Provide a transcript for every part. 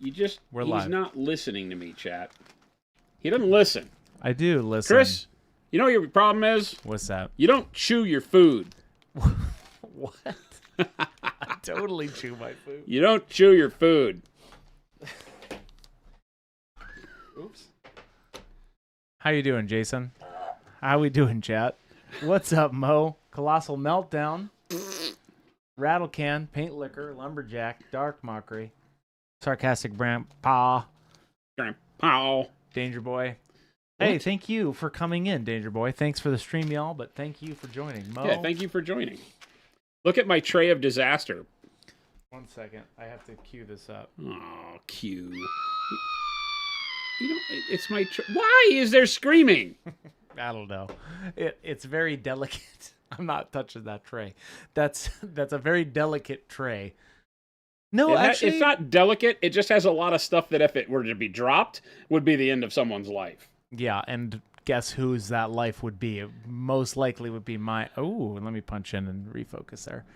he's live. not listening to me, chat. He doesn't listen. I do listen. Chris, you know what your problem is? What's that? You don't chew your food. What? I totally chew my food. You don't chew your food. Oops. How you doing, Jason? How we doing, chat? What's up, Mo? Colossal Meltdown. Rattle Can, Paint Liquor, Lumberjack, Dark Mockery, Sarcastic Grandpa, Danger Boy. Hey, thank you for coming in, Danger Boy. Thanks for the stream, y'all, but thank you for joining. Mo. Yeah, thank you for joining. Look at my tray of disaster. 1 second. I have to cue this up. Oh, cue. You know, it's my tray. Why is there screaming? I don't know. It's very delicate. I'm not touching that tray. That's a very delicate tray. No, actually, it's not delicate. It just has a lot of stuff that if it were to be dropped, would be the end of someone's life. Yeah, and guess whose that life would be? It most likely would be my... Oh, let me punch in and refocus there.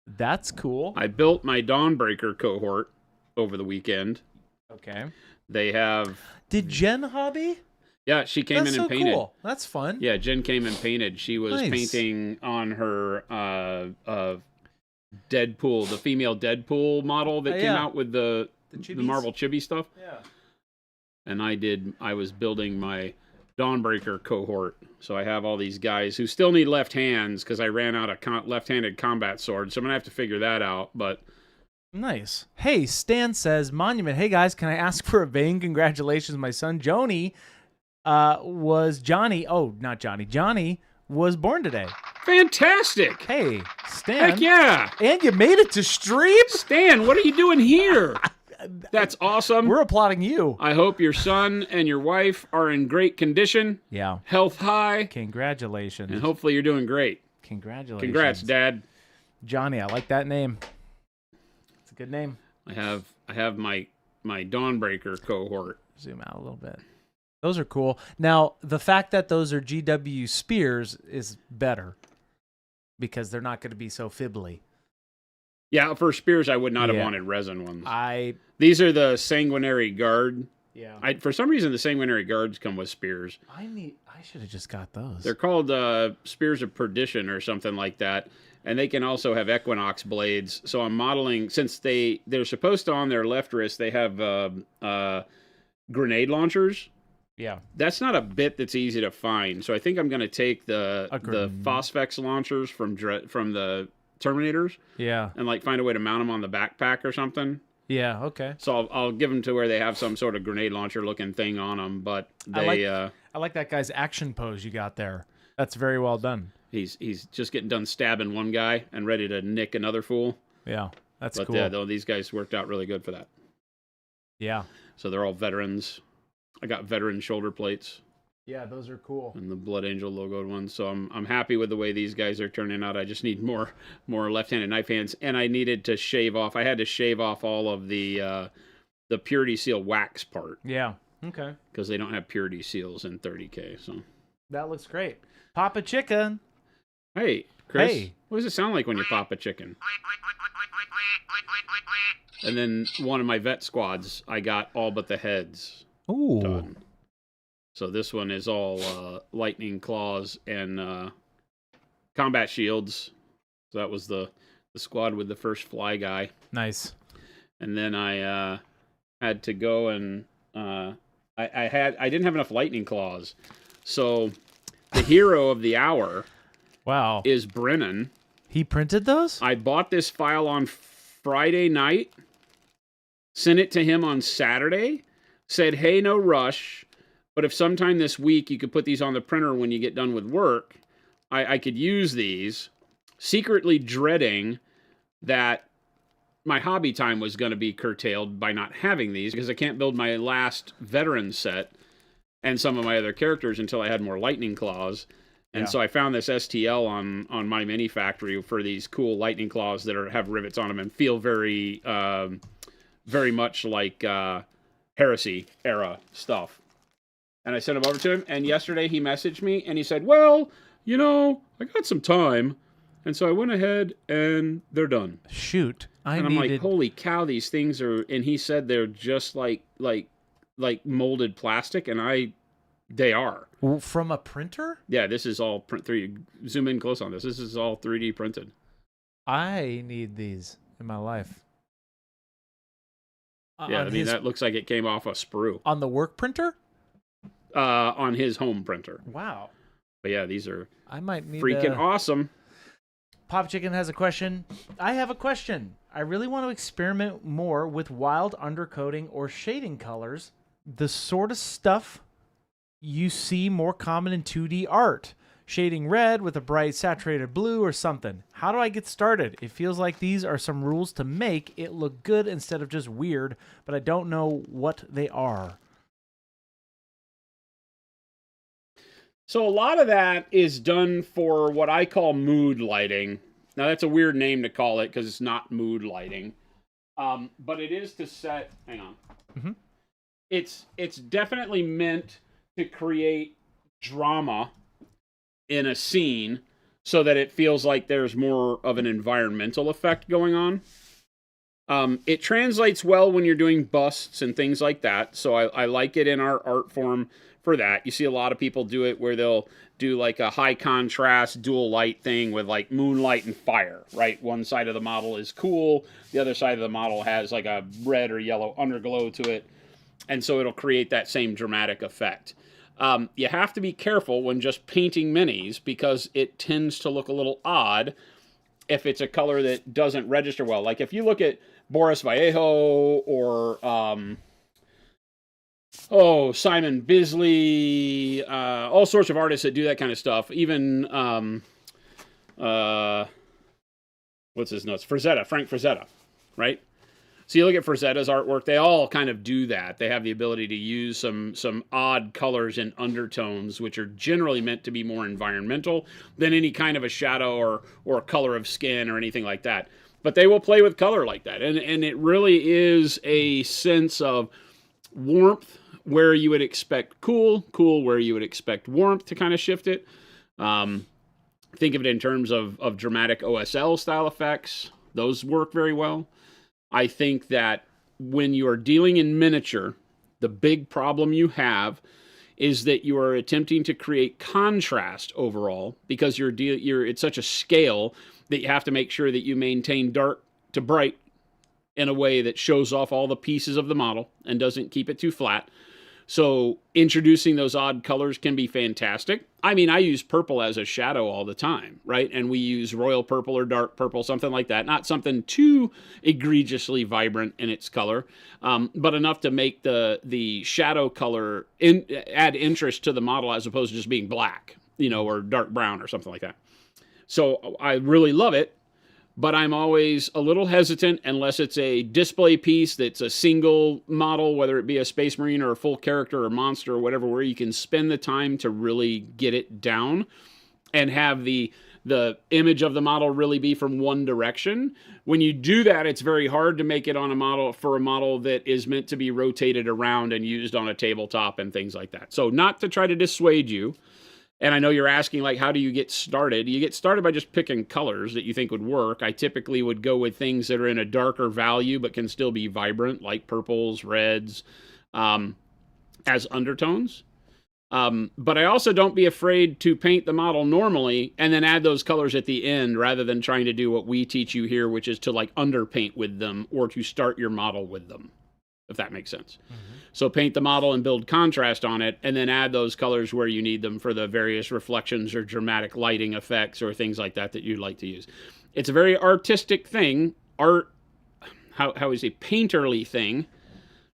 That's cool. I built my Dawnbreaker cohort over the weekend. Okay. They have... Did Jen hobby? Yeah, she came in and painted. Cool. That's fun. Yeah, Jen came and painted. She was painting on her Deadpool, the female Deadpool model that came out with the Marvel Chibi stuff. Yeah. And I was building my Dawnbreaker cohort. So I have all these guys who still need left hands because I ran out of left-handed combat swords. So I'm going to have to figure that out, but... Nice. Hey, Stan says, Monument, hey guys, can I ask for a vain congratulations? My son, Johnny, Johnny was born today. Fantastic. Hey, Stan. Heck yeah. And you made it to stream? Stan, what are you doing here? That's awesome. We're applauding you. I hope your son and your wife are in great condition. Yeah. Health high. Congratulations. And hopefully you're doing great. Congratulations. Congrats, Dad. Johnny, I like that name. It's a good name. I have my Dawnbreaker cohort. Zoom out a little bit. Those are cool. Now, the fact that those are GW spears is better because they're not going to be so fibbly. Yeah, for spears, I would not have wanted resin ones. I These are the Sanguinary Guard. Yeah. For some reason, the Sanguinary Guards come with spears. I should have just got those. They're called Spears of Perdition or something like that. And they can also have Equinox blades. So I'm modeling, since they're supposed to, on their left wrist, they have grenade launchers. Yeah. That's not a bit that's easy to find. So I think I'm going to take the Phosphex launchers from the Terminators. Yeah. And like find a way to mount them on the backpack or something. Yeah, okay. So I'll give them to where they have some sort of grenade launcher looking thing on them, but they I like that guy's action pose you got there. That's very well done. He's just getting done stabbing one guy and ready to nick another fool. Yeah, that's cool. But though these guys worked out really good for that. Yeah. So they're all veterans. I got veteran shoulder plates. Yeah, those are cool. And the Blood Angel logoed ones. So I'm happy with the way these guys are turning out. I just need more left-handed knife hands, and I needed to shave off. I had to shave off all of the Purity Seal wax part. Yeah. Okay. Because they don't have Purity Seals in 30K. So that looks great. Papa Chicken. Hey, Chris. Hey. What does it sound like when you pop a chicken? And then one of my vet squads, I got all but the heads done. So this one is all lightning claws and combat shields. So that was the squad with the first fly guy. Nice. And then I had to go and I didn't have enough lightning claws. So the hero of the hour is Brennan. He printed those? I bought this file on Friday night, sent it to him on Saturday, said, hey, no rush, but if sometime this week you could put these on the printer when you get done with work, I could use these, secretly dreading that my hobby time was going to be curtailed by not having these, because I can't build my last veteran set and some of my other characters until I had more lightning claws. And so I found this STL on My Mini Factory for these cool lightning claws that have rivets on them and feel very, very much like Heresy era stuff. And I sent them over to him. And yesterday he messaged me and he said, well, you know, I got some time. And so I went ahead and they're done. Shoot. And I'm like, holy cow, these things are, and he said they're just like molded plastic, and they are. From a printer? Yeah, this is all print 3D. Zoom in close on this. This is all 3D printed. I need these in my life. Yeah, that looks like it came off a sprue. On the work printer? On his home printer. Wow. But yeah, these are I might need freaking awesome. Pop Chicken has a question. I have a question. I really want to experiment more with wild undercoating or shading colors, the sort of stuff you see more common in 2D art. Shading red with a bright saturated blue or something. How do I get started? It feels like these are some rules to make it look good instead of just weird, but I don't know what they are. So a lot of that is done for what I call mood lighting. Now that's a weird name to call it because it's not mood lighting, but it is to set. Hang on. Mm-hmm. It's definitely meant to create drama in a scene so that it feels like there's more of an environmental effect going on. It translates well when you're doing busts and things like that. So I like it in our art form for that. You see a lot of people do it where they'll do like a high contrast dual light thing with like moonlight and fire, right? One side of the model is cool. The other side of the model has like a red or yellow underglow to it. And so it'll create that same dramatic effect. You have to be careful when just painting minis because it tends to look a little odd if it's a color that doesn't register well. Like if you look at Boris Vallejo or Simon Bisley, all sorts of artists that do that kind of stuff. Even what's his nuts? Frank Frazetta, right? So you look at Frazetta's artwork, they all kind of do that. They have the ability to use some odd colors and undertones, which are generally meant to be more environmental than any kind of a shadow or color of skin or anything like that. But they will play with color like that. And it really is a sense of warmth where you would expect cool where you would expect warmth to kind of shift it. Think of it in terms of dramatic OSL style effects. Those work very well. I think that when you are dealing in miniature, the big problem you have is that you are attempting to create contrast overall because you're at such a scale that you have to make sure that you maintain dark to bright in a way that shows off all the pieces of the model and doesn't keep it too flat. So introducing those odd colors can be fantastic. I mean, I use purple as a shadow all the time, right? And we use royal purple or dark purple, something like that. Not something too egregiously vibrant in its color, but enough to make the shadow color add interest to the model as opposed to just being black, or dark brown or something like that. So I really love it. But I'm always a little hesitant unless it's a display piece that's a single model, whether it be a Space Marine or a full character or monster or whatever, where you can spend the time to really get it down and have the image of the model really be from one direction. When you do that, it's very hard to make it on a model that is meant to be rotated around and used on a tabletop and things like that. So not to try to dissuade you. And I know you're asking, like, how do you get started? You get started by just picking colors that you think would work. I typically would go with things that are in a darker value but can still be vibrant, like purples, reds, as undertones. But I also don't be afraid to paint the model normally and then add those colors at the end rather than trying to do what we teach you here, which is to, like, underpaint with them or to start your model with them, if that makes sense. Mm-hmm. So paint the model and build contrast on it, and then add those colors where you need them for the various reflections or dramatic lighting effects or things like that you'd like to use. It's a very artistic thing, how is a painterly thing,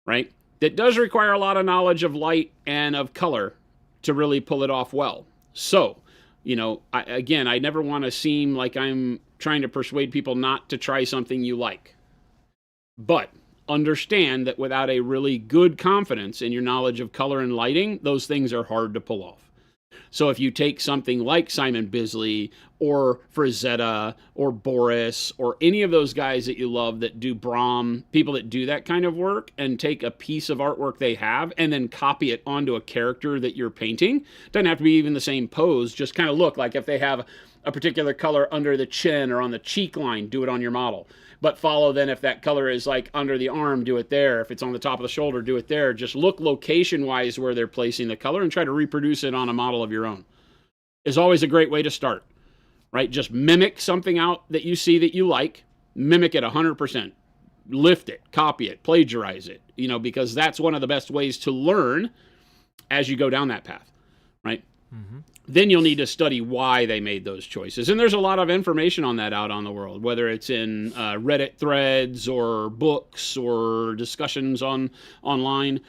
right? That does require a lot of knowledge of light and of color to really pull it off well. So, I never want to seem like I'm trying to persuade people not to try something you like. But understand that without a really good confidence in your knowledge of color and lighting, those things are hard to pull off. So if you take something like Simon Bisley or Frazetta or Boris or any of those guys that you love that do Brahm, people that do that kind of work, and take a piece of artwork they have and then copy it onto a character that you're painting, doesn't have to be even the same pose, just kind of look like if they have a particular color under the chin or on the cheek line, do it on your model. But follow then if that color is like under the arm, do it there. If it's on the top of the shoulder, do it there. Just look location-wise where they're placing the color and try to reproduce it on a model of your own. Is always a great way to start, right? Just mimic something out that you see that you like. Mimic it 100%. Lift it, copy it, plagiarize it, you know, because that's one of the best ways to learn as you go down that path, right? Mm-hmm. Then you'll need to study why they made those choices. And there's a lot of information on that out on the world, whether it's in Reddit threads or books or discussions online.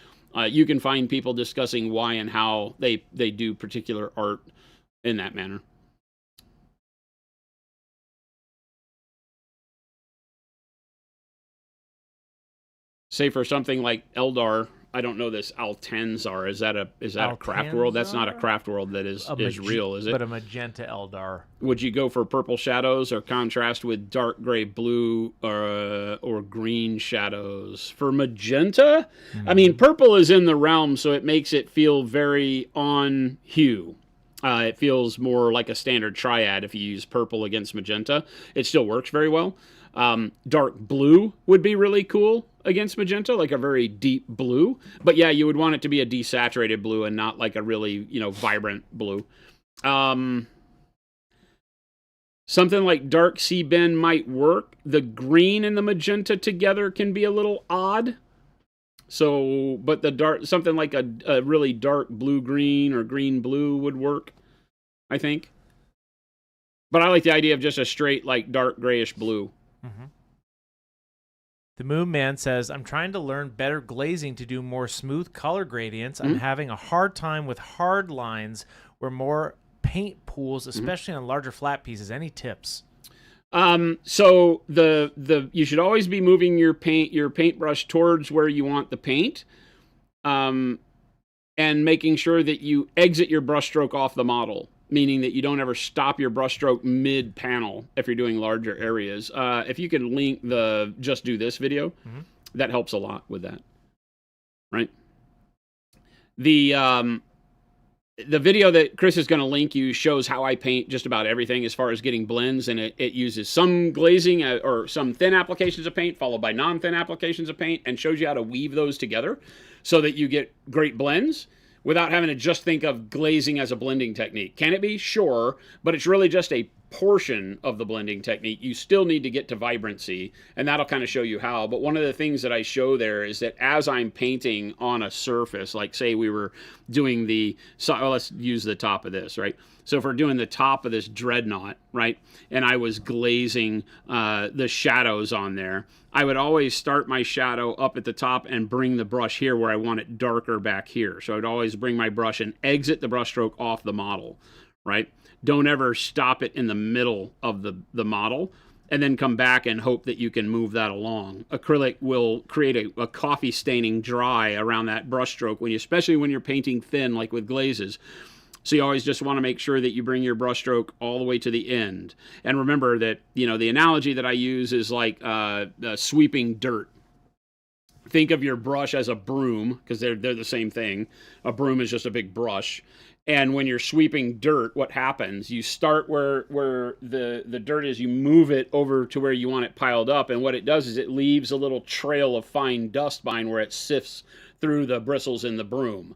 You can find people discussing why and how they do particular art in that manner. Say for something like Eldar, I don't know this Altanzar. Is that a craft world? That's not a craft world that is real, is it? But a magenta Eldar. Would you go for purple shadows or contrast with dark gray blue or green shadows? For magenta? Mm-hmm. I mean, purple is in the realm, so it makes it feel very on hue. It feels more like a standard triad if you use purple against magenta. It still works very well. Dark blue would be really cool against magenta, like a very deep blue. But yeah, you would want it to be a desaturated blue and not like a really, vibrant blue. Something like dark sea bend might work. The green and the magenta together can be a little odd. So, but something like a really dark blue-green or green-blue would work, I think. But I like the idea of just a straight, like, dark grayish blue. Mm-hmm. The Moon Man says, I'm trying to learn better glazing to do more smooth color gradients. I'm having a hard time with hard lines where more paint pools, especially on larger flat pieces. Any tips? So you should always be moving your paintbrush towards where you want the paint, and making sure that you exit your brushstroke off the model, meaning that you don't ever stop your brushstroke mid-panel if you're doing larger areas. If you can link the Just Do This video, that helps a lot with that, right? The video that Chris is going to link you shows how I paint just about everything as far as getting blends, and it uses some glazing or some thin applications of paint followed by non-thin applications of paint, and shows you how to weave those together so that you get great blends without having to just think of glazing as a blending technique. Can it be? Sure, but it's really just a portion of the blending technique. You still need to get to vibrancy, and that'll kind of show you how. But one of the things that I show there is that as I'm painting on a surface, like say we were doing let's use the top of this, right? So if we're doing the top of this dreadnought, right, and I was glazing the shadows on there, I would always start my shadow up at the top and bring the brush here where I want it darker back here. So I'd always bring my brush and exit the brush stroke off the model, right? Don't ever stop it in the middle of the model and then come back and hope that you can move that along. Acrylic will create a coffee staining dry around that brush stroke, especially when you're painting thin like with glazes. So you always just want to make sure that you bring your brush stroke all the way to the end. And remember that, the analogy that I use is like sweeping dirt. Think of your brush as a broom, because they're the same thing. A broom is just a big brush. And when you're sweeping dirt, what happens? You start where the dirt is, you move it over to where you want it piled up, and what it does is it leaves a little trail of fine dust behind where it sifts through the bristles in the broom,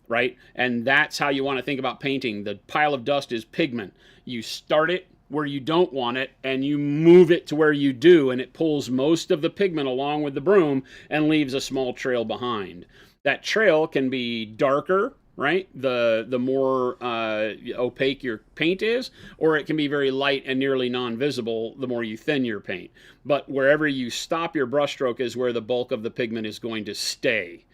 right? And that's how you want to think about painting. The pile of dust is pigment. You start it where you don't want it, and you move it to where you do, and it pulls most of the pigment along with the broom and leaves a small trail behind. That trail can be darker, right? The more opaque your paint is, or it can be very light and nearly non-visible the more you thin your paint. But wherever you stop your brushstroke is where the bulk of the pigment is going to stay.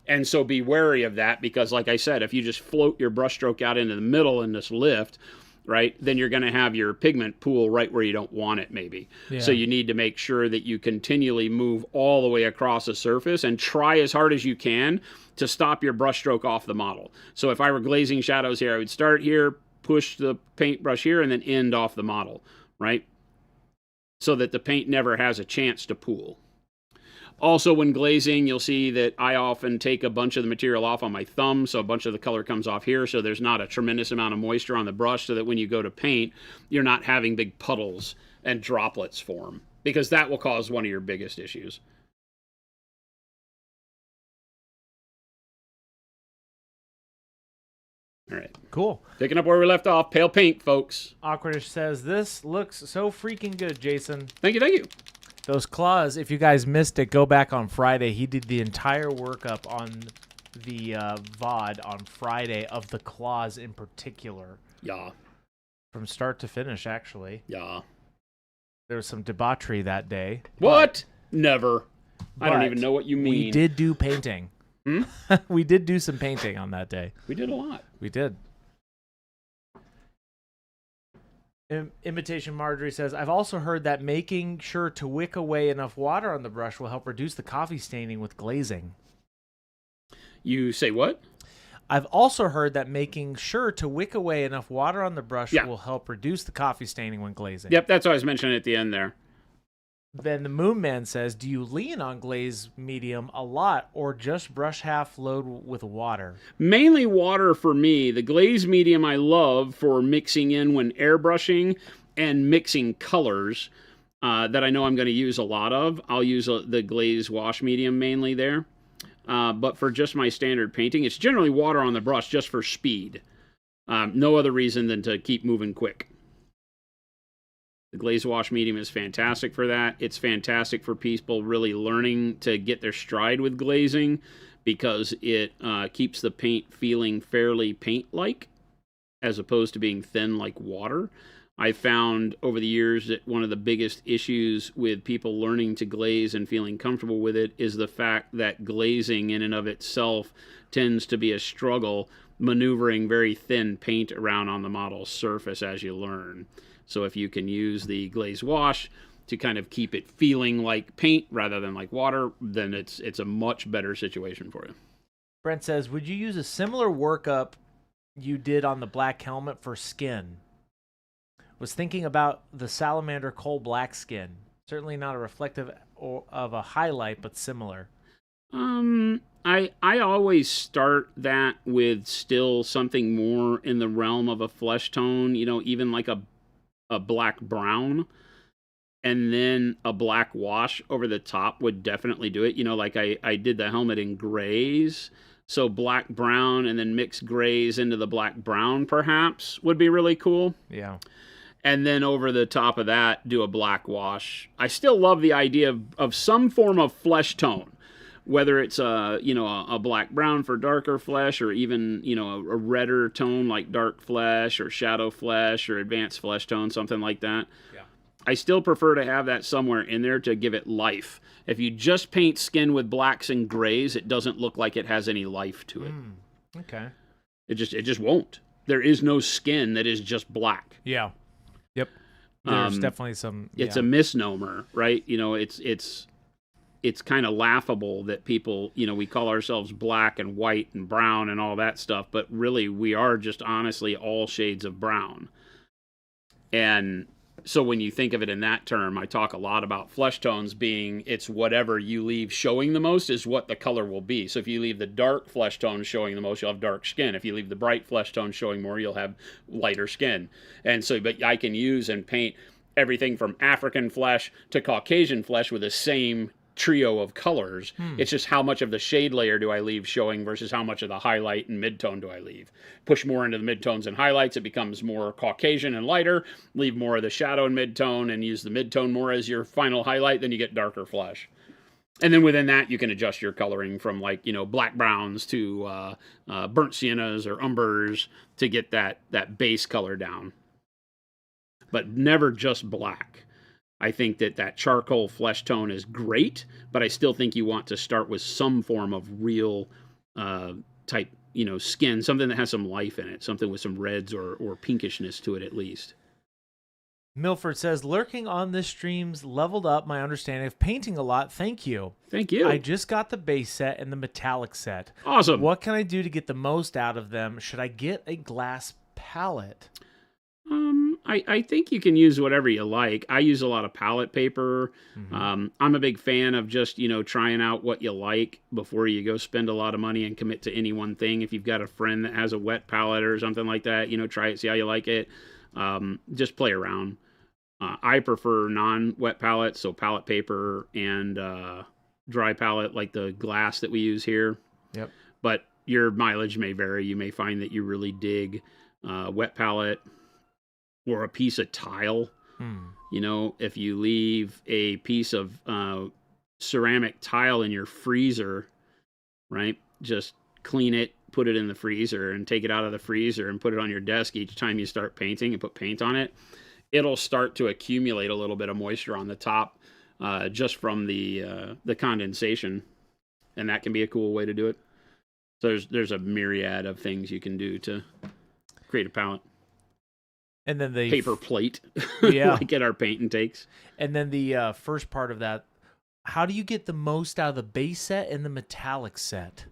And so be wary of that, because like I said, if you just float your brushstroke out into the middle in this lift, right, then you're going to have your pigment pool right where you don't want it, maybe. Yeah. So you need to make sure that you continually move all the way across a surface and try as hard as you can to stop your brushstroke off the model. So if I were glazing shadows here, I would start here, push the paintbrush here, and then end off the model, right? So that the paint never has a chance to pool. Also, when glazing, you'll see that I often take a bunch of the material off on my thumb, so a bunch of the color comes off here, so there's not a tremendous amount of moisture on the brush, so that when you go to paint, you're not having big puddles and droplets form, because that will cause one of your biggest issues. All right. Cool. Picking up where we left off, pale pink, folks. Awkwardish says, this looks so freaking good, Jason. Thank you, thank you. Those claws, if you guys missed it, go back on Friday. He did the entire workup on the VOD on Friday of the claws in particular. Yeah. From start to finish, actually. Yeah. There was some debauchery that day. What? Never. I don't but even know what you mean. We did do painting. Hmm? We did do some painting on that day. We did a lot. We did. Imitation Marjorie says, I've also heard that making sure to wick away enough water on the brush will help reduce the coffee staining with glazing. You say what? I've also heard that making sure to wick away enough water on the brush will help reduce the coffee staining when glazing. Yep, that's what I was mentioning at the end there. Then the Moon Man says, do you lean on glaze medium a lot or just brush half load with water? Mainly water for me. The glaze medium I love for mixing in when airbrushing and mixing colors that I know I'm going to use a lot of. I'll use the glaze wash medium mainly there. But for just my standard painting, it's generally water on the brush just for speed. No other reason than to keep moving quick. The glaze wash medium is fantastic for that. It's fantastic for people really learning to get their stride with glazing because it keeps the paint feeling fairly paint-like as opposed to being thin like water. I found over the years that one of the biggest issues with people learning to glaze and feeling comfortable with it is the fact that glazing in and of itself tends to be a struggle maneuvering very thin paint around on the model's surface as you learn. So if you can use the glaze wash to kind of keep it feeling like paint rather than like water, then it's a much better situation for you. Brent says, would you use a similar workup you did on the black helmet for skin? Was thinking about the salamander coal black skin. Certainly not a reflective of a highlight, but similar. I always start that with still something more in the realm of a flesh tone, you know, even like a black brown, and then a black wash over the top would definitely do it. You know, like I did the helmet in grays, so black brown and then mix grays into the black brown perhaps would be really cool. Yeah. And then over the top of that, do a black wash. I still love the idea of some form of flesh tone, whether it's a black brown for darker flesh, or even a redder tone like dark flesh or shadow flesh or advanced flesh tone, something like that. Yeah. I still prefer to have that somewhere in there to give it life. If you just paint skin with blacks and grays, it doesn't look like it has any life to it. Okay. It just won't. There is no skin that is just black. Yeah. Yep. There's definitely some. It's a misnomer, right? It's kind of laughable that people, we call ourselves black and white and brown and all that stuff, but really we are just honestly all shades of brown. And so when you think of it in that term, I talk a lot about flesh tones being, it's whatever you leave showing the most is what the color will be. So if you leave the dark flesh tone showing the most, you'll have dark skin. If you leave the bright flesh tone showing more, you'll have lighter skin. And so, but I can use and paint everything from African flesh to Caucasian flesh with the same trio of colors. It's just how much of the shade layer do I leave showing versus how much of the highlight and midtone do I leave. Push more into the midtones and highlights, it becomes more Caucasian and lighter. Leave more of the shadow and midtone and use the midtone more as your final highlight, then you get darker flesh. And then within that, you can adjust your coloring from black browns to burnt siennas or umbers to get that base color down. But never just black. I think that charcoal flesh tone is great, but I still think you want to start with some form of real type, skin, something that has some life in it, something with some reds or pinkishness to it at least. Milford says, lurking on this stream's leveled up my understanding of painting a lot. Thank you. Thank you. I just got the base set and the metallic set. Awesome. What can I do to get the most out of them? Should I get a glass palette? I think you can use whatever you like. I use a lot of palette paper. I'm a big fan of just, trying out what you like before you go spend a lot of money and commit to any one thing. If you've got a friend that has a wet palette or something like that, try it, see how you like it. Just play around. I prefer non-wet palettes, so palette paper and dry palette like the glass that we use here. Yep. But your mileage may vary. You may find that you really dig wet palette or a piece of tile. If you leave a piece of ceramic tile in your freezer, right, just clean it, put it in the freezer, and take it out of the freezer and put it on your desk each time you start painting and put paint on it. It'll start to accumulate a little bit of moisture on the top just from the condensation, and that can be a cool way to do it. So there's a myriad of things you can do to create a palette. And then the paper plate, yeah, like at our paint and takes. And then the first part of that, how do you get the most out of the base set and the metallic set?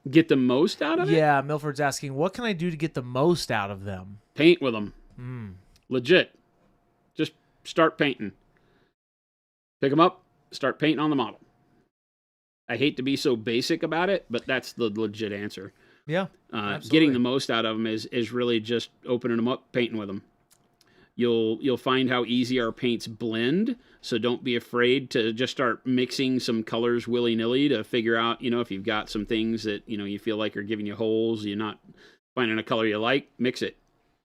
Get the most out of it? Yeah, Milford's asking, what can I do to get the most out of them? Paint with them. Legit. Just start painting. Pick them up, start painting on the model. I hate to be so basic about it, but that's the legit answer. Yeah, getting the most out of them is really just opening them up, painting with them. You'll find how easy our paints blend, so don't be afraid to just start mixing some colors willy-nilly to figure out, if you've got some things that, you feel like are giving you holes, you're not finding a color you like, mix it.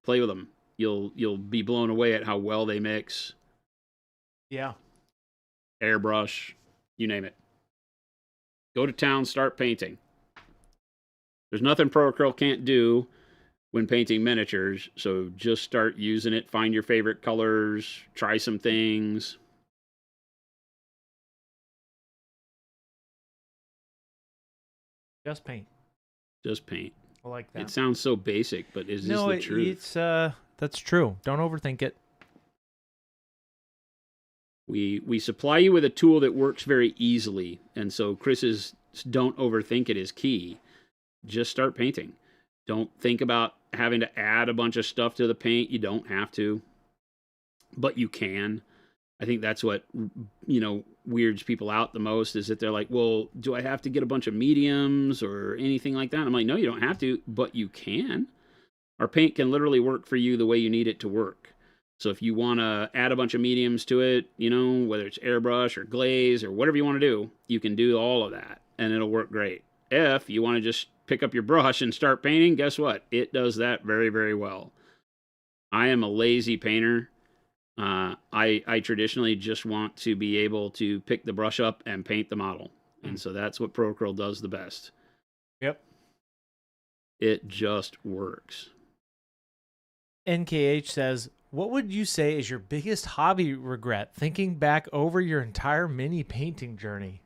Play with them. You'll be blown away at how well they mix. Yeah. Airbrush, you name it. Go to town, start painting. There's nothing Pro-Acrylic can't do when painting miniatures, so just start using it. Find your favorite colors, try some things. Just paint. Just paint. I like that. It sounds so basic, but is this the truth? That's true. Don't overthink it. We supply you with a tool that works very easily, and so Chris's don't overthink it is key. Just start painting. Don't think about having to add a bunch of stuff to the paint. You don't have to, but you can. I think that's what, weirds people out the most, is that they're like, well, do I have to get a bunch of mediums or anything like that? I'm like, no, you don't have to, but you can. Our paint can literally work for you the way you need it to work. So if you want to add a bunch of mediums to it, whether it's airbrush or glaze or whatever you want to do, you can do all of that and it'll work great. If you want to just pick up your brush and start painting, guess what? It does that very, very well. I am a lazy painter. I traditionally just want to be able to pick the brush up and paint the model. And so that's what Pro-Acrylic does the best. Yep. It just works. NKH says, what would you say is your biggest hobby regret thinking back over your entire mini painting journey?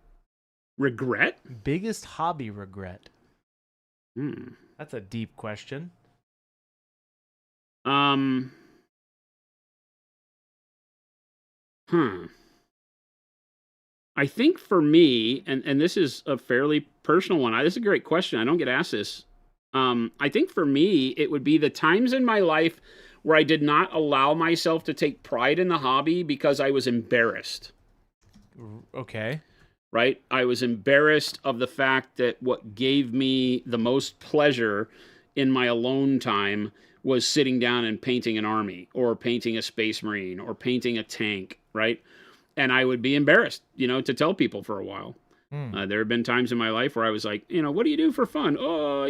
Regret? Biggest hobby regret. That's a deep question. I think for me, and this is a fairly personal one. This is a great question. I don't get asked this. I think for me, it would be the times in my life where I did not allow myself to take pride in the hobby because I was embarrassed. Okay. Right? I was embarrassed of the fact that what gave me the most pleasure in my alone time was sitting down and painting an army or painting a space marine or painting a tank, right? And I would be embarrassed, to tell people for a while. There have been times in my life where I was like, what do you do for fun? Oh,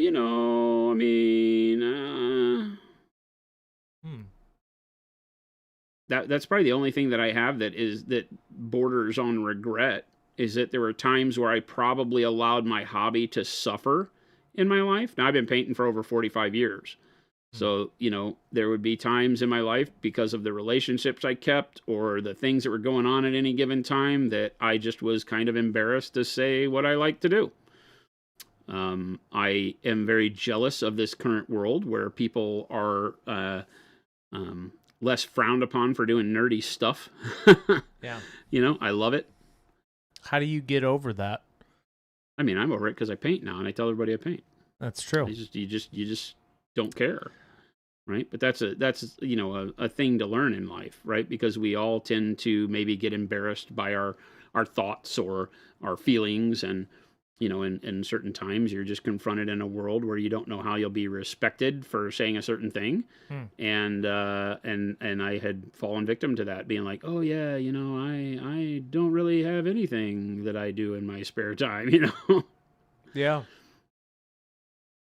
That's probably the only thing that I have that borders on regret, is that there were times where I probably allowed my hobby to suffer in my life. Now, I've been painting for over 45 years. So, there would be times in my life because of the relationships I kept or the things that were going on at any given time that I just was kind of embarrassed to say what I like to do. I am very jealous of this current world where people are less frowned upon for doing nerdy stuff. Yeah. I love it. How do you get over that? I mean, I'm over it because I paint now and I tell everybody I paint. That's true. You just don't care. right? But that's a thing to learn in life, right? Because we all tend to maybe get embarrassed by our thoughts or our feelings, and in certain times you're just confronted in a world where you don't know how you'll be respected for saying a certain thing. And I had fallen victim to that, being like, oh yeah, I don't really have anything that I do in my spare time, Yeah.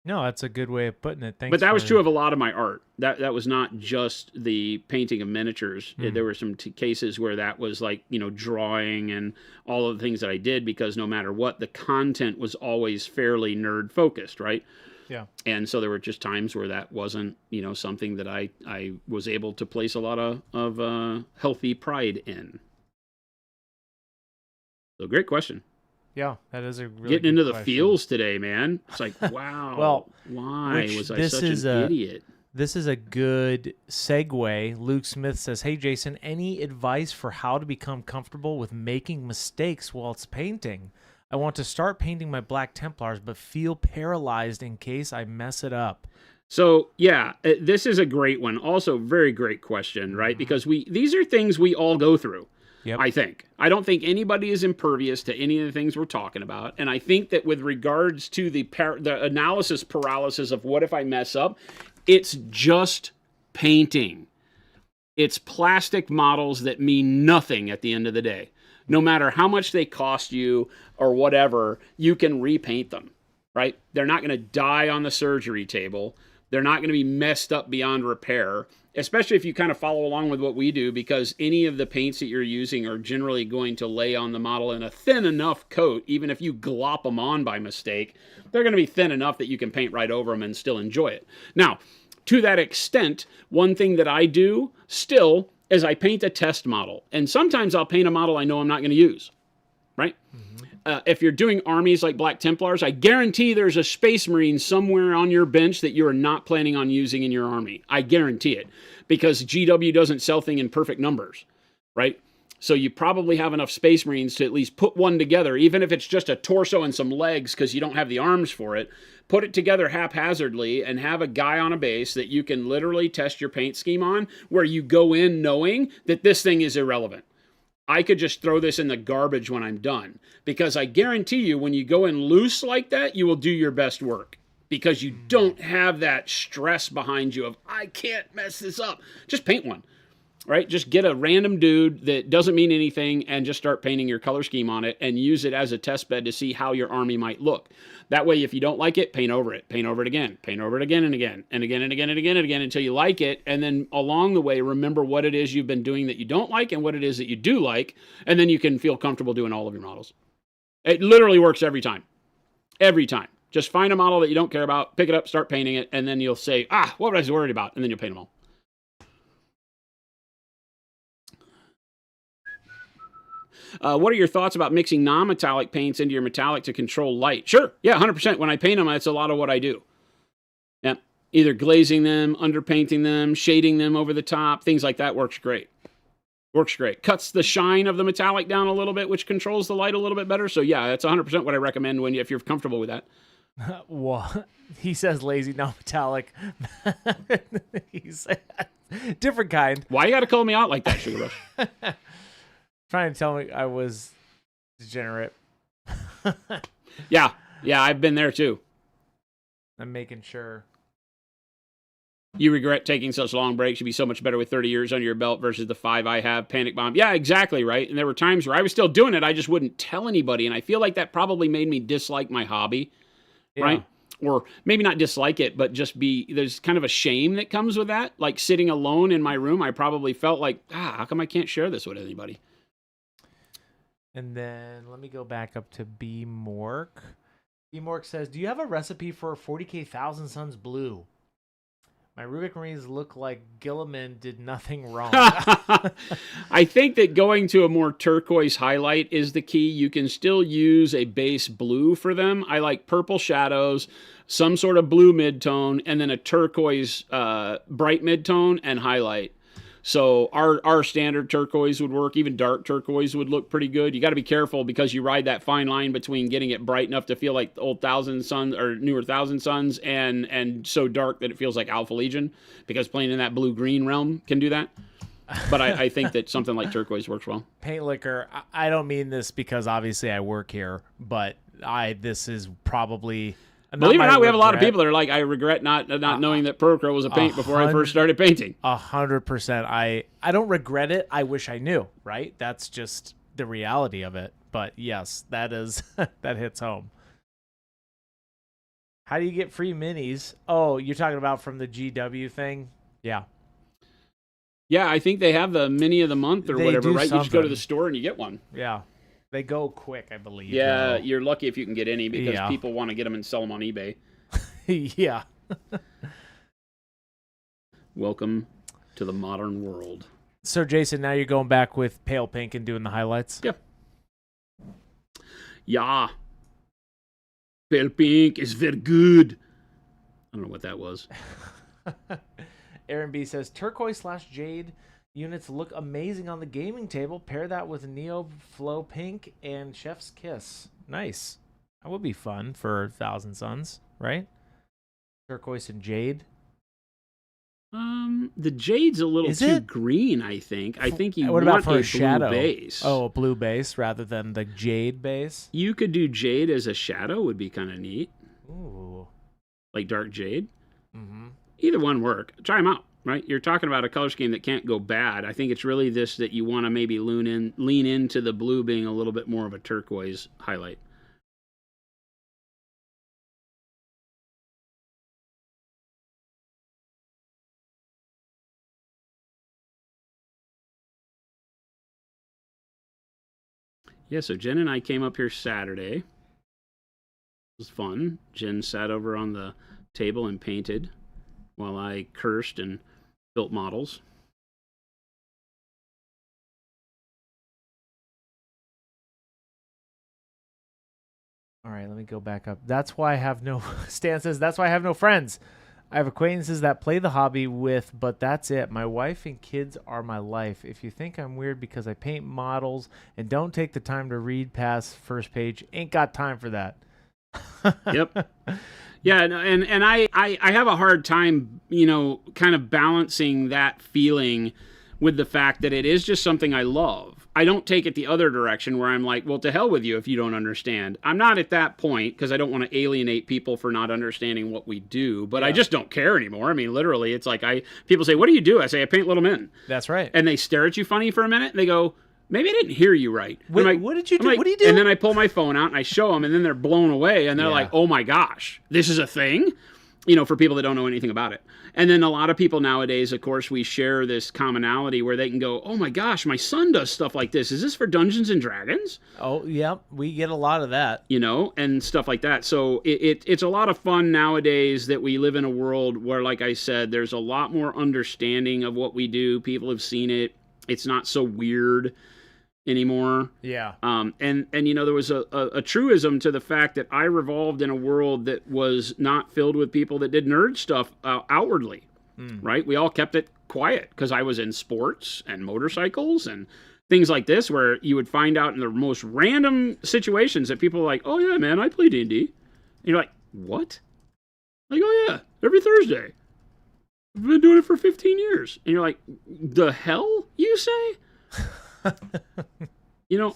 No, that's a good way of putting it. Thanks. But that was true of a lot of my art. That was not just the painting of miniatures. There were some cases where that was like, drawing and all of the things that I did, because no matter what, the content was always fairly nerd focused, right? Yeah. And so there were just times where that wasn't, something that I was able to place a lot of healthy pride in. So great question. Yeah, that is a really getting into good the question. feels today, man. It's like, wow. Well, why was I such an idiot? This is a good segue. Luke Smith says, hey, Jason, any advice for how to become comfortable with making mistakes while it's painting? I want to start painting my Black Templars, but feel paralyzed in case I mess it up. So, yeah, this is a great one. Also, very great question, right? Because these are things we all go through. Yep. I think. I don't think anybody is impervious to any of the things we're talking about. And I think that with regards to the analysis paralysis of what if I mess up, it's just painting. It's plastic models that mean nothing at the end of the day. No matter how much they cost you or whatever, you can repaint them, right? They're not going to die on the surgery table. They're not going to be messed up beyond repair, especially if you kind of follow along with what we do, because any of the paints that you're using are generally going to lay on the model in a thin enough coat. Even if you glop them on by mistake, they're going to be thin enough that you can paint right over them and still enjoy it. Now, to that extent, one thing that I do still is I paint a test model. And sometimes I'll paint a model I know I'm not going to use, right? If you're doing armies like Black Templars, I guarantee there's a Space Marine somewhere on your bench that you're not planning on using in your army. I guarantee it, because GW doesn't sell things in perfect numbers, right? So you probably have enough Space Marines to at least put one together, even if it's just a torso and some legs because you don't have the arms for it. Put it together haphazardly and have a guy on a base that you can literally test your paint scheme on, where you go in knowing that this thing is irrelevant. I could just throw this in the garbage when I'm done, because I guarantee you when you go in loose like that, you will do your best work, because you don't have that stress behind you of, I can't mess this up. Just paint one, right? Just get a random dude that doesn't mean anything and just start painting your color scheme on it and use it as a test bed to see how your army might look. That way, if you don't like it, paint over it again, paint over it again and again, and again and again and again and again until you like it. And then along the way, remember what it is you've been doing that you don't like and what it is that you do like. And then you can feel comfortable doing all of your models. It literally works every time. Every time. Just find a model that you don't care about, pick it up, start painting it, and then you'll say, what was I worried about? And then you'll paint them all. What are your thoughts about mixing non-metallic paints into your metallic to control light? Sure. Yeah, 100%. When I paint them, that's a lot of what I do. Yeah. Either glazing them, underpainting them, shading them over the top, things like that works great. Works great. Cuts the shine of the metallic down a little bit, which controls the light a little bit better. So yeah, that's 100% what I recommend if you're comfortable with that. Well, he says lazy, not metallic. He said different kind. Why you got to call me out like that, Sugar Rush? Trying to tell me I was degenerate. Yeah, I've been there too. I'm making sure. You regret taking such long breaks. You'd be so much better with 30 years under your belt versus the 5 I have. Panic bomb. Yeah, exactly, right? And there were times where I was still doing it. I just wouldn't tell anybody. And I feel like that probably made me dislike my hobby, right? Or maybe not dislike it, but just there's kind of a shame that comes with that. Like sitting alone in my room, I probably felt like, how come I can't share this with anybody? And then let me go back up to B Mork. B Mork says, do you have a recipe for 40K Thousand Suns Blue? My Rubik Marines look like Gilliman did nothing wrong. I think that going to a more turquoise highlight is the key. You can still use a base blue for them. I like purple shadows, some sort of blue midtone, and then a turquoise bright midtone and highlight. So our standard turquoise would work. Even dark turquoise would look pretty good. You got to be careful because you ride that fine line between getting it bright enough to feel like the old Thousand Suns or newer Thousand Suns and so dark that it feels like Alpha Legion, because playing in that blue-green realm can do that. But I think that something like turquoise works well. Paint liquor, I don't mean this because obviously I work here, but this is probably... Believe it or not, we have a lot of people that are like, I regret not knowing that Percro was a paint before I first started painting. 100%. I don't regret it. I wish I knew, right? That's just the reality of it. But yes, that is that hits home. How do you get free minis? Oh, you're talking about from the GW thing? Yeah. Yeah, I think they have the mini of the month or whatever, right? You just go to the store and you get one. Yeah. They go quick, I believe. Yeah, you're lucky if you can get any because people want to get them and sell them on eBay. Yeah. Welcome to the modern world. So, Jason, now you're going back with pale pink and doing the highlights? Yep. Yeah. Pale pink is very good. I don't know what that was. Aaron B says, turquoise/jade units look amazing on the gaming table. Pair that with Neo Flow Pink and Chef's Kiss. Nice. That would be fun for Thousand Suns, right? Turquoise and jade. The jade's a little too green, I think. I think you what want about for a shadow blue base. Oh, a blue base rather than the jade base. You could do jade as a shadow, would be kind of neat. Ooh. Like dark jade. Mm-hmm. Either one work. Try them out. Right, you're talking about a color scheme that can't go bad. I think it's really this that you want to maybe lean into the blue being a little bit more of a turquoise highlight. Yeah, so Jen and I came up here Saturday. It was fun. Jen sat over on the table and painted while I cursed and built models. All right, let me go back up. That's why I have no stances. That's why I have no friends. I have acquaintances that play the hobby with, but that's it. My wife and kids are my life. If you think I'm weird because I paint models and don't take the time to read past first page, ain't got time for that. Yep. Yeah, and I have a hard time, kind of balancing that feeling with the fact that it is just something I love. I don't take it the other direction where I'm like, well, to hell with you if you don't understand. I'm not at that point because I don't want to alienate people for not understanding what we do, but I just don't care anymore. I mean, literally, it's like people say, what do you do? I say, I paint little men. That's right. And they stare at you funny for a minute. And they go, maybe I didn't hear you right. Wait, like, what did you do? Like, what do you do? And then I pull my phone out and I show them, and then they're blown away, and they're like, oh my gosh, this is a thing? For people that don't know anything about it. And then a lot of people nowadays, of course, we share this commonality where they can go, oh my gosh, my son does stuff like this. Is this for Dungeons and Dragons? Oh, yeah, we get a lot of that. And stuff like that. So it's a lot of fun nowadays that we live in a world where, like I said, there's a lot more understanding of what we do. People have seen it. It's not so weird anymore. Yeah. And there was a truism to the fact that I revolved in a world that was not filled with people that did nerd stuff outwardly, right? We all kept it quiet because I was in sports and motorcycles and things like this, where you would find out in the most random situations that people are like, oh yeah, man, I play D&D. And you're like, what? Like, oh yeah, every Thursday. I've been doing it for 15 years. And you're like, the hell you say?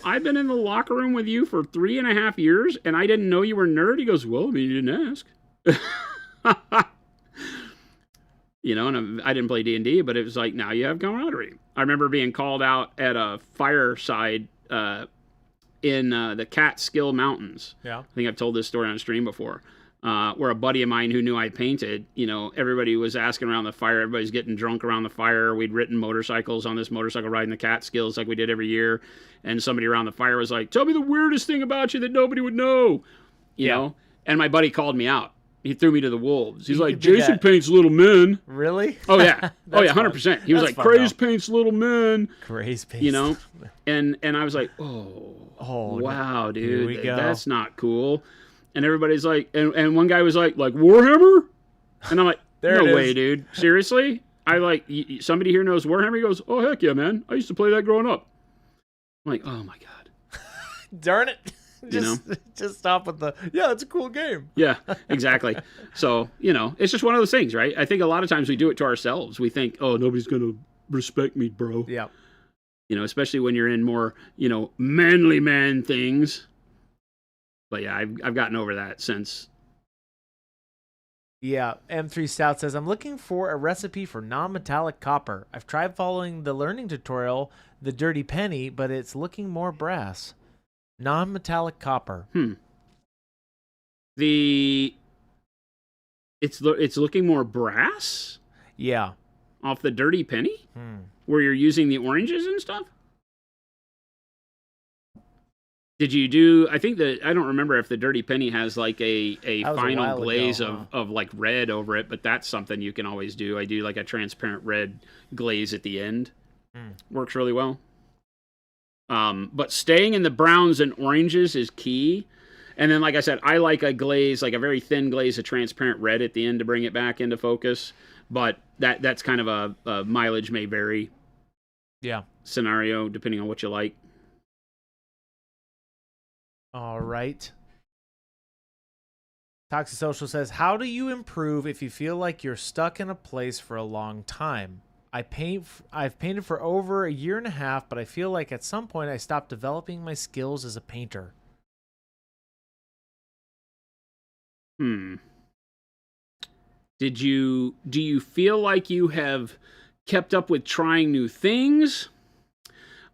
I've been in the locker room with you for 3.5 years, and I didn't know you were a nerd. He goes, well, I mean, you didn't ask. And I didn't play D&D, but it was like, now you have camaraderie. I remember being called out at a fireside in the Catskill Mountains. Yeah. I think I've told this story on stream before. Where a buddy of mine who knew I painted, everybody was asking around the fire. Everybody's getting drunk around the fire. We'd ridden motorcycles on this motorcycle ride in the Catskills like we did every year. And somebody around the fire was like, tell me the weirdest thing about you that nobody would know, you know? And my buddy called me out. He threw me to the wolves. He's like, Jason paints little men. Really? Oh, yeah. 100%. He was like, Craze paints little men. Craze paints. And I was like, oh wow, dude. That's not cool. And everybody's like, and one guy was like Warhammer? And I'm like, no way, dude. Seriously? I like, somebody here knows Warhammer. He goes, oh, heck yeah, man. I used to play that growing up. I'm like, oh my God. Darn it. You Just stop with the, yeah, it's a cool game. Yeah, exactly. So, it's just one of those things, right? I think a lot of times we do it to ourselves. We think, oh, nobody's going to respect me, bro. Yeah. Especially when you're in more, manly man things. But yeah, I've gotten over that since. Yeah, M3 Stout says, I'm looking for a recipe for non-metallic copper. I've tried following the learning tutorial, The Dirty Penny, but it's looking more brass. Non-metallic copper. It's looking more brass? Yeah. Off the Dirty Penny? Where you're using the oranges and stuff? Did you do, I don't remember if the Dirty Penny has like a final glaze of like red over it, but that's something you can always do. I do like a transparent red glaze at the end. Works really well. But staying in the browns and oranges is key. And then, like I said, I like a glaze, like a very thin glaze of transparent red at the end to bring it back into focus. But that's kind of a mileage may vary. Yeah. Scenario, depending on what you like. All right. Toxic Social says, how do you improve if you feel like you're stuck in a place for a long time? I've painted for over a year and a half, but I feel like at some point I stopped developing my skills as a painter. Do you feel like you have kept up with trying new things?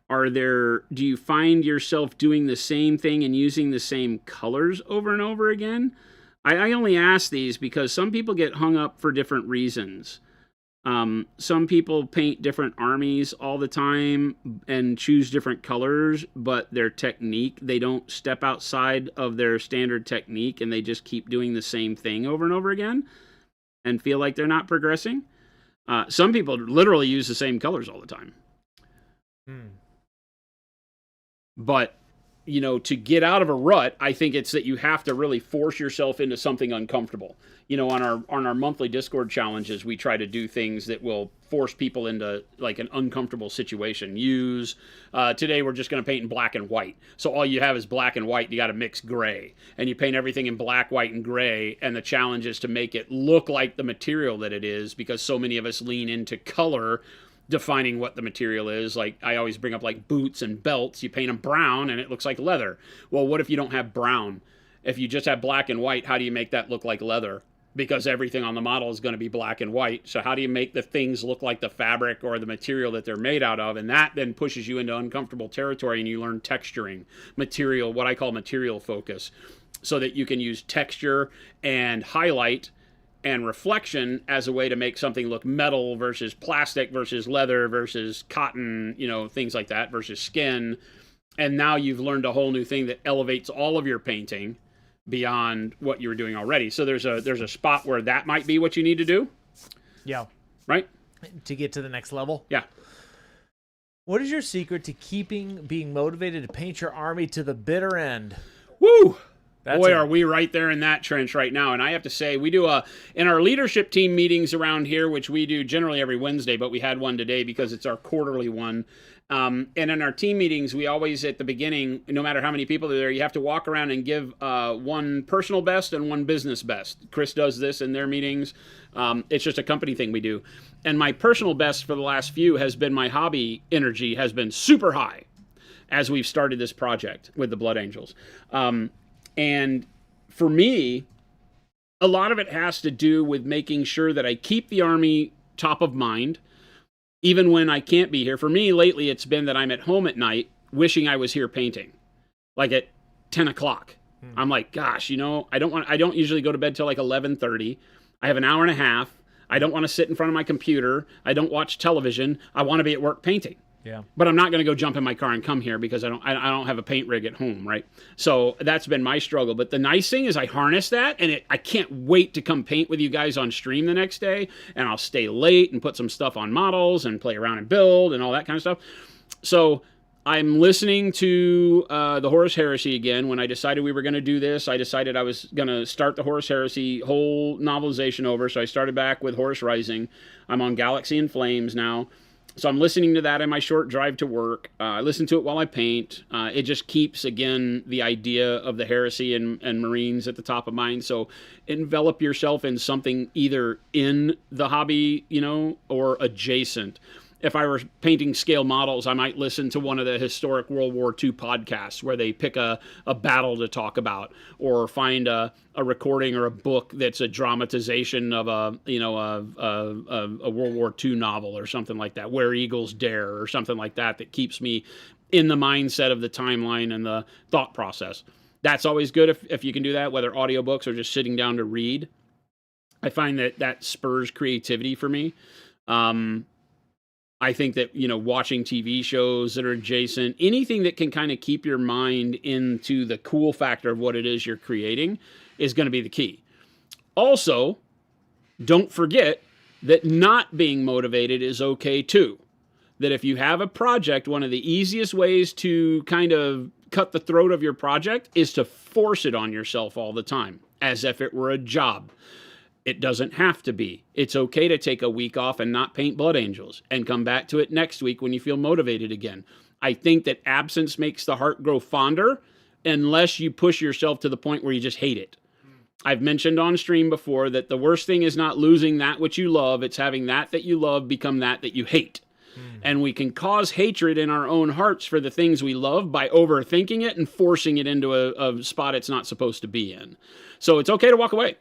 Do you find yourself doing the same thing and using the same colors over and over again? I only ask these because some people get hung up for different reasons. Some people paint different armies all the time and choose different colors, but their technique, they don't step outside of their standard technique and they just keep doing the same thing over and over again and feel like they're not progressing. Some people literally use the same colors all the time. But, to get out of a rut, I think it's that you have to really force yourself into something uncomfortable. On our monthly Discord challenges, we try to do things that will force people into like an uncomfortable situation. Today we're just going to paint in black and white. So all you have is black and white. You got to mix gray, and you paint everything in black, white, and gray. And the challenge is to make it look like the material that it is, because so many of us lean into color defining what the material is. Like I always bring up like boots and belts. You paint them brown and it looks like leather. Well, what if you don't have brown? If you just have black and white, how do you make that look like leather? Because everything on the model is going to be black and white. So how do you make the things look like the fabric or the material that they're made out of? And that then pushes you into uncomfortable territory, and you learn texturing, material, what I call material focus, so that you can use texture and highlight and reflection as a way to make something look metal versus plastic versus leather versus cotton, things like that, versus skin. And now you've learned a whole new thing that elevates all of your painting beyond what you were doing already. So there's a spot where that might be what you need to do. Yeah. Right? To get to the next level? Yeah. What is your secret to being motivated to paint your army to the bitter end? Woo! Are we right there in that trench right now. And I have to say, we do in our leadership team meetings around here, which we do generally every Wednesday, but we had one today because it's our quarterly one. And in our team meetings, we always, at the beginning, no matter how many people are there, you have to walk around and give one personal best and one business best. Chris does this in their meetings. It's just a company thing we do. And my personal best for the last few has been my hobby energy has been super high as we've started this project with the Blood Angels. And for me, a lot of it has to do with making sure that I keep the Army top of mind, even when I can't be here. For me, lately, it's been that I'm at home at night wishing I was here painting, like at 10 o'clock. I'm like, gosh, I don't usually go to bed till like 11:30. I have an hour and a half. I don't want to sit in front of my computer. I don't watch television. I want to be at work painting. Yeah. But I'm not going to go jump in my car and come here because I don't have a paint rig at home, right? So that's been my struggle. But the nice thing is I harness that, and I can't wait to come paint with you guys on stream the next day, and I'll stay late and put some stuff on models and play around and build and all that kind of stuff. So I'm listening to the Horus Heresy again. When I decided we were going to do this, I decided I was going to start the Horus Heresy whole novelization over. So I started back with Horus Rising. I'm on Galaxy in Flames now. So I'm listening to that in my short drive to work. I listen to it while I paint. It just keeps, again, the idea of the heresy and Marines at the top of mind. So envelop yourself in something either in the hobby, or adjacent. If I were painting scale models, I might listen to one of the historic World War II podcasts where they pick a battle to talk about, or find a recording or a book that's a dramatization of a World War II novel or something like that, Where Eagles Dare or something like that, that keeps me in the mindset of the timeline and the thought process. That's always good if you can do that, whether audiobooks or just sitting down to read. I find that spurs creativity for me. I think that, watching TV shows that are adjacent, anything that can kind of keep your mind into the cool factor of what it is you're creating is going to be the key. Also, don't forget that not being motivated is okay too. That if you have a project, one of the easiest ways to kind of cut the throat of your project is to force it on yourself all the time, as if it were a job. It doesn't have to be. It's okay to take a week off and not paint Blood Angels and come back to it next week when you feel motivated again. I think that absence makes the heart grow fonder unless you push yourself to the point where you just hate it. I've mentioned on stream before that the worst thing is not losing that which you love. It's having that you love become that you hate. And we can cause hatred in our own hearts for the things we love by overthinking it and forcing it into a spot it's not supposed to be in. So it's okay to walk away.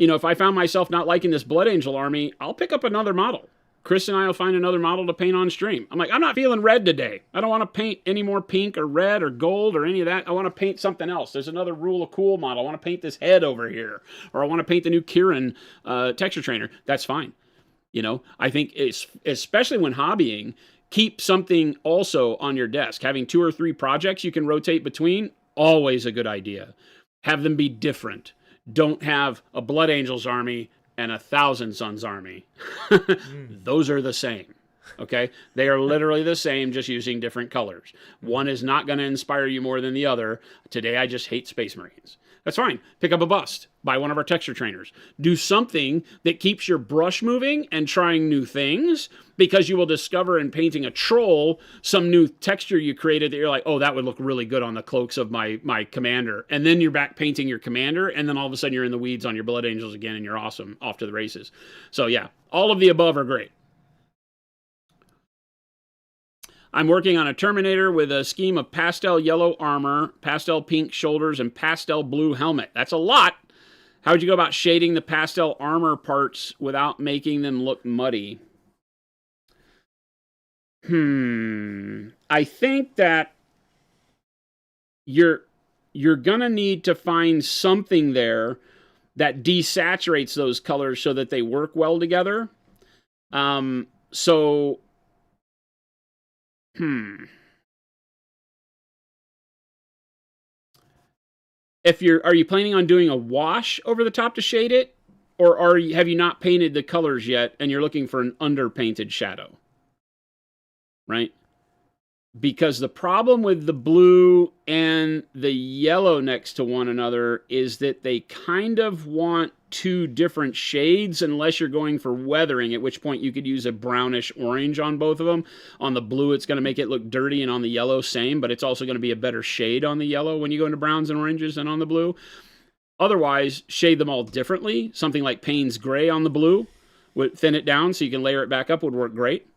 If I found myself not liking this Blood Angel army, I'll pick up another model. Chris and I will find another model to paint on stream. I'm like, I'm not feeling red today. I don't want to paint any more pink or red or gold or any of that. I want to paint something else. There's another Rule of Cool model. I want to paint this head over here. Or I want to paint the new Kieran texture trainer. That's fine. I think especially when hobbying, keep something also on your desk. Having 2 or 3 projects you can rotate between, always a good idea. Have them be different. Don't have a Blood Angels army and a Thousand Sons army. Those are the same. Okay? They are literally the same, just using different colors. One is not going to inspire you more than the other. Today, I just hate Space Marines. That's fine. Pick up a bust. Buy one of our texture trainers. Do something that keeps your brush moving and trying new things, because you will discover in painting a troll some new texture you created that you're like, oh, that would look really good on the cloaks of my commander. And then you're back painting your commander, and then all of a sudden you're in the weeds on your Blood Angels again, and you're awesome, off to the races. So yeah, all of the above are great. I'm working on a Terminator with a scheme of pastel yellow armor, pastel pink shoulders, and pastel blue helmet. That's a lot. How would you go about shading the pastel armor parts without making them look muddy? I think that you're going to need to find something there that desaturates those colors so that they work well together. Are you planning on doing a wash over the top to shade it, or have you not painted the colors yet and you're looking for an underpainted shadow? Right? Because the problem with the blue and the yellow next to one another is that they kind of want 2 different shades unless you're going for weathering, at which point you could use a brownish orange on both of them. On the blue, it's going to make it look dirty, and on the yellow, same, but it's also going to be a better shade on the yellow when you go into browns and oranges than on the blue. Otherwise, shade them all differently. Something like Payne's Gray on the blue would thin it down so you can layer it back up, would work great.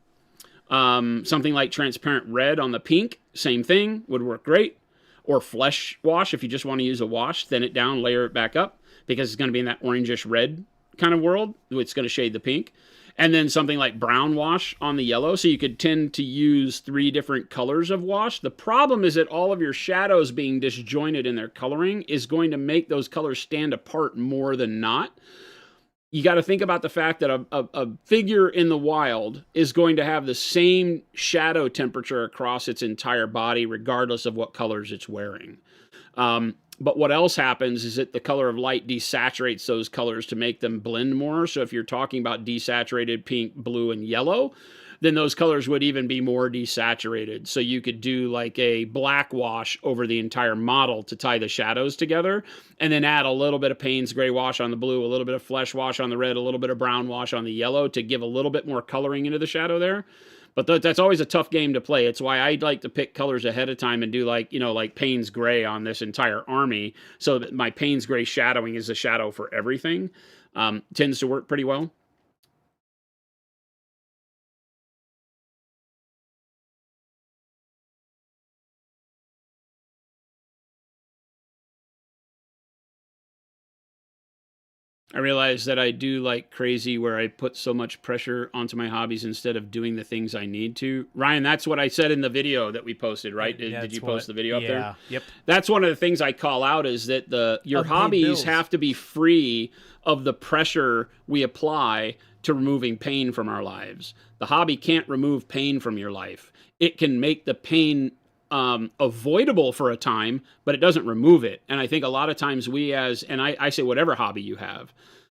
Something like Transparent Red on the pink, same thing, would work great. Or Flesh Wash, if you just want to use a wash, thin it down, layer it back up, because it's going to be in that orangish red kind of world. It's going to shade the pink. And then something like Brown Wash on the yellow, so you could tend to use 3 different colors of wash. The problem is that all of your shadows being disjointed in their coloring is going to make those colors stand apart more than not. You got to think about the fact that a figure in the wild is going to have the same shadow temperature across its entire body, regardless of what colors it's wearing. But what else happens is that the color of light desaturates those colors to make them blend more. So if you're talking about desaturated pink, blue, and yellow, then those colors would even be more desaturated. So you could do like a black wash over the entire model to tie the shadows together, and then add a little bit of Payne's gray wash on the blue, a little bit of flesh wash on the red, a little bit of brown wash on the yellow to give a little bit more coloring into the shadow there. But that's always a tough game to play. It's why I like to pick colors ahead of time and do like, like Payne's gray on this entire army, so that my Payne's gray shadowing is a shadow for everything. Tends to work pretty well. I realize that I do like crazy where I put so much pressure onto my hobbies instead of doing the things I need to. Ryan, that's what I said in the video that we posted, right? Did you post the video up there? Yeah. Yep. That's one of the things I call out is that your hobbies have to be free of the pressure we apply to removing pain from our lives. The hobby can't remove pain from your life. It can make the pain avoidable for a time, but it doesn't remove it. And I think a lot of times I say whatever hobby you have,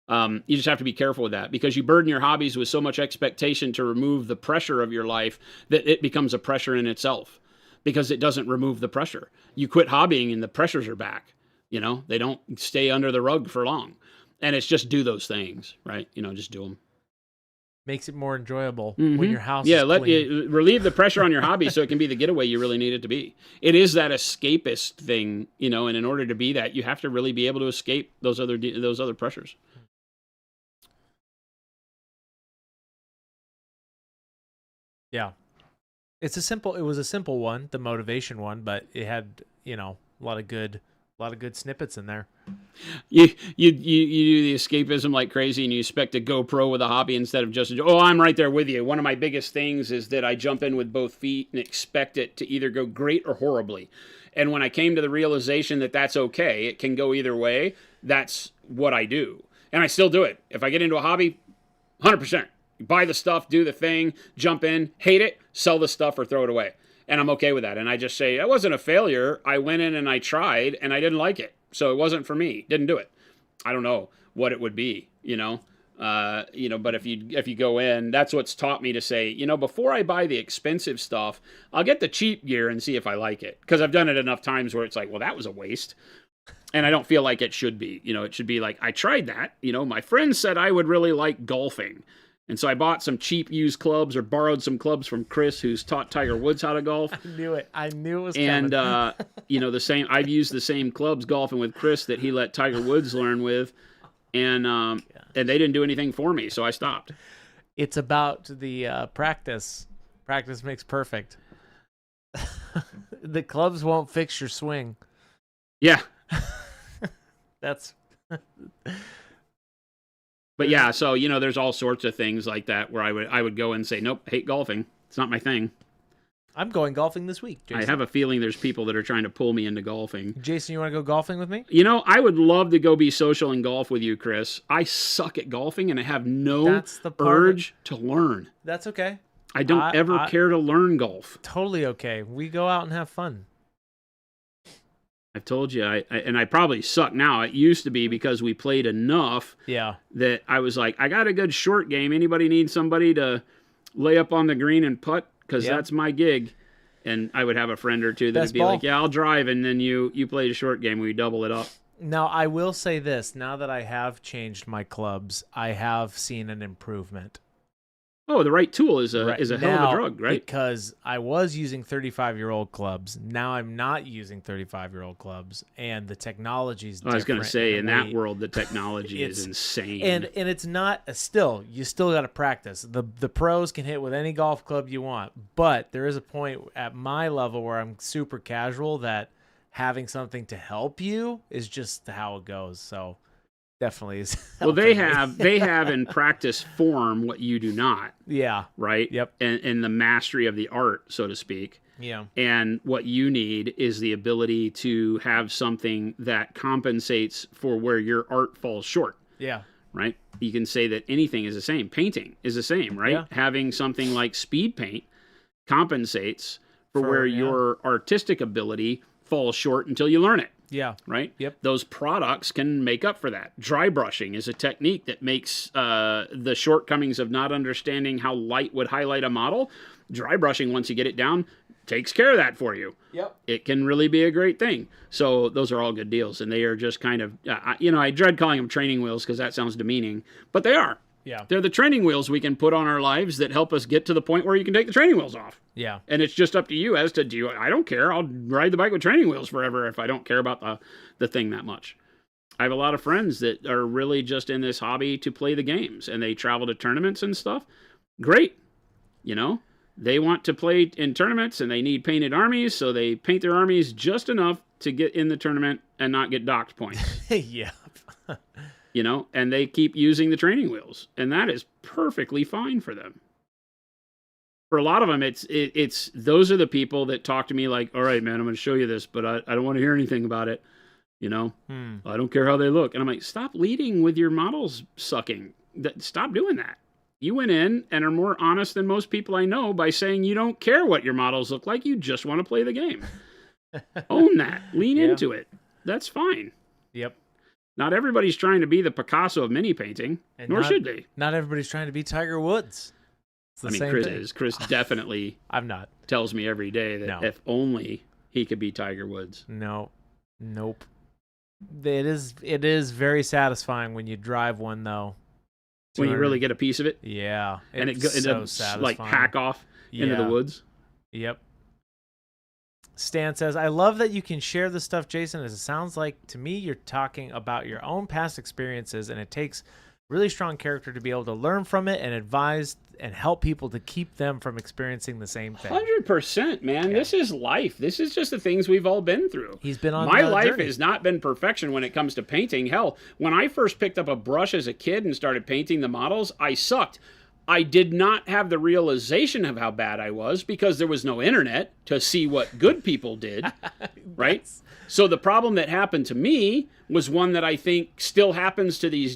you just have to be careful with that, because you burden your hobbies with so much expectation to remove the pressure of your life that it becomes a pressure in itself, because it doesn't remove the pressure. You quit hobbying and the pressures are back. They don't stay under the rug for long. And it's just do those things, right? Just do them. Makes it more enjoyable when your house is clean. Relieve the pressure on your hobby so it can be the getaway you really need it to be. It is that escapist thing, and in order to be that, you have to really be able to escape those other pressures. Yeah. It was a simple one, the motivation one, but it had, a lot of good snippets in there. You do the escapism like crazy, and you expect to go pro with a hobby instead of just, I'm right there with you. One of my biggest things is that I jump in with both feet and expect it to either go great or horribly. And when I came to the realization that that's okay, it can go either way, that's what I do. And I still do it. If I get into a hobby, 100%. Buy the stuff, do the thing, jump in, hate it, sell the stuff or throw it away. And I'm okay with that. And I just say, it wasn't a failure. I went in and I tried and I didn't like it. So it wasn't for me. Didn't do it. I don't know what it would be, but if you go in, that's what's taught me to say, before I buy the expensive stuff, I'll get the cheap gear and see if I like it. Because I've done it enough times where it's like, well, that was a waste. And I don't feel like it should be. It should be like, I tried that. My friend said I would really like golfing. And so I bought some cheap used clubs or borrowed some clubs from Chris, who's taught Tiger Woods how to golf. I knew it. I knew it was coming. And, I've used the same clubs golfing with Chris that he let Tiger Woods learn with. And they didn't do anything for me, so I stopped. It's about the practice. Practice makes perfect. The clubs won't fix your swing. Yeah. That's... But yeah, so, there's all sorts of things like that where I would go and say, nope, hate golfing. It's not my thing. I'm going golfing this week, Jason. I have a feeling there's people that are trying to pull me into golfing. Jason, you want to go golfing with me? I would love to go be social and golf with you, Chris. I suck at golfing and I have no urge to learn. That's okay. I don't ever care to learn golf. Totally okay. We go out and have fun. I've told you, I probably suck now. It used to be because we played enough that I was like, I got a good short game. Anybody need somebody to lay up on the green and putt? Because that's my gig. And I would have a friend or two that would be like, yeah, I'll drive. And then you play a short game. We double it up. Now, I will say this. Now that I have changed my clubs, I have seen an improvement. Oh, the right tool is a hell of a drug, right? Because I was using 35-year-old clubs. Now I'm not using 35-year-old clubs, and the technology's different. I was going to say, in that world, the technology is insane. And it's not you still got to practice. The pros can hit with any golf club you want, but there is a point at my level where I'm super casual that having something to help you is just how it goes. So definitely is. Well, they have in practice form what you do not. Yeah. Right? Yep. And the mastery of the art, so to speak. Yeah. And what you need is the ability to have something that compensates for where your art falls short. Yeah. Right? You can say that anything is the same. Painting is the same, right? Yeah. Having something like speed paint compensates for where your artistic ability falls short until you learn it. Yeah. Right? Yep. Those products can make up for that. Dry brushing is a technique that makes the shortcomings of not understanding how light would highlight a model. Dry brushing, once you get it down, takes care of that for you. Yep. It can really be a great thing. So those are all good deals, and they are just kind of, I dread calling them training wheels because that sounds demeaning, but they are. Yeah. They're the training wheels we can put on our lives that help us get to the point where you can take the training wheels off. Yeah. And it's just up to you as to, I don't care. I'll ride the bike with training wheels forever if I don't care about the thing that much. I have a lot of friends that are really just in this hobby to play the games, and they travel to tournaments and stuff. Great. They want to play in tournaments, and they need painted armies, so they paint their armies just enough to get in the tournament and not get docked points. Yeah. And they keep using the training wheels, and that is perfectly fine for them. For a lot of them, it's those are the people that talk to me like, all right, man, I'm going to show you this, but I don't want to hear anything about it. I don't care how they look. And I'm like, stop leading with your models sucking. Stop doing that. You went in and are more honest than most people I know by saying you don't care what your models look like. You just want to play the game. Own that. Lean into it. That's fine. Yep. Not everybody's trying to be the Picasso of mini painting, nor should they. Not everybody's trying to be Tiger Woods. Chris is. Chris definitely I'm not. Tells me every day that if only he could be Tiger Woods. No. Nope. It is very satisfying when you drive one, though. When you really get a piece of it? Yeah. And it satisfying. Like hack off into the woods? Yep. Stan says, I love that you can share this stuff, Jason, as it sounds like to me you're talking about your own past experiences, and it takes really strong character to be able to learn from it and advise and help people to keep them from experiencing the same thing. 100%, man. Yeah. This is life. This is just the things we've all been through. He's been on my life has not been perfection when it comes to painting. Hell, when I first picked up a brush as a kid and started painting the models, I sucked. I did not have the realization of how bad I was because there was no internet to see what good people did, right? So the problem that happened to me was one that I think still happens to this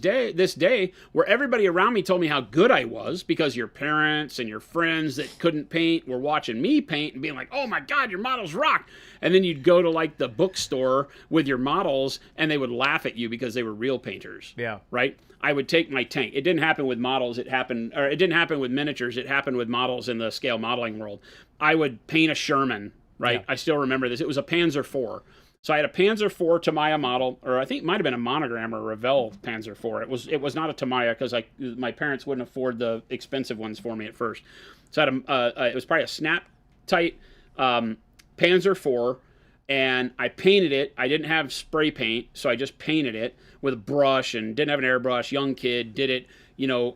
day, where everybody around me told me how good I was because your parents and your friends that couldn't paint were watching me paint and being like, oh my God, your models rock. And then you'd go to like the bookstore with your models and they would laugh at you because they were real painters. Yeah. Right? I would take my tank. It didn't happen with models. It didn't happen with miniatures. It happened with models in the scale modeling world. I would paint a Sherman, right? Yeah. I still remember this. It was a Panzer IV. So I had a Panzer IV Tamiya model, or I think it might have been a Monogram or a Revell Panzer IV. It was not a Tamiya because my parents wouldn't afford the expensive ones for me at first. So I had it was probably a snap tight Panzer IV, and I painted it. I didn't have spray paint, so I just painted it with a brush and didn't have an airbrush. Young kid, did it.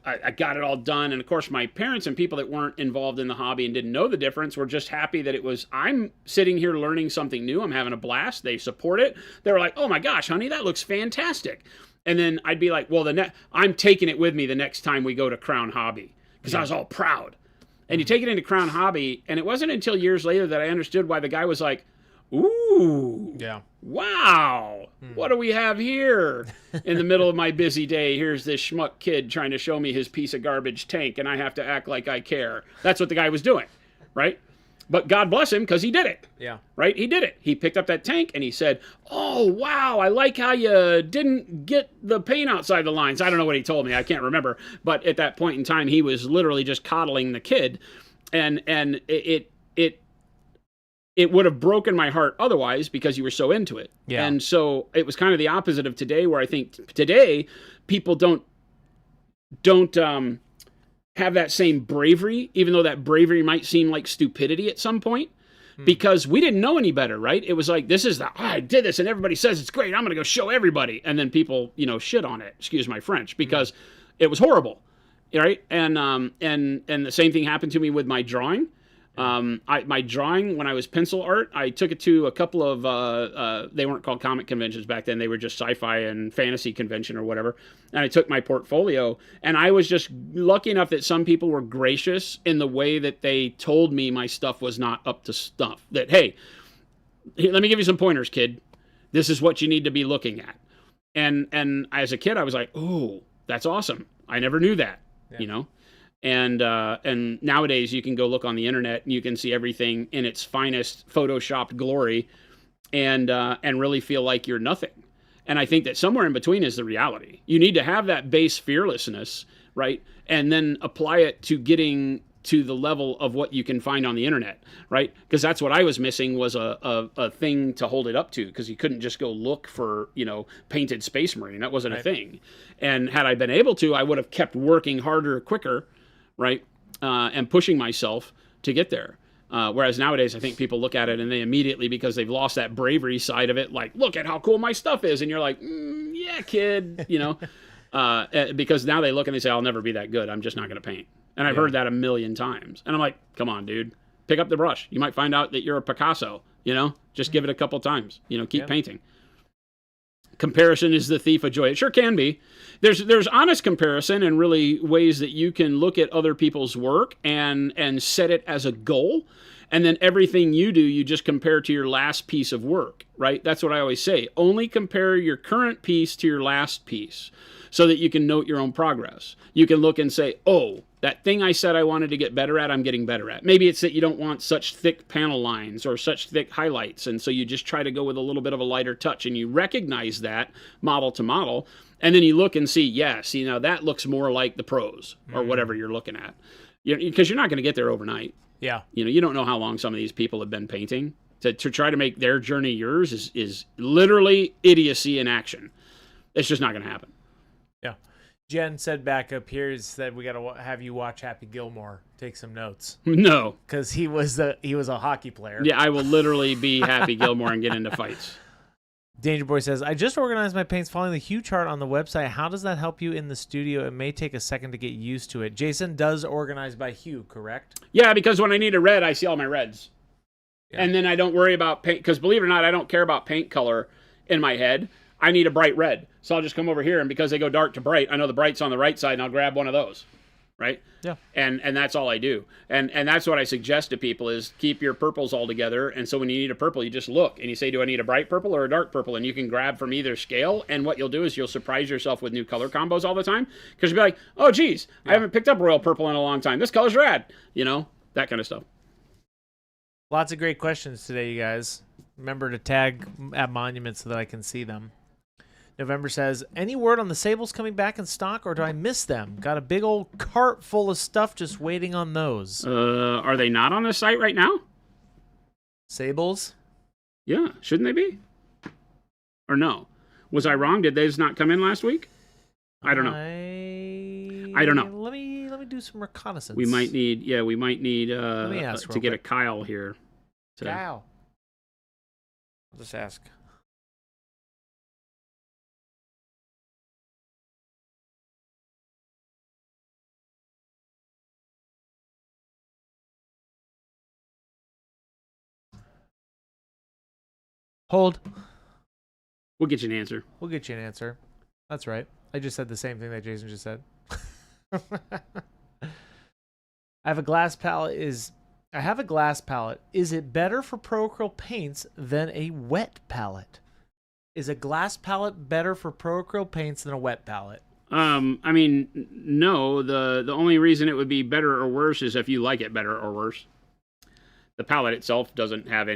I got it all done. And of course, my parents and people that weren't involved in the hobby and didn't know the difference were just happy that I'm sitting here learning something new. I'm having a blast. They support it. They were like, oh my gosh, honey, that looks fantastic. And then I'd be like, well, I'm taking it with me the next time we go to Crown Hobby because I was all proud. And you take it into Crown Hobby, and it wasn't until years later that I understood why the guy was like, ooh, yeah, wow, what do we have here? In the middle of my busy day, here's this schmuck kid trying to show me his piece of garbage tank, and I have to act like I care. That's what the guy was doing, right? But God bless him, because he did it. Yeah. Right? He did it. He picked up that tank, and he said, oh, wow, I like how you didn't get the paint outside the lines. I don't know what he told me. I can't remember. But at that point in time, he was literally just coddling the kid. And it would have broken my heart otherwise because you were so into it. Yeah. And so it was kind of the opposite of today, where I think today people don't have that same bravery, even though that bravery might seem like stupidity at some point, because we didn't know any better, right? It was like, I did this and everybody says it's great. I'm going to go show everybody. And then people, shit on it, excuse my French, because it was horrible, right? And the same thing happened to me with my drawing. My drawing, when I was pencil art, I took it to a couple of, they weren't called comic conventions back then. They were just sci-fi and fantasy convention or whatever. And I took my portfolio, and I was just lucky enough that some people were gracious in the way that they told me my stuff was not up to stuff. That, hey, let me give you some pointers, kid. This is what you need to be looking at. And as a kid, I was like, oh, that's awesome. I never knew that, And nowadays you can go look on the internet and you can see everything in its finest photoshopped glory. and really feel like you're nothing. And I think that somewhere in between is the reality. You need to have that base fearlessness, right? And then apply it to getting to the level of what you can find on the internet, right? Because that's what I was missing, was a thing to hold it up to, because you couldn't just go look for, painted Space Marine. That wasn't a thing. And had I been able to, I would have kept working harder, quicker, right? And pushing myself to get there. Whereas nowadays, I think people look at it and they immediately, because they've lost that bravery side of it, like, look at how cool my stuff is. And you're like, yeah, kid, because now they look and they say, I'll never be that good. I'm just not going to paint. And I've heard that a million times. And I'm like, come on, dude, pick up the brush. You might find out that you're a Picasso, just give it a couple times, keep painting. Comparison is the thief of joy. It sure can be. There's honest comparison, and really ways that you can look at other people's work and set it as a goal. And then everything you do, you just compare to your last piece of work, right? That's what I always say. Only compare your current piece to your last piece, so that you can note your own progress. You can look and say, oh, that thing I said I wanted to get better at, I'm getting better at. Maybe it's that you don't want such thick panel lines or such thick highlights, and so you just try to go with a little bit of a lighter touch, and you recognize that model to model, and then you look and see, that looks more like the pros, or whatever you're looking at. Because you're not going to get there overnight. Yeah. You don't know how long some of these people have been painting. To try to make their journey yours is literally idiocy in action. It's just not going to happen. Yeah. Jen said back up here that we got to have you watch Happy Gilmore. Take some notes. No. Because he was a hockey player. Yeah, I will literally be Happy Gilmore and get into fights. Danger Boy says, I just organized my paints following the hue chart on the website. How does that help you in the studio? It may take a second to get used to it. Jason does organize by hue, correct? Yeah, because when I need a red, I see all my reds. Yeah. And then I don't worry about paint, because believe it or not, I don't care about paint color in my head. I need a bright red. So I'll just come over here, and because they go dark to bright, I know the bright's on the right side, and I'll grab one of those. Right? Yeah. And that's all I do. And that's what I suggest to people, is keep your purples all together. And so when you need a purple, you just look and you say, do I need a bright purple or a dark purple? And you can grab from either scale. And what you'll do is you'll surprise yourself with new color combos all the time. Because you'll be like, oh, geez, I haven't picked up royal purple in a long time. This color's rad. That kind of stuff. Lots of great questions today, you guys. Remember to tag at Monuments so that I can see them. November says, any word on the Sables coming back in stock, or do I miss them? Got a big old cart full of stuff just waiting on those. Are they not on the site right now? Sables? Yeah, shouldn't they be? Or no? Was I wrong? Did they just not come in last week? I don't know. I don't know. Let me do some reconnaissance. We might need to get a Kyle here. Kyle. I'll just ask. Hold. We'll get you an answer. We'll get you an answer. That's right. I just said the same thing that Jason just said. I have a glass palette. Is it better for pro acrylic paints than a wet palette? Is a glass palette better for pro acrylic paints than a wet palette? I mean, no. The only reason it would be better or worse is if you like it better or worse. The palette itself doesn't have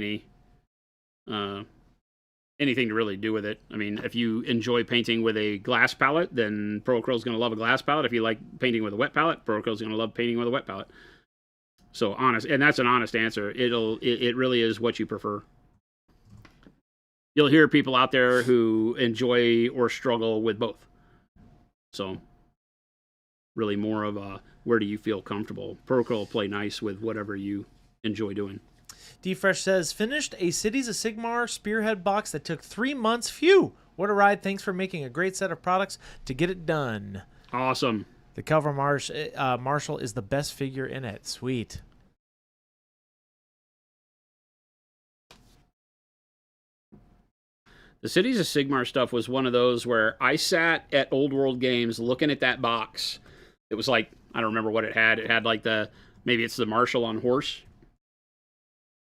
anything to really do with it. I mean, if you enjoy painting with a glass palette, then Pro Acryl's going to love a glass palette. If you like painting with a wet palette, Pro Acryl's going to love painting with a wet palette. So honest, and that's an honest answer. It really is what you prefer. You'll hear people out there who enjoy or struggle with both. So really more of a, where do you feel comfortable? Pro Acryl will play nice with whatever you enjoy doing. D-Fresh says, finished a Cities of Sigmar Spearhead box that took 3 months. Phew! What a ride. Thanks for making a great set of products to get it done. Awesome. The Calvin Marshall is the best figure in it. Sweet. The Cities of Sigmar stuff was one of those where I sat at Old World Games looking at that box. It was like, I don't remember what it had. It had like maybe it's the Marshall on horse.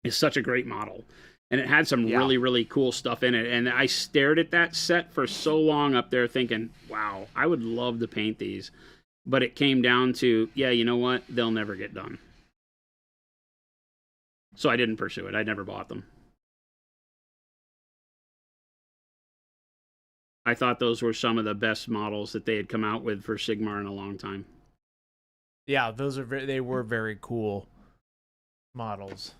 It's such a great model. And it had some really, really cool stuff in it. And I stared at that set for so long up there thinking, wow, I would love to paint these. But it came down to, yeah, you know what? They'll never get done. So I didn't pursue it. I never bought them. I thought those were some of the best models that they had come out with for Sigmar in a long time. Yeah, they were very cool models.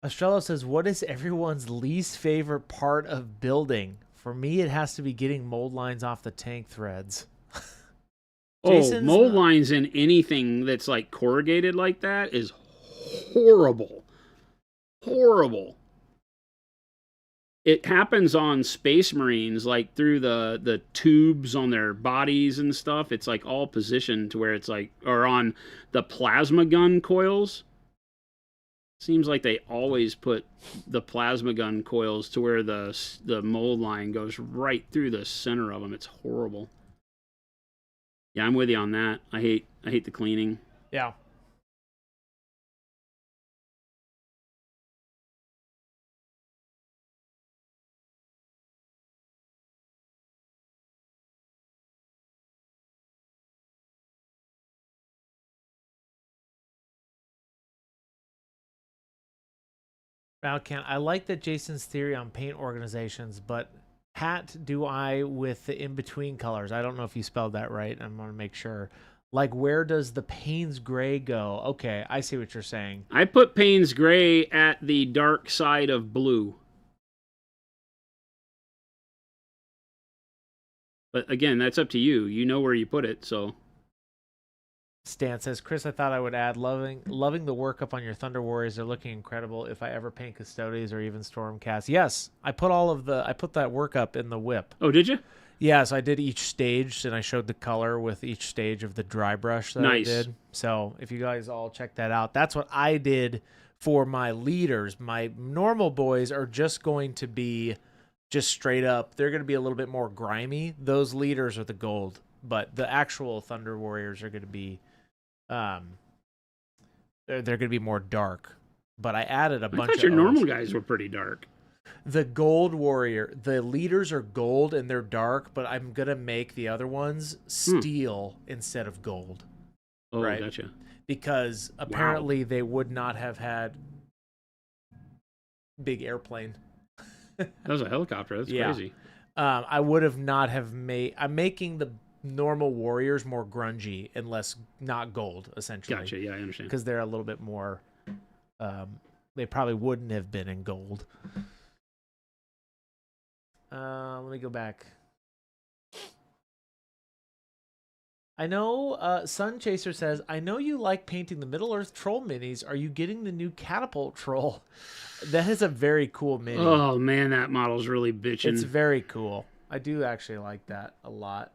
Estrella says, what is everyone's least favorite part of building? For me, it has to be getting mold lines off the tank threads. Mold lines in anything that's like corrugated like that is horrible. Horrible. It happens on Space Marines, like through the tubes on their bodies and stuff. It's like all positioned to where it's like, or on the plasma gun coils. Seems like they always put the plasma gun coils to where the mold line goes right through the center of them. It's horrible. Yeah, I'm with you on that. I hate the cleaning. Yeah. Valcant, I like that Jason's theory on paint organizations, but hat do I with the in-between colors. I don't know if you spelled that right. I'm going to make sure. Like, where does the Payne's Gray go? Okay, I see what you're saying. I put Payne's Gray at the dark side of blue. But again, that's up to you. You know where you put it, so... Stan says, Chris, I thought I would add loving the workup on your Thunder Warriors. They're looking incredible. If I ever paint Custodes or even Stormcast. Yes, I put that workup in the whip. Oh, did you? Yeah, so I did each stage, and I showed the color with each stage of the dry brush that I did. So if you guys all check that out, that's what I did for my leaders. My normal boys are just going to be just straight up. They're going to be a little bit more grimy. Those leaders are the gold, but the actual Thunder Warriors are going to be... they're going to be more dark, but I added a bunch. I thought your normal guys were pretty dark. The gold warrior, the leaders are gold and they're dark, but I'm gonna make the other ones steel instead of gold. Oh, right? Gotcha. Because apparently they would not have had big airplane. That was a helicopter. That's crazy. I would have not have made. I'm making the normal warriors more grungy and less not gold, essentially. Gotcha. Yeah, I understand. Because they're a little bit more. They probably wouldn't have been in gold. Let me go back. I know Sun Chaser says, I know you like painting the Middle-earth troll minis. Are you getting the new catapult troll? That is a very cool mini. Oh, man, that model's really bitching. It's very cool. I do actually like that a lot.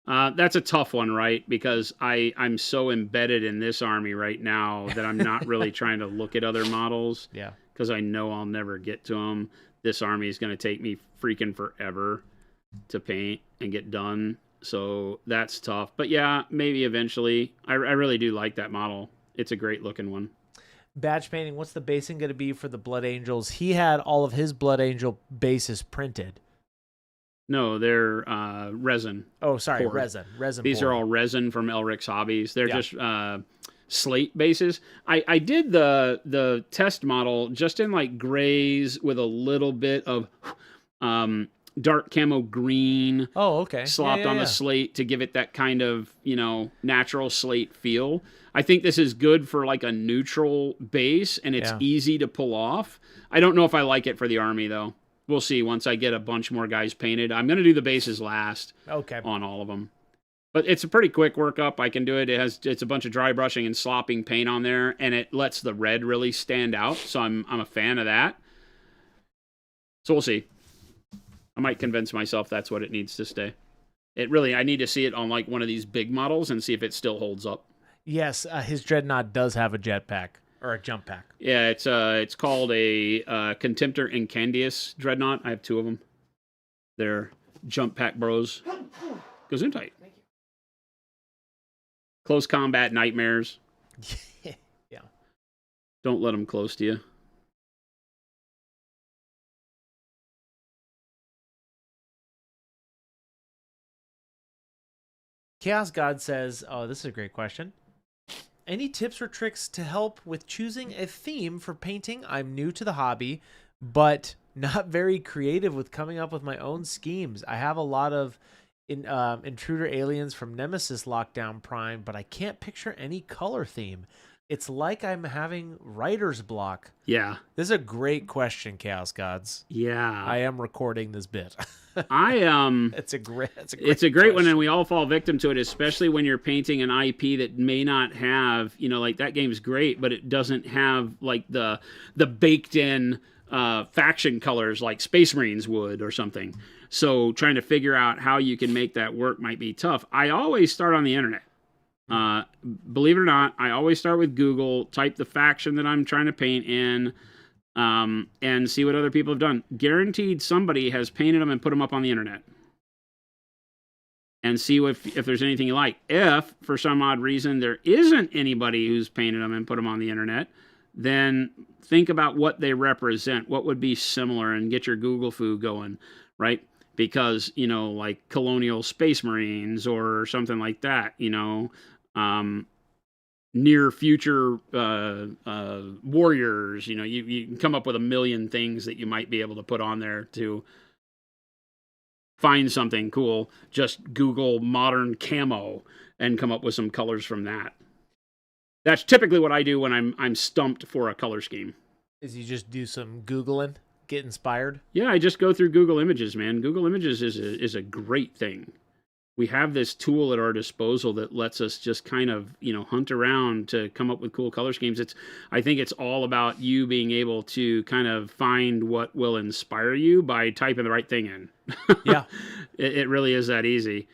That's a tough one, right? Because I'm so embedded in this army right now that I'm not really trying to look at other models. Yeah. Because I know I'll never get to them. This army is going to take me freaking forever to paint and get done. So that's tough. But yeah, maybe eventually. I really do like that model. It's a great looking one. Badge painting, what's the basing going to be for the Blood Angels? He had all of his Blood Angel bases printed. No, they're resin. Oh, sorry, poured. resin. These are all resin from Elric's Hobbies. They're just slate bases. I did the test model just in like grays with a little bit of dark camo green. Oh, okay. Slopped on the slate to give it that kind of, natural slate feel. I think this is good for like a neutral base, and it's easy to pull off. I don't know if I like it for the army, though. We'll see once I get a bunch more guys painted. I'm going to do the bases last on all of them. But it's a pretty quick workup. I can do it. It's a bunch of dry brushing and slopping paint on there, and it lets the red really stand out. So I'm a fan of that. So we'll see. I might convince myself that's what it needs to stay. I need to see it on like one of these big models and see if it still holds up. Yes, his Dreadnought does have a jetpack or a jump pack. Yeah, it's called a Contemptor Incendious Dreadnought. I have two of them. They're jump pack bros. Goes in tight. Close combat nightmares. Yeah. Don't let them close to you. Chaos God says, oh, this is a great question. Any tips or tricks to help with choosing a theme for painting? I'm new to the hobby, but not very creative with coming up with my own schemes. I have a lot of intruder aliens from Nemesis Lockdown Prime, but I can't picture any color theme. It's like I'm having writer's block. Yeah. This is a great question, Chaos Gods. Yeah. I am recording this bit. It's a great one, and we all fall victim to it, especially when you're painting an IP that may not have, like that game's great, but it doesn't have like the baked in faction colors like Space Marines would or something. So trying to figure out how you can make that work might be tough. I always start on the internet. Believe it or not, I always start with Google, type the faction that I'm trying to paint in, and see what other people have done. Guaranteed somebody has painted them and put them up on the internet. And see if there's anything you like. If, for some odd reason, there isn't anybody who's painted them and put them on the internet, then think about what they represent, what would be similar, and get your Google foo going, right? Because, like Colonial Space Marines or something like that, near future warriors, you can come up with a million things that you might be able to put on there to find something cool. Just Google modern camo and come up with some colors from that. That's typically what I do when I'm stumped for a color scheme. Is you just do some Googling, get inspired? Yeah, I just go through Google Images, man. Google Images is a great thing. We have this tool at our disposal that lets us just kind of, hunt around to come up with cool color schemes. I think it's all about you being able to kind of find what will inspire you by typing the right thing in. Yeah. It really is that easy.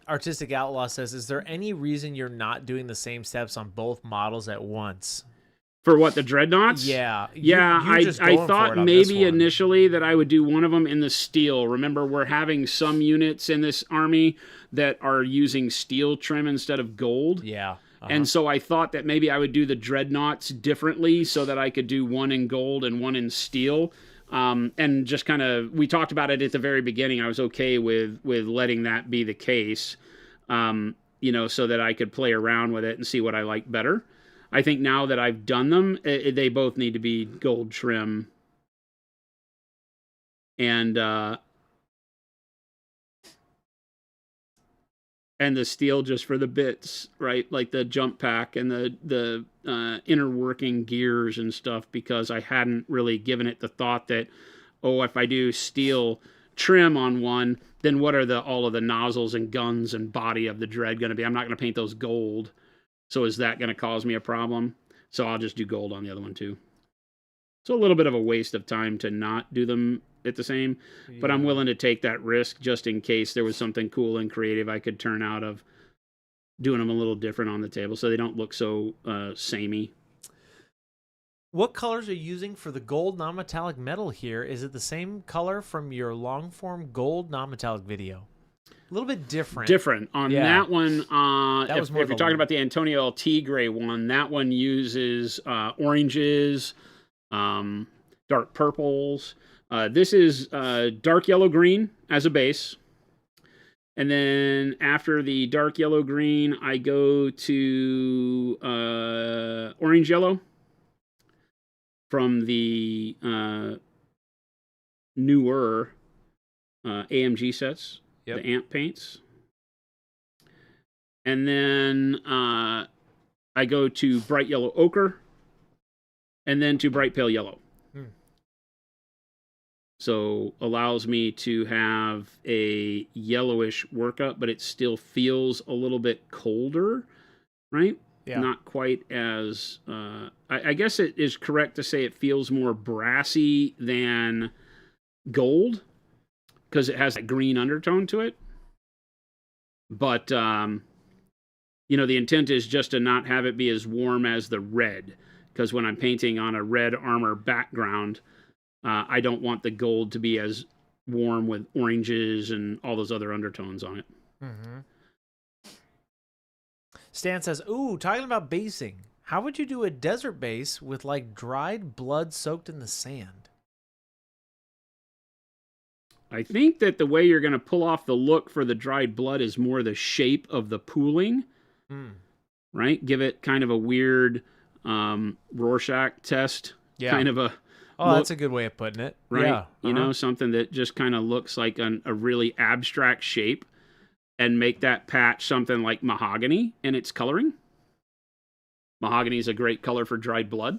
Artistic Outlaw says, is there any reason you're not doing the same steps on both models at once? For what, the dreadnoughts? Yeah. I thought maybe initially that I would do one of them in the steel. Remember, we're having some units in this army that are using steel trim instead of gold. Yeah. And so I thought that maybe I would do the dreadnoughts differently so that I could do one in gold and one in steel. And just kind of, we talked about it at the very beginning. I was okay with letting that be the case, so that I could play around with it and see what I like better. I think now that I've done them, they both need to be gold trim. And the steel just for the bits, right? Like the jump pack and the inner working gears and stuff, because I hadn't really given it the thought that, if I do steel trim on one, then what are all of the nozzles and guns and body of the dread going to be? I'm not going to paint those gold. So is that going to cause me a problem? So I'll just do gold on the other one too. So a little bit of a waste of time to not do them at the same, but I'm willing to take that risk just in case there was something cool and creative I could turn out of doing them a little different on the table so they don't look so samey. What colors are you using for the gold non-metallic metal here? Is it the same color from your long-form gold non-metallic video? A little bit different. Different. On that one, if you're talking about the Antonio LT gray one, that one uses oranges, dark purples. This is dark yellow-green as a base. And then after the dark yellow-green, I go to orange-yellow from the newer AMG sets. Yep. The amp paints. And then I go to bright yellow ochre and then to bright pale yellow. So allows me to have a yellowish workup, but it still feels a little bit colder, right? Yeah. Not quite as, I guess it is correct to say it feels more brassy than gold, because it has that green undertone to it. But, the intent is just to not have it be as warm as the red. Because when I'm painting on a red armor background, I don't want the gold to be as warm with oranges and all those other undertones on it. Mm-hmm. Stan says, ooh, talking about basing. How would you do a desert base with like dried blood soaked in the sand? I think that the way you're going to pull off the look for the dried blood is more the shape of the pooling, right? Give it kind of a weird Rorschach test kind of a Oh, look, that's a good way of putting it. right? Yeah. You know, something that just kind of looks like a really abstract shape, and make that patch something like mahogany in its coloring. Mahogany is a great color for dried blood.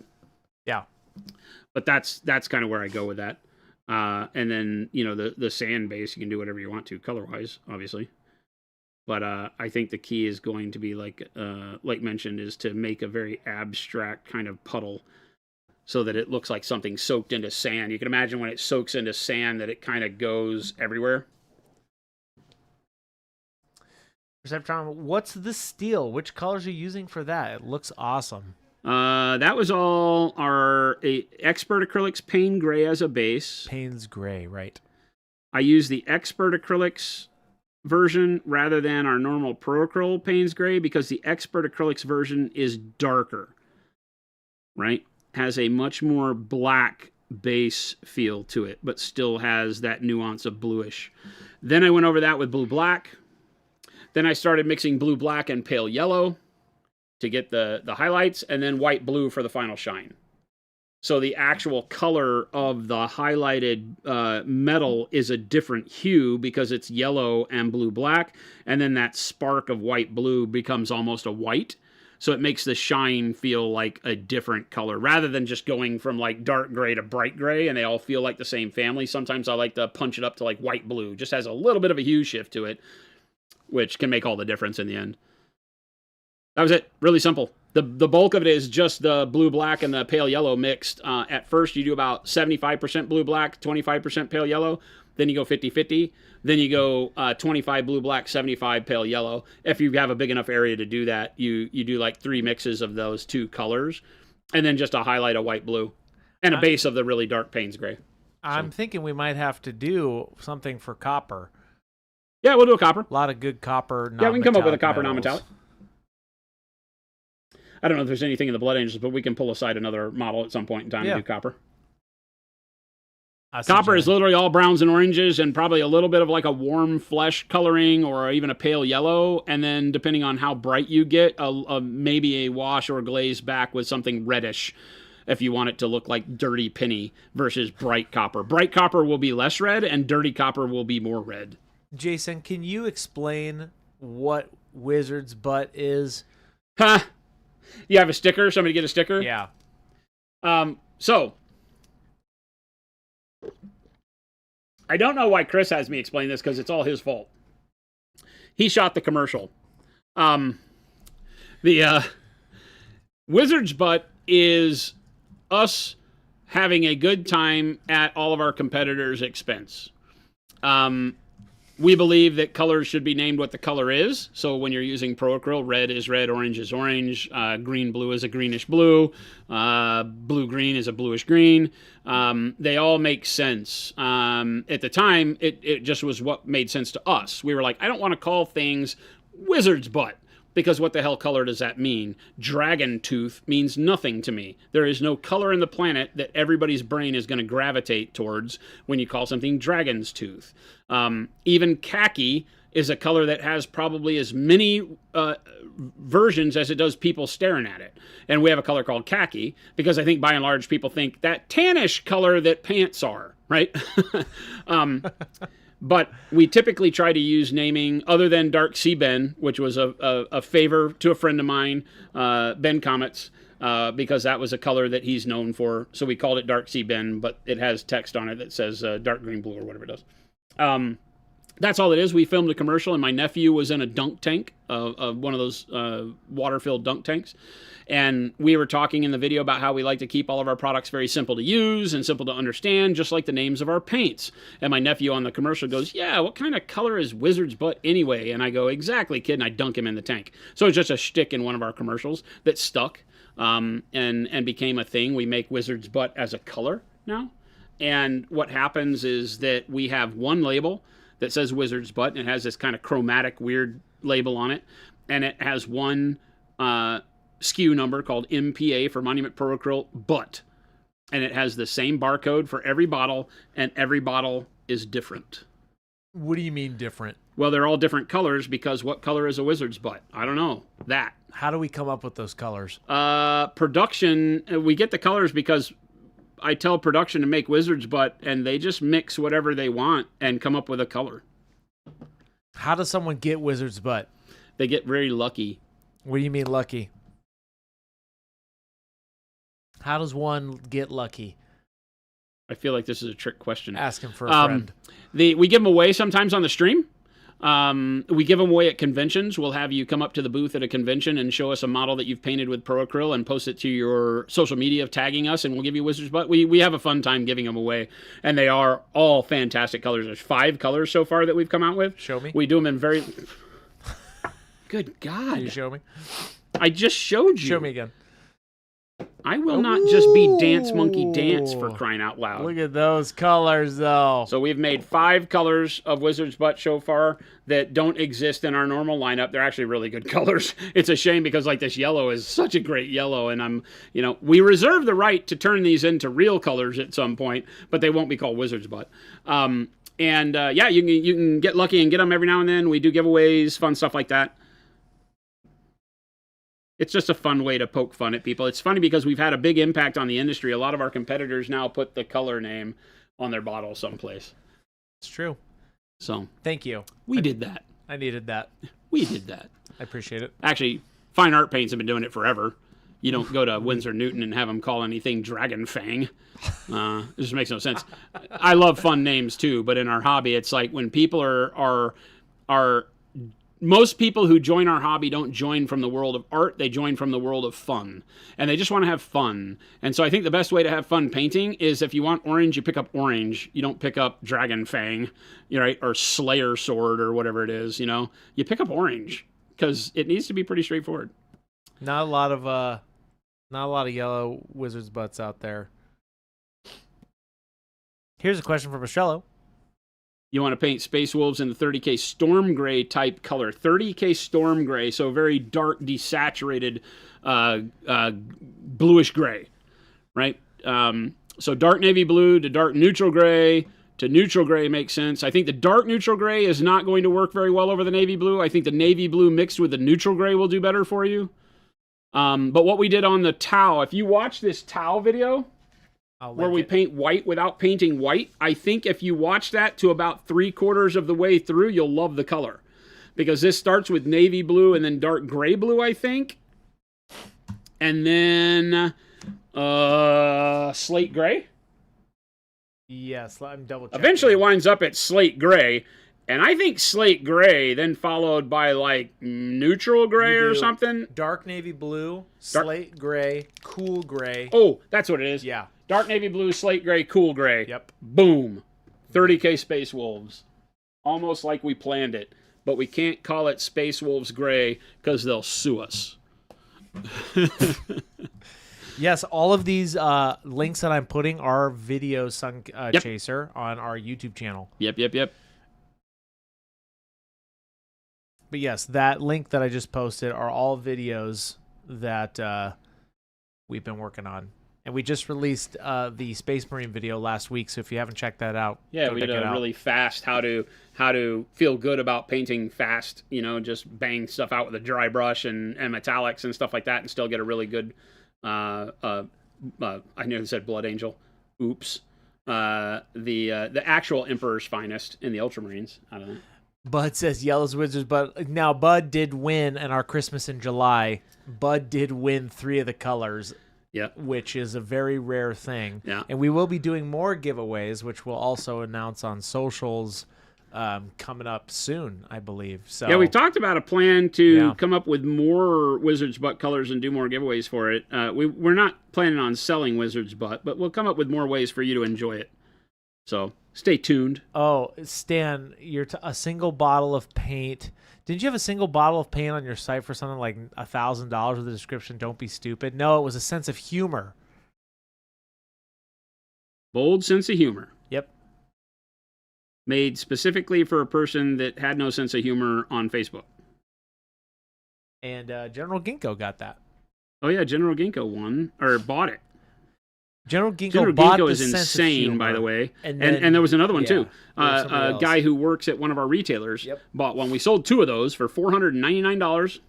Yeah. But that's kind of where I go with that. And then, you know, the sand base, you can do whatever you want to color-wise, obviously. But I think the key is going to be, like mentioned, is to make a very abstract kind of puddle so that it looks like something soaked into sand. You can imagine when it soaks into sand that it kind of goes everywhere. Perceptron, what's the steel? Which colors are you using for that? It looks awesome. That was all our Expert Acrylics Pain Gray as a base. Payne's Gray, right. I use the Expert Acrylics version rather than our normal Pro Acryl Payne's Gray because the Expert Acrylics version is darker, right? Has a much more black base feel to it, but still has that nuance of bluish. Then I went over that with blue-black. Then I started mixing blue-black and pale yellow to get the highlights, and then white-blue for the final shine. So the actual color of the highlighted metal is a different hue because it's yellow and blue-black, and then that spark of white-blue becomes almost a white. So it makes the shine feel like a different color rather than just going from like dark gray to bright gray and they all feel like the same family. Sometimes I like to punch it up to like white blue. Just has a little bit of a hue shift to it, which can make all the difference in the end. That was it. Really simple. The bulk of it is just the blue-black and the pale yellow mixed. At first, you do about 75% blue-black, 25% pale yellow. Then you go 50-50. Then you go 25 blue-black, 75 pale yellow. If you have a big enough area to do that, you do like 3 mixes of those 2 colors. And then just a highlight of white-blue. And a base of the really dark Payne's Gray. I'm thinking we might have to do something for copper. Yeah, we'll do a copper. A lot of good copper. Yeah, we can come up with a copper metals. non-metallic. I don't know if there's anything in the Blood Angels, but we can pull aside another model at some point in time and do copper. Copper is literally all browns and oranges and probably a little bit of like a warm flesh coloring or even a pale yellow. And then depending on how bright you get, maybe a wash or glaze back with something reddish if you want it to look like dirty penny versus bright copper. Bright copper will be less red and dirty copper will be more red. Jason, can you explain what Wizard's Butt is? Huh? You have a sticker? Somebody get a sticker? Yeah. So, I don't know why Chris has me explain this because it's all his fault. He shot the commercial. The Wizard's Butt is us having a good time at all of our competitors' expense. We believe that colors should be named what the color is. So when you're using Pro Acryl, red is red, orange is orange, green-blue is a greenish blue, blue-green is a bluish green. They all make sense. At the time, it just was what made sense to us. We were like, I don't want to call things Wizard's Butt. Because what the hell color does that mean? Dragon tooth means nothing to me. There is no color in the planet that everybody's brain is going to gravitate towards when you call something dragon's tooth. Even khaki is a color that has probably as many versions as it does people staring at it. And we have a color called khaki because I think by and large people think that tannish color that pants are, right? But we typically try to use naming other than Dark Sea Ben, which was a favor to a friend of mine, Ben Comets, because that was a color that he's known for. So we called it Dark Sea Ben, but it has text on it that says dark green blue or whatever it does. That's all it is. We filmed a commercial, and my nephew was in a dunk tank, of one of those water-filled dunk tanks. And we were talking in the video about how we like to keep all of our products very simple to use and simple to understand, just like the names of our paints. And my nephew on the commercial goes, yeah, what kind of color is Wizard's Butt anyway? And I go, exactly, kid, and I dunk him in the tank. So it's just a shtick in one of our commercials that stuck and became a thing. We make Wizard's Butt as a color now. And what happens is that we have one label that says Wizard's Butt, and it has this kind of chromatic weird label on it. And it has one SKU number called MPA for Monument Pro Acrylic, but, and it has the same barcode for every bottle, and every bottle is different. What do you mean different? Well, they're all different colors because what color is a wizard's butt? I don't know. That. How do we come up with those colors? Production, we get the colors because I tell production to make wizard's butt, and they just mix whatever they want and come up with a color. How does someone get wizard's butt? They get very lucky. What do you mean lucky? How does one get lucky? I feel like this is a trick question. Ask him for a friend. We give them away sometimes on the stream. We give them away at conventions. We'll have you come up to the booth at a convention and show us a model that you've painted with Pro Acryl and post it to your social media tagging us, and we'll give you Wizard's Butt. We have a fun time giving them away, and they are all fantastic colors. There's 5 colors so far that we've come out with. Show me. We do them in very... Good God. Can you show me? I just showed you. Show me again. I will not just be Dance Monkey Dance for crying out loud. Look at those colors, though. So we've made 5 colors of Wizard's Butt so far that don't exist in our normal lineup. They're actually really good colors. It's a shame because like this yellow is such a great yellow, and we reserve the right to turn these into real colors at some point, but they won't be called Wizard's Butt. You can get lucky and get them every now and then. We do giveaways, fun stuff like that. It's just a fun way to poke fun at people. It's funny because we've had a big impact on the industry. A lot of our competitors now put the color name on their bottle someplace. It's true. So thank you. We did that. I needed that. We did that. I appreciate it. Actually, Fine Art Paints have been doing it forever. You don't go to Winsor Newton and have them call anything Dragon Fang. It just makes no sense. I love fun names too, but in our hobby, it's like when people are most people who join our hobby don't join from the world of art, they join from the world of fun. And they just want to have fun. And so I think the best way to have fun painting is if you want orange, you pick up orange. You don't pick up Dragon Fang, right? Or Slayer Sword or whatever it is, You pick up orange because it needs to be pretty straightforward. Not a lot of yellow wizard's butts out there. Here's a question from Marcello. You want to paint Space Wolves in the 30K Storm Gray type color. 30K Storm Gray, so very dark, desaturated, bluish gray, right? So dark navy blue to dark neutral gray to neutral gray makes sense. I think the dark neutral gray is not going to work very well over the navy blue. I think the navy blue mixed with the neutral gray will do better for you. But what we did on the Tau, if you watch this Tau video... where we paint white without painting white. I think if you watch that to about 3/4 of the way through, you'll love the color. Because this starts with navy blue and then dark gray blue, I think. And then slate gray. Yes, I'm double checking. Eventually it winds up at slate gray. And I think slate gray, then followed by like neutral gray or something. Dark navy blue, slate gray, cool gray. Oh, that's what it is. Yeah. Dark navy blue, slate gray, cool gray. Yep. Boom. 30K Space Wolves. Almost like we planned it. But we can't call it Space Wolves Gray because they'll sue us. Yes, all of these links that I'm putting are video Sun Chaser on our YouTube channel. Yep. But yes, that link that I just posted are all videos that we've been working on. And we just released the Space Marine video last week, so if you haven't checked that out, yeah, we did a really fast how to feel good about painting fast. Just bang stuff out with a dry brush and metallics and stuff like that, and still get a really good. I nearly said Blood Angel. Oops. The actual Emperor's Finest in the Ultramarines. I don't know. Bud says Yellow's Wizards, but now Bud did win in our Christmas in July. Bud did win 3 of the colors. Yeah, which is a very rare thing. Yeah, and we will be doing more giveaways, which we'll also announce on socials coming up soon, I believe. So yeah, we've talked about a plan to come up with more Wizard's Butt colors and do more giveaways for it. We're not planning on selling Wizard's Butt, but we'll come up with more ways for you to enjoy it. So stay tuned. Oh, Stan, a single bottle of paint. Didn't you have a single bottle of paint on your site for something like $1,000 with the description, "Don't be stupid"? No, it was a sense of humor. Bold sense of humor. Yep. Made specifically for a person that had no sense of humor on Facebook. And General Ginkgo got that. Oh yeah, General Ginkgo won or bought it. General Ginkgo General bought Ginkgo the is sense of insane, humor. by the way. And there was another one too. somebody A else. guy who works at one of our retailers Yep. bought one. We sold 2 of those for $499.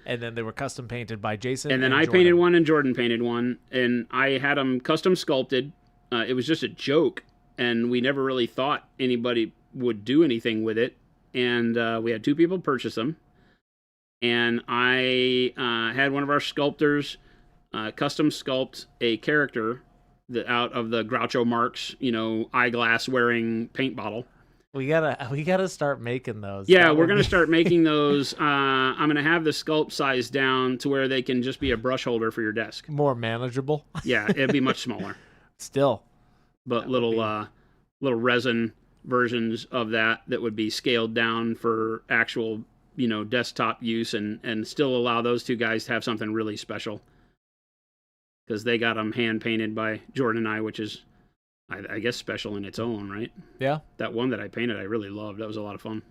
And then they were custom painted by Jason. And then I Jordan. painted one and Jordan painted one. And I had them custom sculpted. It was just a joke. And we never really thought anybody would do anything with it. And we had 2 people purchase them. And I had one of our sculptors custom sculpt a character out of the Groucho Marx, eyeglass wearing paint bottle. We gotta start making those. Yeah, we're gonna start making those. I'm gonna have the sculpt size down to where they can just be a brush holder for your desk. More manageable. Yeah, it'd be much smaller. Still, But little resin versions of that would be scaled down for actual desktop use and still allow those 2 guys to have something really special. Because they got them hand painted by Jordan and I, which is, I guess, special in its own, right? Yeah. That one that I painted, I really loved. That was a lot of fun.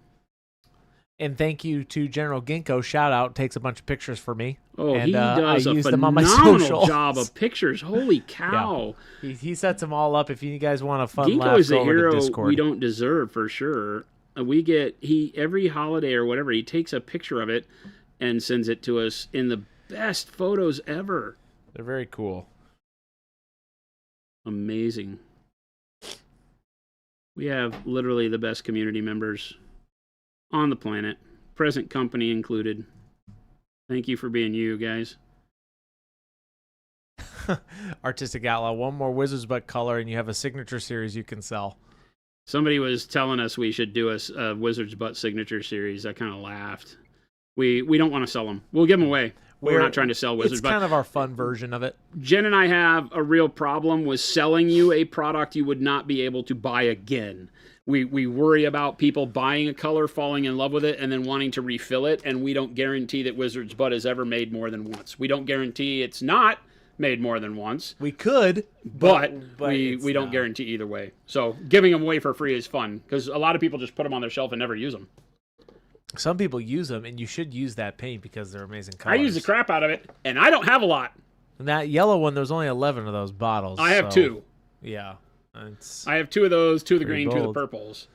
And thank you to General Ginkgo. Shout out, takes a bunch of pictures for me. Oh, and, he does I a used them on my phenomenal socials. job of pictures. Holy cow. Yeah. He sets them all up. If you guys want a fun Ginkgo laugh, is go a over to hero Discord. we don't deserve, for sure. We get, every holiday or whatever, he takes a picture of it and sends it to us in the best photos ever. They're very cool. Amazing. We have literally the best community members on the planet, present company included. Thank you for being you guys. Artistic Outlaw, one more Wizard's Butt color, and you have a signature series you can sell. Somebody was telling us we should do a Wizard's Butt signature series. I kind of laughed. We don't want to sell them. We'll give them away. We're not trying to sell Wizard's Butt. It's kind of our fun version of it. Jen and I have a real problem with selling you a product you would not be able to buy again. We worry about people buying a color, falling in love with it, and then wanting to refill it, and we don't guarantee that Wizard's Butt is ever made more than once. We don't guarantee it's not made more than once. We could, but we don't guarantee either way. So giving them away for free is fun, because a lot of people just put them on their shelf and never use them. Some people use them, and you should use that paint because they're amazing colors. I use the crap out of it, and I don't have a lot. And that yellow one, there's only 11 of those bottles. I have 2. Yeah. I have 2 of those, 2 of the green, 2 of the bold. purples.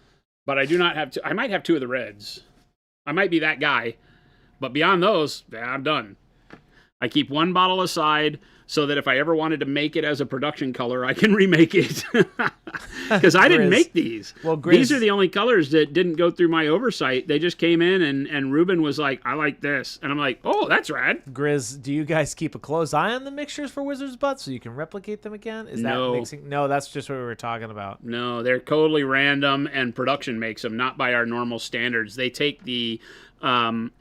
But I do not have 2. I might have 2 of the reds. I might be that guy. But beyond those, I'm done. I keep 1 bottle aside so that if I ever wanted to make it as a production color, I can remake it. Because I didn't make these. Well, these are the only colors that didn't go through my oversight. They just came in, and Ruben was like, I like this. And I'm like, oh, that's rad. Grizz, do you guys keep a close eye on the mixtures for Wizard's Butt so you can replicate them again? Is No. that mixing? No, that's just what we were talking about. No, they're totally random, and production makes them, not by our normal standards. They take the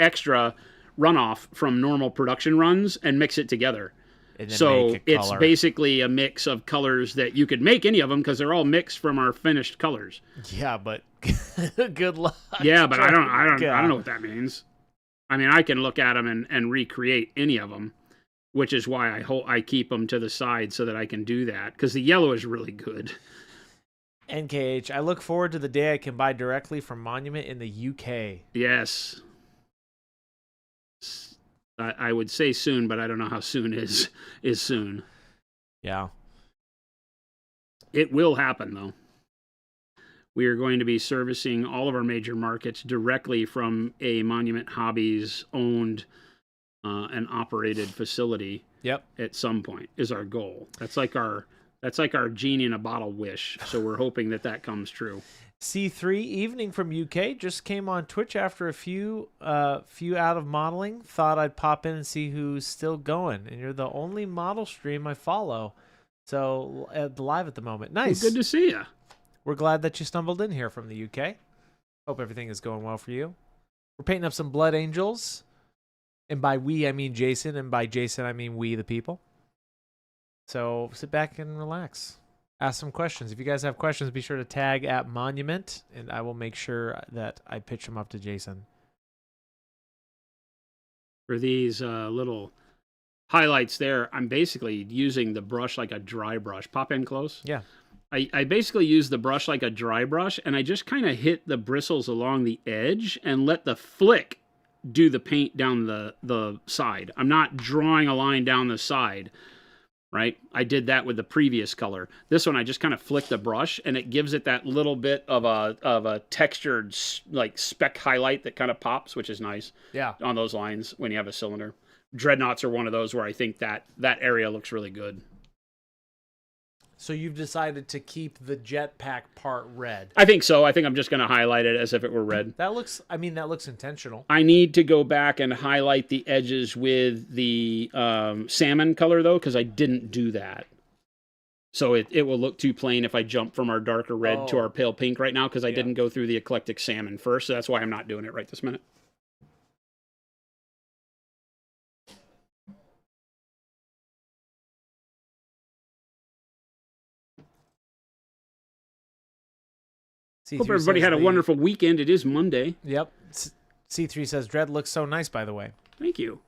extra runoff from normal production runs and mix it together. And then So make a it's color. basically a mix of colors that you could make any of them because they're all mixed from our finished colors. Yeah, but good luck. Yeah, but I don't know what that means. I mean, I can look at them and recreate any of them, which is why I keep them to the side so that I can do that, because the yellow is really good. NKH, I look forward to the day I can buy directly from Monument in the UK. Yes. I would say soon, but I don't know how soon is soon. Yeah. It will happen, though. We are going to be servicing all of our major markets directly from a Monument Hobbies owned and operated facility. Yep. At some point is our goal. That's like our genie in a bottle wish. So we're hoping that comes true. C3 Evening from UK just came on Twitch after a few out of modeling. Thought I'd pop in and see who's still going. And you're the only model stream I follow. So live at the moment. Nice. Well, good to see you. We're glad that you stumbled in here from the UK. Hope everything is going well for you. We're painting up some Blood Angels. And by we, I mean Jason. And by Jason, I mean we, the people. So sit back and relax. Ask some questions. If you guys have questions, be sure to tag at Monument, and I will make sure that I pitch them up to Jason. For these little highlights there, I'm basically using the brush like a dry brush. Pop in close. Yeah. I basically use the brush like a dry brush, and I just kind of hit the bristles along the edge and let the flick do the paint down the side. I'm not drawing a line down the side, right? I did that with the previous color. This one, I just kind of flick the brush, and it gives it that little bit of a textured, like, speck highlight that kind of pops, which is nice. Yeah. On those lines when you have a cylinder. Dreadnoughts are one of those where I think that area looks really good. So you've decided to keep the jetpack part red. I think so. I think I'm just going to highlight it as if it were red. That looks intentional. I need to go back and highlight the edges with the salmon color, though, because I didn't do that. So it will look too plain if I jump from our darker red to our pale pink right now, because I didn't go through the eclectic salmon first. So that's why I'm not doing it right this minute. Hope everybody had a wonderful weekend. It is Monday. Yep. C3 says, Dread looks so nice, by the way. Thank you.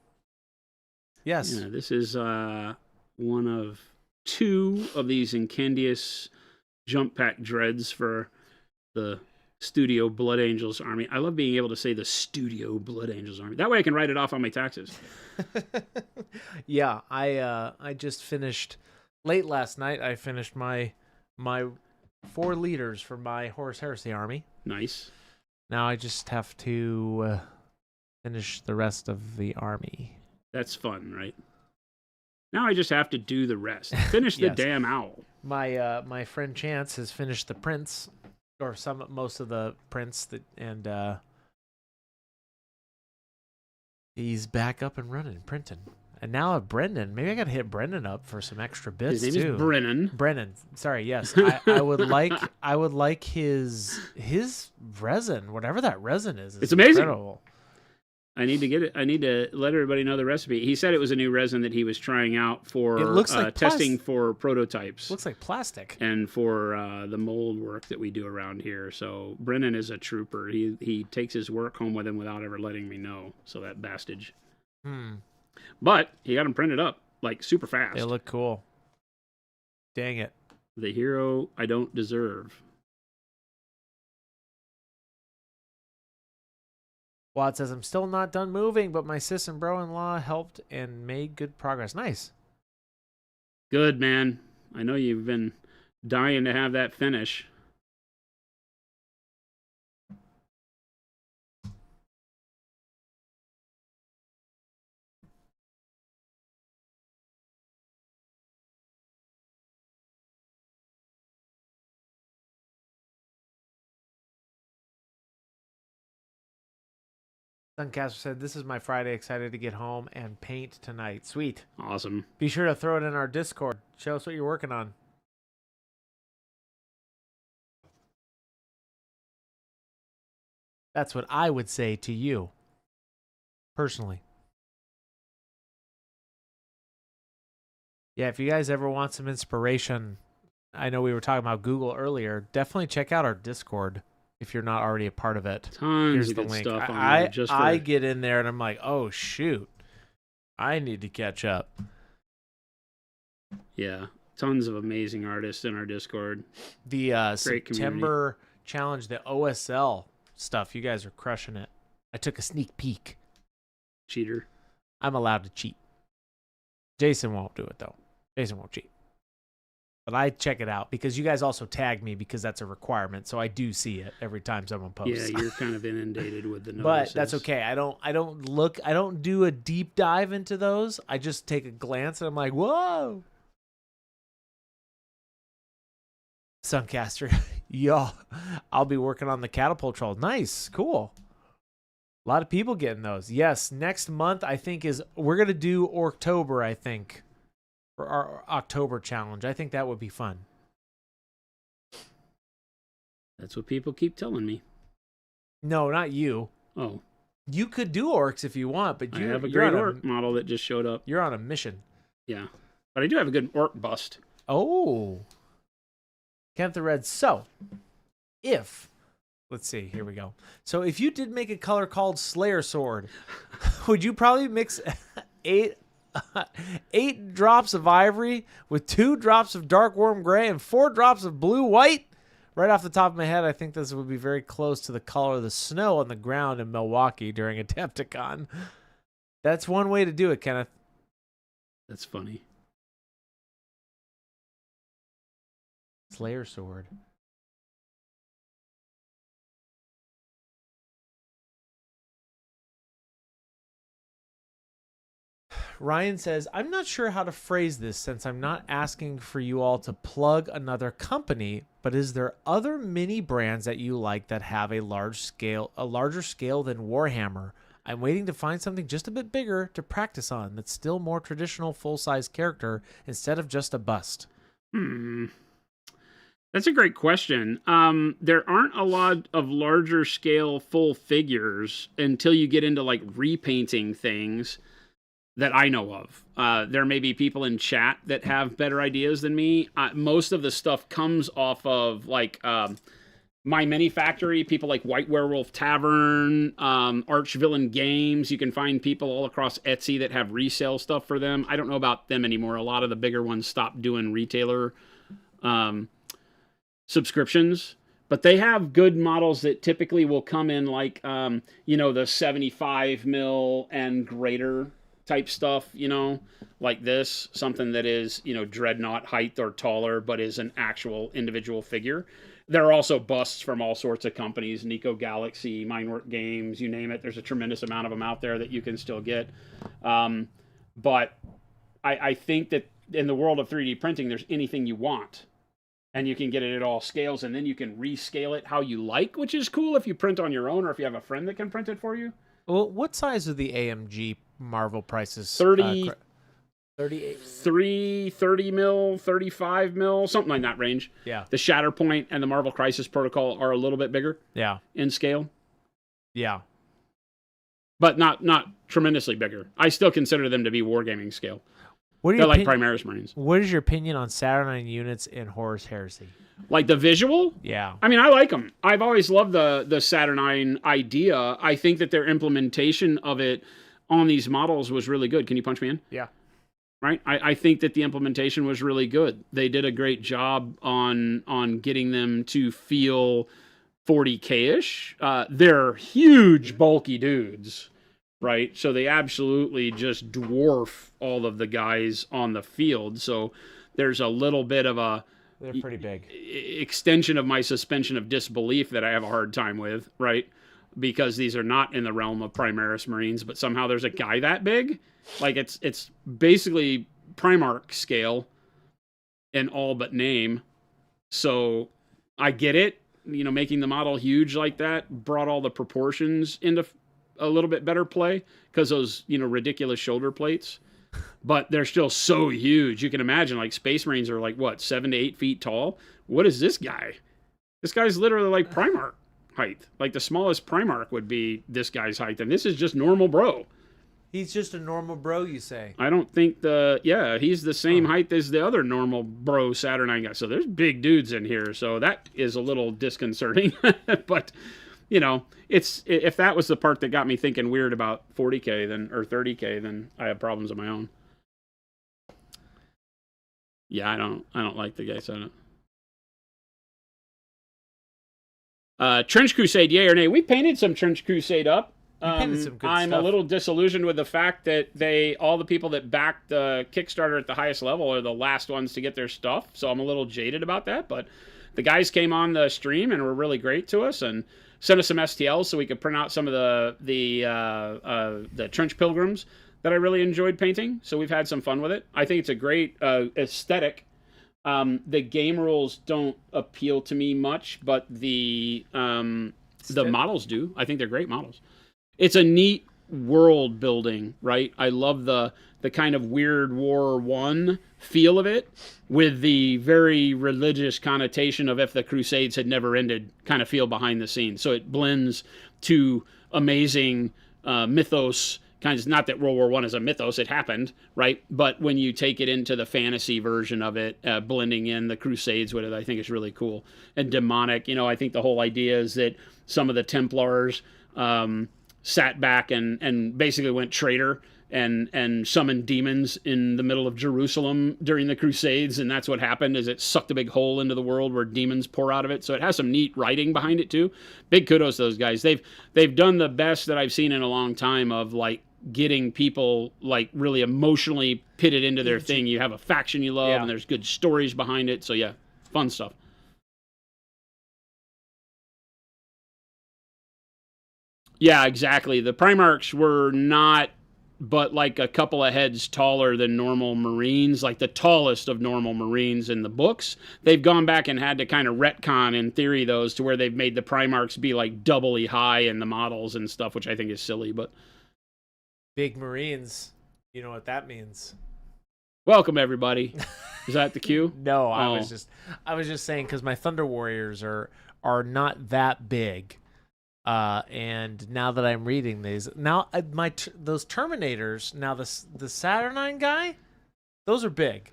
Yes. Yeah, this is one of 2 of these Incendious jump pack dreads for the Studio Blood Angels Army. I love being able to say the Studio Blood Angels Army. That way I can write it off on my taxes. Yeah, I just finished, late last night, I finished my 4 leaders for my Horus Heresy army. Nice. Now I just have to finish the rest of the army. That's fun, right? Now I just have to do the rest. Finish the damn owl. My friend Chance has finished the prints, or most of the prints, and he's back up and running, printing. And now I have Brendan. Maybe I got to hit Brendan up for some extra bits. His name is Brennan. Brennan. Sorry. Yes, I would like his resin, whatever that resin is. It's amazing. Incredible. I need to get it. I need to let everybody know the recipe. He said it was a new resin that he was trying out for testing for prototypes. Looks like plastic. And for the mold work that we do around here. So Brennan is a trooper. He takes his work home with him without ever letting me know. So that bastage. But he got them printed up like super fast. They look cool. Dang it. The hero I don't deserve. Watt says, I'm still not done moving, but my sis and bro-in-law helped and made good progress. Nice. Good, man. I know you've been dying to have that finish. Suncaster said, this is my Friday. Excited to get home and paint tonight. Sweet. Awesome. Be sure to throw it in our Discord. Show us what you're working on. That's what I would say to you. Personally. Yeah, if you guys ever want some inspiration, I know we were talking about Google earlier. Definitely check out our Discord. If you're not already a part of it. Tons of good stuff on there. I get in there and I'm like, oh, shoot. I need to catch up. Yeah. Tons of amazing artists in our Discord. The September challenge, the OSL stuff, you guys are crushing it. I took a sneak peek. Cheater. I'm allowed to cheat. Jason won't do it, though. Jason won't cheat. But I check it out because you guys also tag me because that's a requirement. So I do see it every time someone posts. Yeah, you're kind of inundated with the notices. But that's okay. I don't do a deep dive into those. I just take a glance and I'm like, whoa. Suncaster, y'all, I'll be working on the catapult troll. Nice, cool. A lot of people getting those. Yes, next month I think we're gonna do October. I think. For our October challenge. I think that would be fun. That's what people keep telling me. No, not you. Oh. You could do orcs if you want, but I have a great orc model that just showed up. You're on a mission. Yeah. But I do have a good orc bust. Oh. Kenneth the Red. So, let's see, here we go. So if you did make a color called Slayer Sword, would you probably mix 8 drops of ivory with 2 drops of dark warm gray and 4 drops of blue white Right off the top of my head, I think this would be very close to the color of the snow on the ground in Milwaukee during Adepticon. That's one way to do it, Kenneth. That's funny. Slayer sword. Ryan says, I'm not sure how to phrase this since I'm not asking for you all to plug another company, but is there other mini brands that you like that have a larger scale than Warhammer? I'm waiting to find something just a bit bigger to practice on that's still more traditional full-size character instead of just a bust. That's a great question. There aren't a lot of larger scale full figures until you get into like repainting things that I know of. There may be people in chat that have better ideas than me. Most of the stuff comes off of like My Mini Factory, people like White Werewolf Tavern, Archvillain Games. You can find people all across Etsy that have resale stuff for them. I don't know about them anymore. A lot of the bigger ones stopped doing retailer subscriptions. But they have good models that typically will come in like, the 75 mil and greater type stuff, like this, something that is, dreadnought height or taller, but is an actual individual figure. There are also busts from all sorts of companies, Nico Galaxy, Minework Games, you name it. There's a tremendous amount of them out there that you can still get. But I think that in the world of 3D printing, there's anything you want. And you can get it at all scales, and then you can rescale it how you like, which is cool if you print on your own or if you have a friend that can print it for you. Well, what size are the AMG Marvel prices? 38. 30 30 mil, 35 mil, something like that range. Yeah. The Shatterpoint and the Marvel Crisis Protocol are a little bit bigger. Yeah. In scale. Yeah. But not tremendously bigger. I still consider them to be wargaming scale. They're like Primaris Marines. What is your opinion on Saturnine units in Horus Heresy? Like the visual? Yeah. I mean, I like them. I've always loved the Saturnine idea. I think that their implementation of it on these models was really good. Can you punch me in? Yeah. Right? I think that the implementation was really good. They did a great job on getting them to feel 40K-ish. They're huge, bulky dudes. Right? So they absolutely just dwarf all of the guys on the field. So there's a little bit of a... They're pretty big. Extension of my suspension of disbelief that I have a hard time with, right? Because these are not in the realm of Primaris Marines, but somehow there's a guy that big. Like it's basically Primarch scale in all but name. So I get it. Making the model huge like that brought all the proportions into a little bit better play because those, ridiculous shoulder plates, but they're still so huge. You can imagine like Space Marines are like what, 7 to 8 feet tall. What is this guy? This guy's literally like Primarch height. Like the smallest Primarch would be this guy's height. And this is just normal bro. He's just a normal bro, you say? I don't think he's the same height as the other normal bro Saturnine guy. So there's big dudes in here. So that is a little disconcerting, but it's if that was the part that got me thinking weird about 40K or 30K, then I have problems of my own. Yeah, I don't like the guy. So Trench Crusade, yay or nay? We painted some Trench Crusade up. Some good I'm stuff. a little disillusioned with the fact that all the people that backed the Kickstarter at the highest level are the last ones to get their stuff. So I'm a little jaded about that. But the guys came on the stream and were really great to us and sent us some STLs so we could print out some of the Trench Pilgrims that I really enjoyed painting. So we've had some fun with it. I think it's a great aesthetic. The game rules don't appeal to me much, but the models do. I think they're great models. It's a neat world building, right? I love the kind of weird War I feel of it with the very religious connotation of if the Crusades had never ended kind of feel behind the scenes. So it blends to amazing mythos kinds. Not that World War I is a mythos, it happened, right? But when you take it into the fantasy version of it, blending in the Crusades with it, I think is really cool. And demonic, I think the whole idea is that some of the Templars sat back and basically went traitor and summon demons in the middle of Jerusalem during the Crusades, and that's what happened. Is it sucked a big hole into the world where demons pour out of it. So it has some neat writing behind it too. Big kudos to those guys. They've done the best that I've seen in a long time of like getting people like really emotionally pitted into their thing. You have a faction you love, and there's good stories behind it. So yeah, fun stuff. Yeah, exactly. The Primarchs were not but like a couple of heads taller than normal Marines, like the tallest of normal Marines in the books. They've gone back and had to kind of retcon, in theory, those to where they've made the Primarchs be like doubly high in the models and stuff, which I think is silly, but... Big Marines, you know what that means. Welcome, everybody. Is that the cue? No, I was just saying because my Thunder Warriors are not that big. And now that I'm reading these, now those Terminators, now the Saturnine guy, those are big.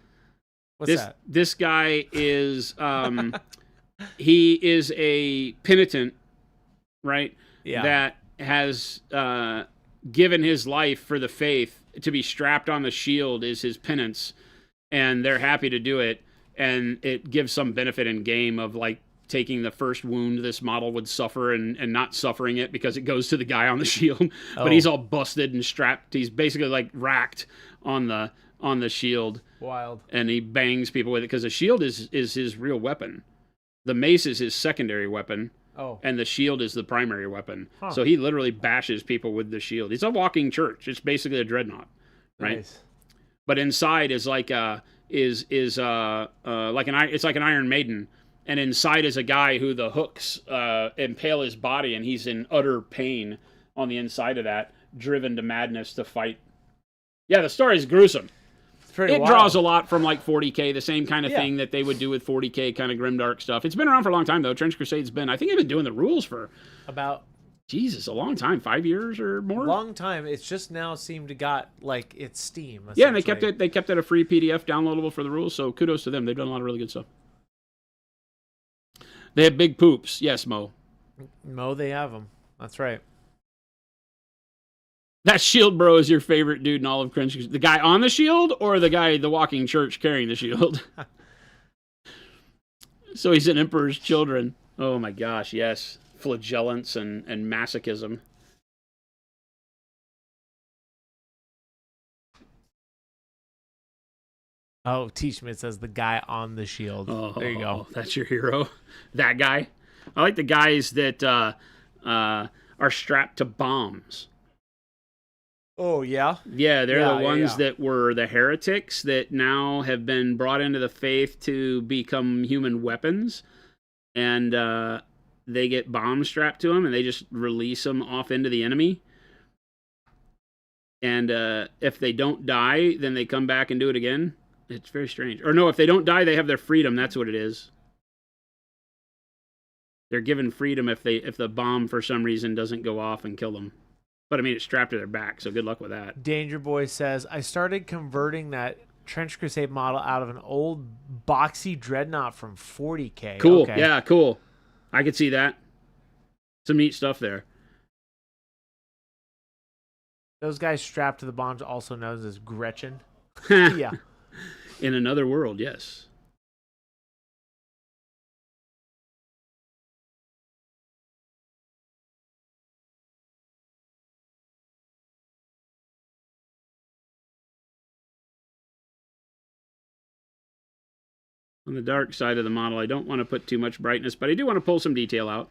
What's that? This guy is he is a penitent, right? Yeah. That has given his life for the faith. To be strapped on the shield is his penance, and they're happy to do it. And it gives some benefit in game of like taking the first wound this model would suffer and not suffering it because it goes to the guy on the shield. But he's all busted and strapped. He's basically like racked on the shield. Wild. And he bangs people with it because the shield is his real weapon. The mace is his secondary weapon. Oh. And the shield is the primary weapon. Huh. So he literally bashes people with the shield. He's a walking church. It's basically a dreadnought, right? Nice. But inside is like like it's like an Iron Maiden, and inside is a guy who the hooks impale his body, and he's in utter pain on the inside of that, driven to madness to fight. Yeah, the story is gruesome. It draws a lot from like 40K, the same kind of thing that they would do with 40K, kind of grimdark stuff. It's been around for a long time, though. Trench Crusade's been, I think they've been doing the rules for about, Jesus, a long time, 5 years or more. Long time. It's just now seemed to got like its steam. Yeah, and they kept it a free PDF downloadable for the rules. So kudos to them. They've done a lot of really good stuff. They have big poops, yes, Mo. Mo, they have them. That's right. That shield bro is your favorite dude in all of Trench Crusade. The guy on the shield or the walking church carrying the shield? So he's an Emperor's Children. Oh my gosh, yes. Flagellants and masochism. Oh, T-Schmidt says the guy on the shield. Oh, there you go. That's your hero? That guy? I like the guys that are strapped to bombs. Oh, yeah? Yeah, they're the ones that were the heretics that now have been brought into the faith to become human weapons. And they get bombs strapped to them, and they just release them off into the enemy. And if they don't die, then they come back and do it again. It's very strange. Or no, if they don't die, they have their freedom. That's what it is. They're given freedom if the bomb, for some reason, doesn't go off and kill them. But, I mean, it's strapped to their back, so good luck with that. Danger Boy says, I started converting that Trench Crusade model out of an old boxy dreadnought from 40K. Cool. Okay. Yeah, cool. I could see that. Some neat stuff there. Those guys strapped to the bombs, also known as Gretchen. Yeah. In another world, yes. On the dark side of the model, I don't want to put too much brightness, but I do want to pull some detail out.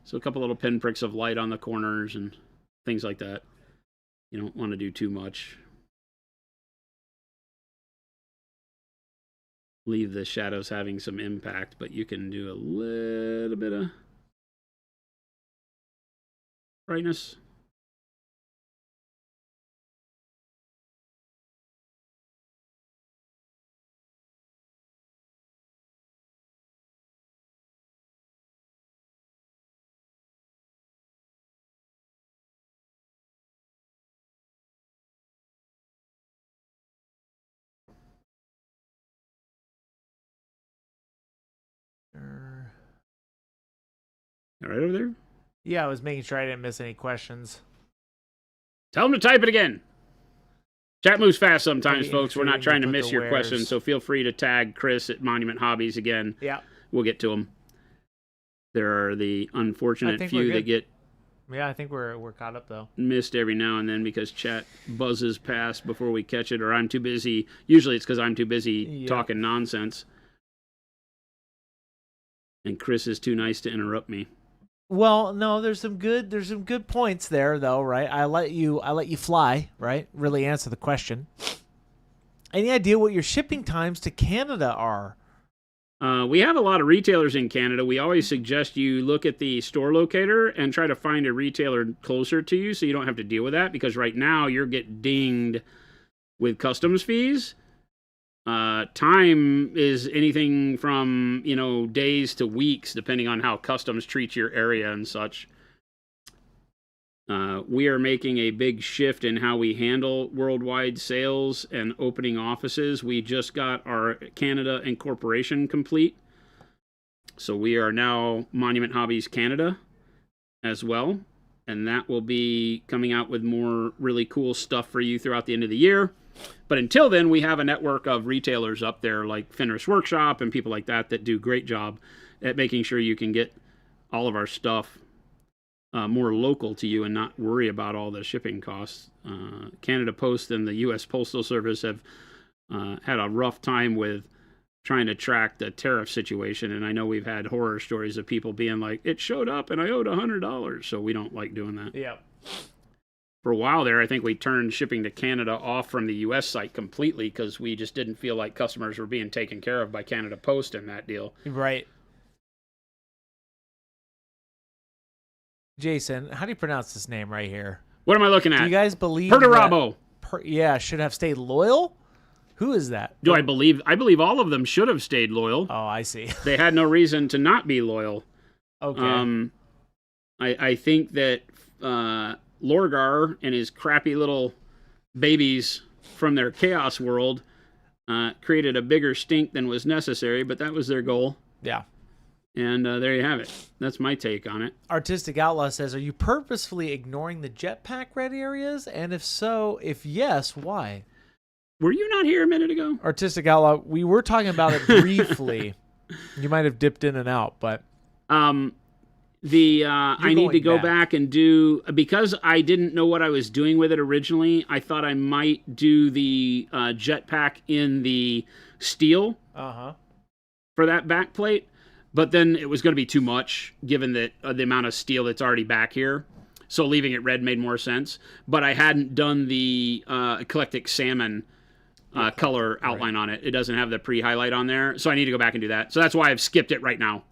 So a couple little pinpricks of light on the corners and things like that. You don't want to do too much. Leave the shadows having some impact, but you can do a little bit of brightness. All right over there? Yeah, I was making sure I didn't miss any questions. Tell them to type it again. Chat moves fast sometimes, Maybe folks. We're not intriguing trying to put miss the your questions, wares. so feel free to tag Chris at Monument Hobbies again. Yeah. We'll get to them. There are the unfortunate think few we're that good. get Yeah, I think we're caught up though. missed every now and then because chat buzzes past before we catch it, or I'm too busy. Usually it's because I'm too busy talking nonsense. And Chris is too nice to interrupt me. Well, no, there's some good points there though, right? I let you fly, right? Really answer the question. Any idea what your shipping times to Canada are? We have a lot of retailers in Canada. We always suggest you look at the store locator and try to find a retailer closer to you so you don't have to deal with that, because right now you're getting dinged with customs fees. Time is anything from, days to weeks, depending on how customs treats your area and such. We are making a big shift in how we handle worldwide sales and opening offices. We just got our Canada incorporation complete. So we are now Monument Hobbies Canada as well. And that will be coming out with more really cool stuff for you throughout the end of the year. But until then, we have a network of retailers up there like Fenris Workshop and people like that do a great job at making sure you can get all of our stuff more local to you and not worry about all the shipping costs. Canada Post and the U.S. Postal Service have had a rough time with trying to track the tariff situation, and I know we've had horror stories of people being like, it showed up and I owed $100, so we don't like doing that. Yeah. For a while there, I think we turned shipping to Canada off from the U.S. site completely because we just didn't feel like customers were being taken care of by Canada Post in that deal. Right. Jason, how do you pronounce this name right here? What am I looking at? Do you guys believe Perturabo. Should have stayed loyal? Who is that? Do I believe? I believe all of them should have stayed loyal. Oh, I see. They had no reason to not be loyal. Okay. I think that Lorgar and his crappy little babies from their chaos world created a bigger stink than was necessary, but that was their goal. Yeah. And there you have it. That's my take on it. Artistic Outlaw says, are you purposefully ignoring the jetpack red areas? And if so, if yes, why? Were you not here a minute ago? Artistic Outlaw, we were talking about it briefly. You might have dipped in and out, but... I need to go back and do, because I didn't know what I was doing with it originally, I thought I might do the jetpack in the steel for that back plate. But then it was going to be too much, given that the amount of steel that's already back here. So leaving it red made more sense. But I hadn't done the eclectic salmon color outline on it. It doesn't have the pre-highlight on there. So I need to go back and do that. So that's why I've skipped it right now.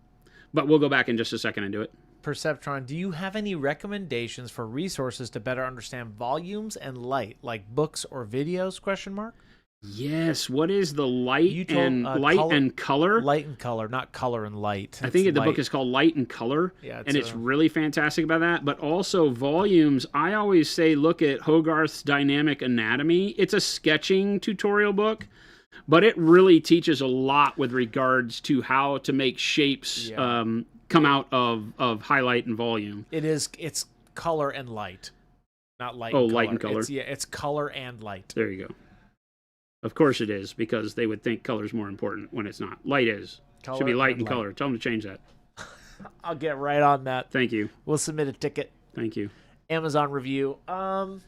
But we'll go back in just a second and do it. Perceptron, do you have any recommendations for resources to better understand volumes and light, like books or videos, ? Yes. What is the light and color? Light and color, not color and light. I think the book is called Light and Color. Yeah, it's really fantastic about that. But also volumes. I always say look at Hogarth's Dynamic Anatomy. It's a sketching tutorial book, but it really teaches a lot with regards to how to make shapes come out of highlight and volume. It's color and light, not light. Oh, and color. light and color. It's color and light. There you go. Of course it is, because they would think color's more important when it's not. Light is. Color Should be light and light. color. Tell them to change that. I'll get right on that. Thank you. We'll submit a ticket. Thank you. Amazon review. 1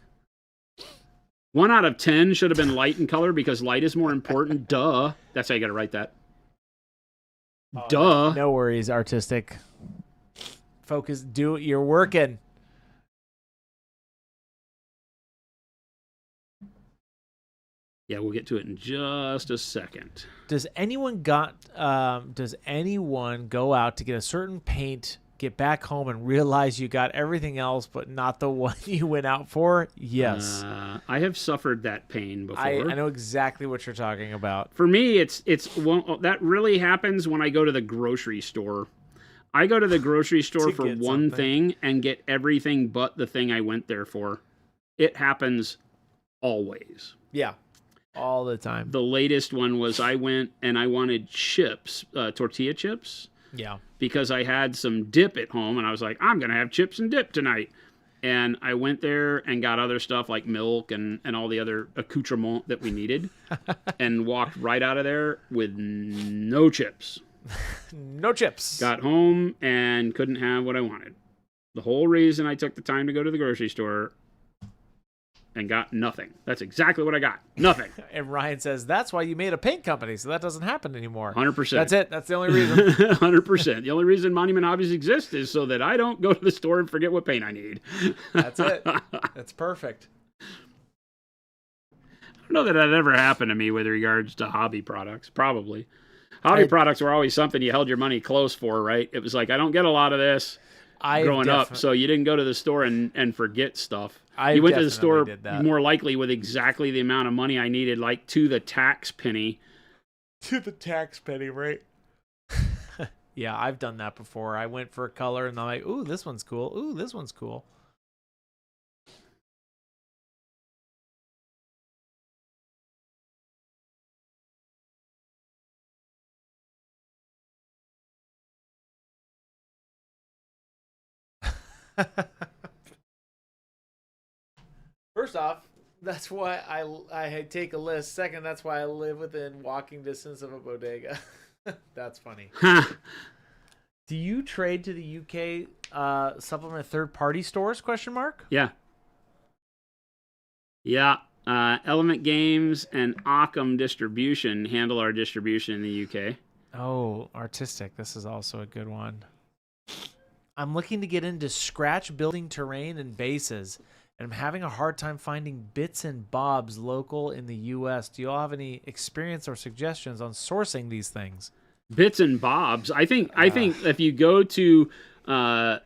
out of 10 should have been light and color because light is more important. Duh. That's how you got to write that. Duh. No worries, Artistic. Focus. You're working. Yeah, we'll get to it in just a second. Does anyone go out to get a certain paint, get back home and realize you got everything else but not the one you went out for? Yes. I have suffered that pain before. I know exactly what you're talking about. For me, that really happens when I go to the grocery store. I go to the grocery store for one thing and get everything but the thing I went there for. It happens always. Yeah. All the time. The latest one was I went and I wanted chips, tortilla chips. Yeah. Because I had some dip at home and I was like, I'm going to have chips and dip tonight. And I went there and got other stuff like milk and all the other accoutrement that we needed and walked right out of there with no chips. No chips. Got home and couldn't have what I wanted. The whole reason I took the time to go to the grocery store and got nothing. That's exactly what I got. Nothing. And Ryan says, that's why you made a paint company, so that doesn't happen anymore. 100%. That's it. That's the only reason. 100%. The only reason Monument Hobbies exists is so that I don't go to the store and forget what paint I need. That's it. That's perfect. I don't know that that ever happened to me with regards to hobby products. Probably. Hobby products were always something you held your money close for, right? It was like, I don't get a lot of this growing up, so you didn't go to the store and forget stuff. You went to the store more likely with exactly the amount of money I needed, like to the tax penny. To the tax penny, right? Yeah, I've done that before. I went for a color and I'm like, ooh, this one's cool. Ooh, this one's cool. First off, that's why I take a list. Second, that's why I live within walking distance of a bodega. That's funny. Do you trade to the UK supplement third-party stores? Question mark. Yeah. Yeah. Element Games and Occam Distribution handle our distribution in the UK. Oh, artistic. This is also a good one. I'm looking to get into scratch building terrain and bases, and I'm having a hard time finding bits and bobs local in the U.S. Do you all have any experience or suggestions on sourcing these things? Bits and bobs. I think if you go to eBay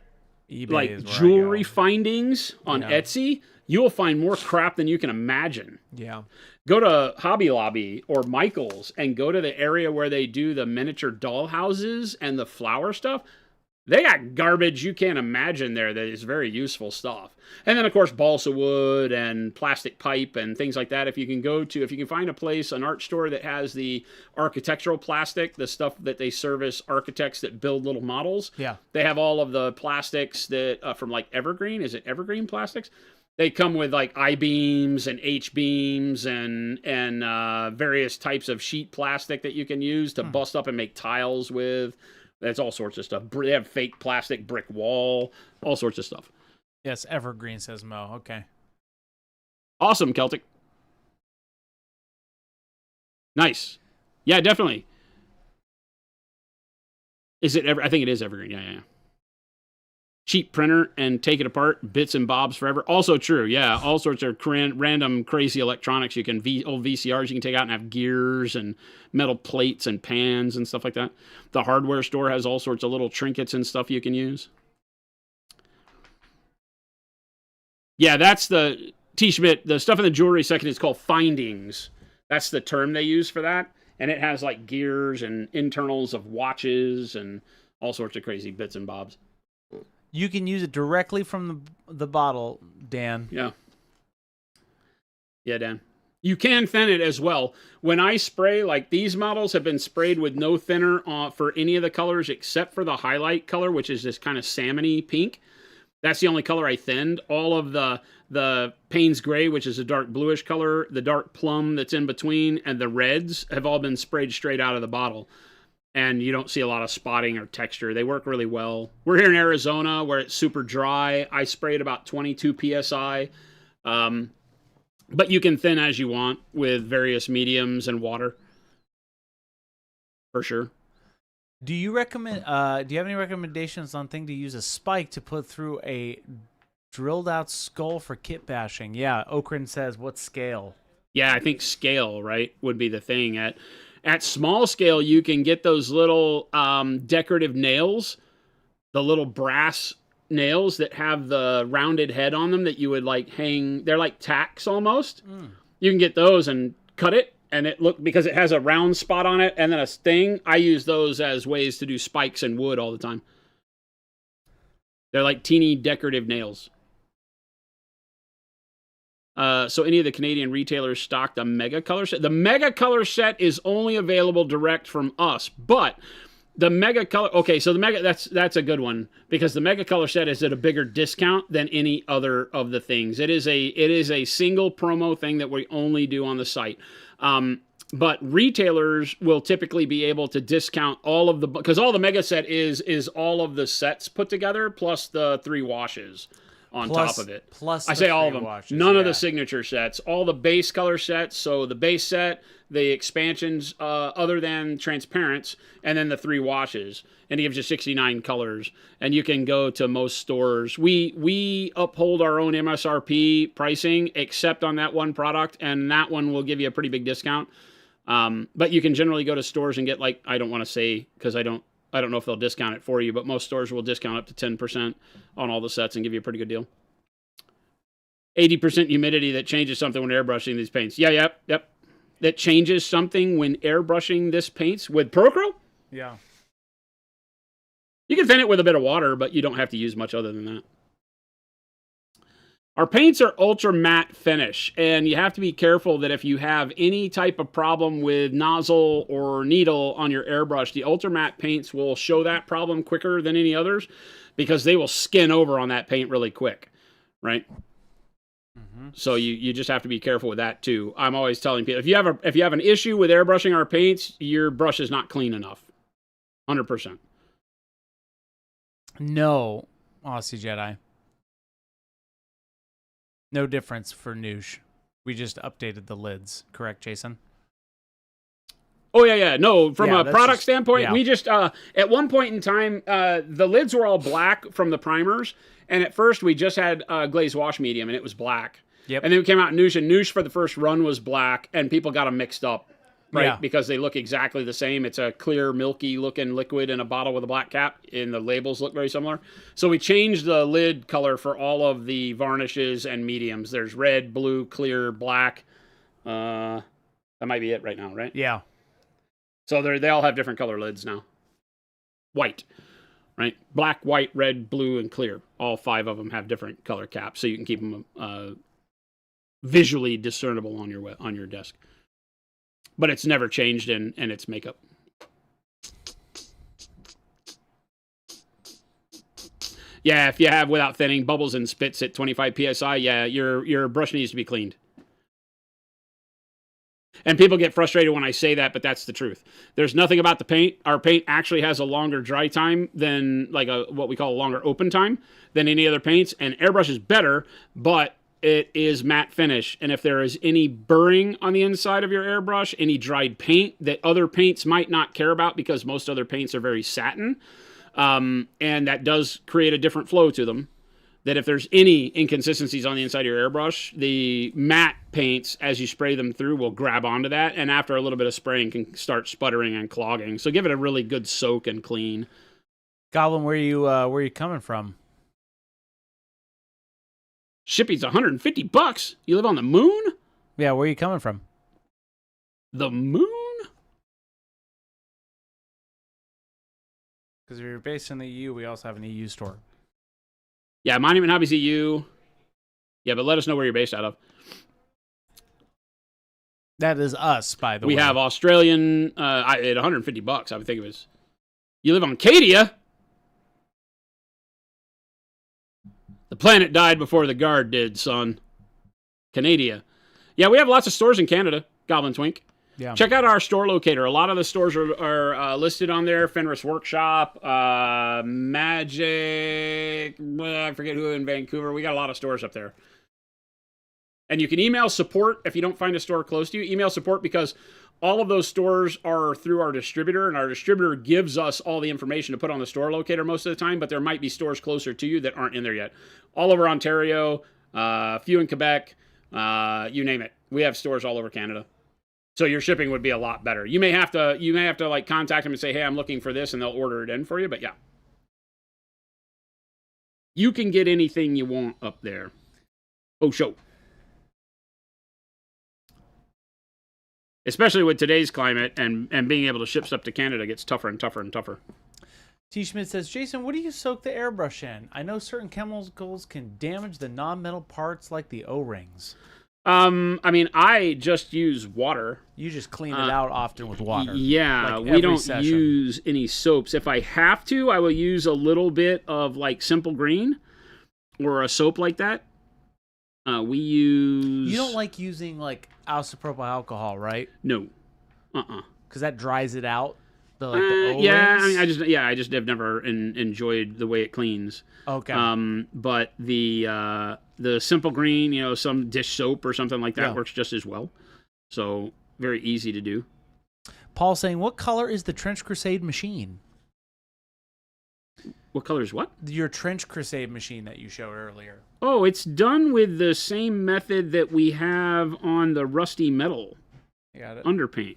like jewelry findings on Etsy, you'll find more crap than you can imagine. Yeah. Go to Hobby Lobby or Michael's and go to the area where they do the miniature doll houses and the flower stuff. They got garbage you can't imagine there that is very useful stuff. And then, of course, balsa wood and plastic pipe and things like that. If you can find a place, an art store that has the architectural plastic, the stuff that they service architects that build little models. Yeah. They have all of the plastics that from like Evergreen. Is it Evergreen Plastics? They come with like I-beams and H-beams and various types of sheet plastic that you can use to bust up and make tiles with. That's all sorts of stuff. They have fake plastic brick wall, all sorts of stuff. Yes, Evergreen, says Mo. Okay. Awesome, Celtic. Nice. Yeah, definitely. Is it ever? I think it is Evergreen. Yeah. Cheap printer and take it apart. Bits and bobs forever. Also true. Yeah, all sorts of random crazy electronics. You can old VCRs you can take out and have gears and metal plates and pans and stuff like that. The hardware store has all sorts of little trinkets and stuff you can use. Yeah, that's the T-Schmidt. The stuff in the jewelry section is called findings. That's the term they use for that. And it has like gears and internals of watches and all sorts of crazy bits and bobs. You can use it directly from the bottle, Dan. Yeah. Yeah, Dan. You can thin it as well. When I spray, like these models have been sprayed with no thinner for any of the colors except for the highlight color, which is this kind of salmon-y pink. That's the only color I thinned. All of the Payne's Gray, which is a dark bluish color, the dark plum that's in between, and the reds have all been sprayed straight out of the bottle. And you don't see a lot of spotting or texture. They work really well. We're here in Arizona where it's super dry. I sprayed about 22 PSI. But you can thin as you want with various mediums and water. For sure. Do you recommend? Do you have any recommendations on thing to use a spike to put through a drilled out skull for kit bashing? Yeah, Okran says, what scale? Yeah, I think scale, right, would be the thing. At small scale, you can get those little decorative nails, the little brass nails that have the rounded head on them that you would like hang. They're like tacks almost. You can get those and cut it, and because it has a round spot on it and then a sting. I use those as ways to do spikes and wood all the time. They're like teeny decorative nails. So any of the Canadian retailers stock the Mega Color set. The Mega Color set is only available direct from us, but The Mega Color. Okay, so the Mega, that's a good one, because the Mega Color set is at a bigger discount than any other of the things. It is a single promo thing that we only do on the site. But retailers will typically be able to discount all of the, because all the Mega set is all of the sets put together plus the 3 washes on top of it. Plus I say all of them. Washes, None of the signature sets. All the base color sets. So the base set, the expansions other than transparents, and then the 3 washes. And it gives you 69 colors. And you can go to most stores. We uphold our own MSRP pricing, except on that one product, and that one will give you a pretty big discount. But you can generally go to stores and get, like, I don't want to say, because I don't know if they'll discount it for you, but most stores will discount up to 10% on all the sets and give you a pretty good deal. 80% humidity that changes something when airbrushing these paints. Yeah, yep. That changes something when airbrushing this paints with Procro? Yeah. You can thin it with a bit of water, but you don't have to use much other than that. Our paints are ultra matte finish, and you have to be careful that if you have any type of problem with nozzle or needle on your airbrush, the ultra matte paints will show that problem quicker than any others, because they will skin over on that paint really quick, right? Mm-hmm. So you just have to be careful with that too. I'm always telling people, if you have an issue with airbrushing our paints, your brush is not clean enough. 100%. No, Aussie Jedi. No difference for Noosh. We just updated the lids. Correct, Jason? Oh, yeah. No, from a product standpoint, yeah. we just, at one point in time, the lids were all black from the primers. And at first, we just had glazed wash medium, and it was black. Yep. And then we came out Noosh, and Noosh for the first run was black, and people got them mixed up, right? Yeah. Because they look exactly the same. It's a clear, milky-looking liquid in a bottle with a black cap, and the labels look very similar. So we changed the lid color for all of the varnishes and mediums. There's red, blue, clear, black. That might be it right now, right? Yeah. So they all have different color lids now. White, right? Black, white, red, blue, and clear. All 5 of them have different color caps, so you can keep them visually discernible on your desk. But it's never changed in its makeup. Yeah, if you have without thinning bubbles and spits at 25 psi, yeah, your brush needs to be cleaned. And people get frustrated when I say that, but that's the truth. There's nothing about the paint. Our paint actually has a longer dry time than, like, what we call a longer open time than any other paints. And airbrush is better, but it is matte finish. And if there is any burring on the inside of your airbrush, any dried paint that other paints might not care about, because most other paints are very satin, and that does create a different flow to them, that if there's any inconsistencies on the inside of your airbrush, the matte paints, as you spray them through, will grab onto that, and after a little bit of spraying can start sputtering and clogging. So give it a really good soak and clean. Goblin, where you coming from? Shipping's $150. You live on the moon? Yeah, where are you coming from? The moon? Because if you're based in the EU, we also have an EU store. Yeah, Monument Hobbies EU. Yeah, but let us know where you're based out of. That is us, by the way. We have Australian at $150. I would think it was. You live on Cadia? The planet died before the guard did, son. Canada. Yeah, we have lots of stores in Canada, Goblin Twink. Yeah. Check out our store locator. A lot of the stores are listed on there. Fenris Workshop, Magic, I forget who in Vancouver. We got a lot of stores up there. And you can email support if you don't find a store close to you. Email support, because all of those stores are through our distributor, and our distributor gives us all the information to put on the store locator most of the time, but there might be stores closer to you that aren't in there yet. All over Ontario, a few in Quebec, you name it. We have stores all over Canada. So your shipping would be a lot better. You may have to like contact them and say, hey, I'm looking for this, and they'll order it in for you, but yeah. You can get anything you want up there. Oh, show. Especially with today's climate, and being able to ship stuff to Canada gets tougher and tougher and tougher. T. Schmidt says, Jason, what do you soak the airbrush in? I know certain chemicals can damage the non-metal parts like the O-rings. I mean, I just use water. You just clean it out often with water. Yeah, like we every don't session. use any soaps. If I have to, I will use a little bit of like Simple Green or a soap like that. We use. You don't like using like isopropyl alcohol, right? No. Because that dries it out. The O-rings? Yeah, I mean, I just have never enjoyed the way it cleans. Okay. But the Simple Green, you know, some dish soap or something like that works just as well. So very easy to do. Paul saying, what color is the Trench Crusade machine? What color is what? Your Trench Crusade machine that you showed earlier. Oh, it's done with the same method that we have on the rusty metal underpaint.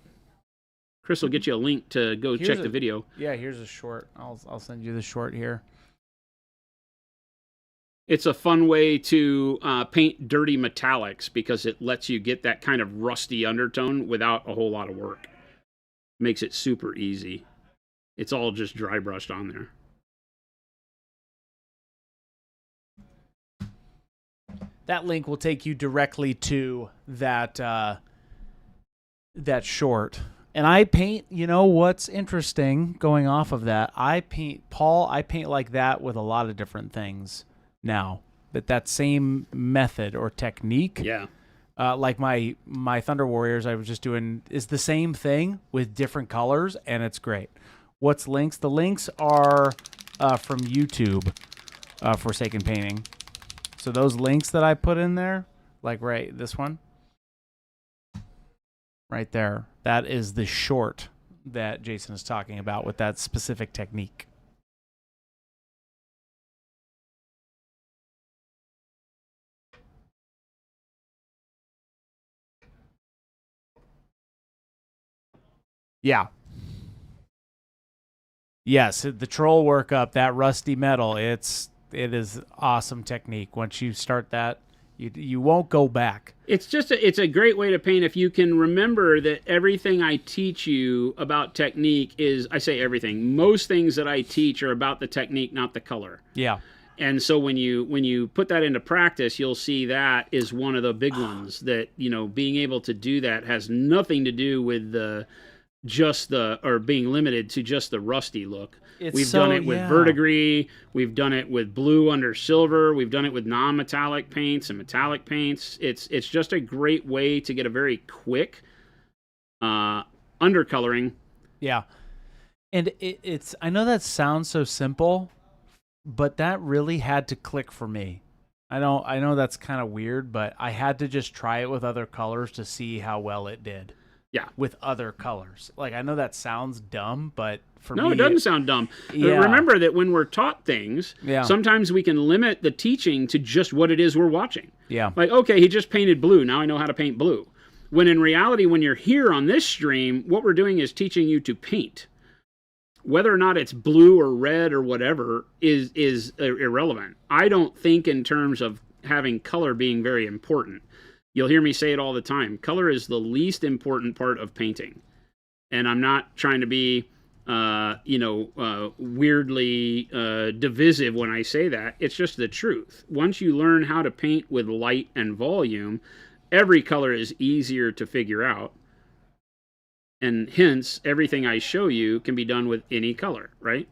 Chris will get you a link to go check the video. Yeah, here's a short. I'll send you the short here. It's a fun way to paint dirty metallics because it lets you get that kind of rusty undertone without a whole lot of work. Makes it super easy. It's all just dry brushed on there. That link will take you directly to that that short. And I paint, you know what's interesting going off of that? I paint like that with a lot of different things now. But that same method or technique, like my Thunder Warriors I was just doing, is the same thing with different colors, and it's great. What's links? The links are from YouTube, Forsaken Painting. So those links that I put in there, like this one, right there, that is the short that Jason is talking about with that specific technique. Yeah. Yes, the troll workup, that rusty metal, it is awesome technique. Once you start that, you won't go back. It's a great way to paint if you can remember that everything I teach you about technique is, I say everything, most things that I teach are about the technique, not the color. Yeah. And so when you put that into practice, you'll see that is one of the big ones that, you know, being able to do that has nothing to do with being limited to just the rusty look. We've done it with verdigris. We've done it with blue under silver. We've done it with non-metallic paints and metallic paints. It's just a great way to get a very quick undercoloring. Yeah. And it's I know that sounds so simple, but that really had to click for me. I know that's kind of weird, but I had to just try it with other colors to see how well it did. Yeah. With other colors. Like, I know that sounds dumb, but for me... No, it doesn't sound dumb. Yeah. Remember that when we're taught things, sometimes we can limit the teaching to just what it is we're watching. Yeah. Like, okay, he just painted blue. Now I know how to paint blue. When in reality, when you're here on this stream, what we're doing is teaching you to paint. Whether or not it's blue or red or whatever is irrelevant. I don't think in terms of having color being very important. You'll hear me say it all the time. Color is the least important part of painting. And I'm not trying to be, weirdly divisive when I say that. It's just the truth. Once you learn how to paint with light and volume, every color is easier to figure out. And hence, everything I show you can be done with any color, right?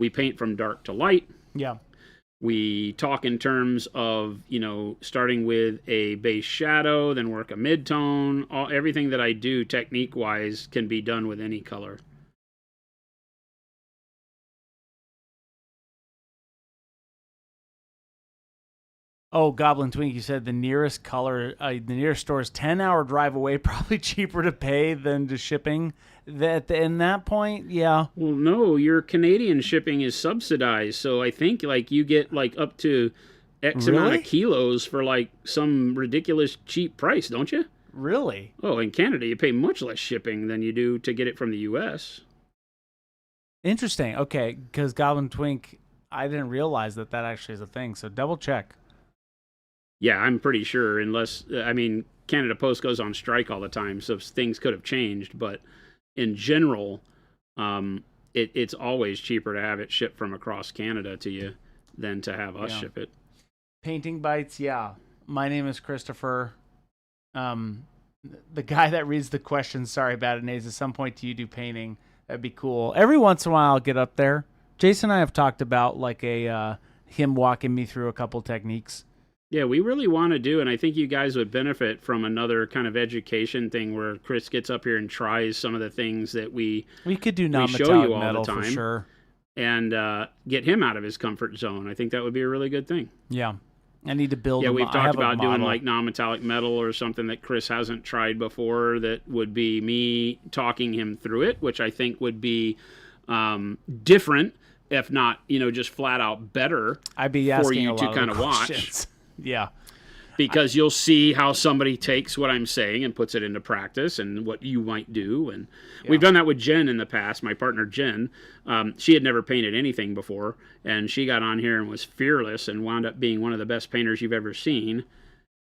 We paint from dark to light. Yeah. We talk in terms of, starting with a base shadow, then work a mid-tone. Everything that I do technique-wise can be done with any color. Oh, Goblin Twink, you said the nearest store is 10-hour drive away, probably cheaper to pay than to shipping. In that point, yeah. Well, no, your Canadian shipping is subsidized, so I think you get up to X amount of kilos for some ridiculous cheap price, don't you? Really? Oh, in Canada, you pay much less shipping than you do to get it from the U.S. Interesting. Okay, because Goblin Twink, I didn't realize that actually is a thing, so double check. Yeah, I'm pretty sure, unless, Canada Post goes on strike all the time, so things could have changed, but in general, it's always cheaper to have it shipped from across Canada to you than to have us ship it. Painting Bites, yeah. My name is Christopher. The guy that reads the question, sorry about it, Nays, at some point do you do painting? That'd be cool. Every once in a while I'll get up there. Jason and I have talked about like him walking me through a couple techniques. Yeah, we really want to do, and I think you guys would benefit from another kind of education thing where Chris gets up here and tries some of the things that we could do show non-metallic you all metal the time, for sure. And get him out of his comfort zone. I think that would be a really good thing. Yeah. I need to build. Yeah, we've talked about doing model. like non-metallic metal or something that Chris hasn't tried before. That would be me talking him through it, which I think would be different, if not, just flat out better. I'd be for asking you a to lot kind of of watch. questions. Yeah. Because you'll see how somebody takes what I'm saying and puts it into practice and what you might do. And we've done that with Jen in the past, my partner Jen. She had never painted anything before, and she got on here and was fearless and wound up being one of the best painters you've ever seen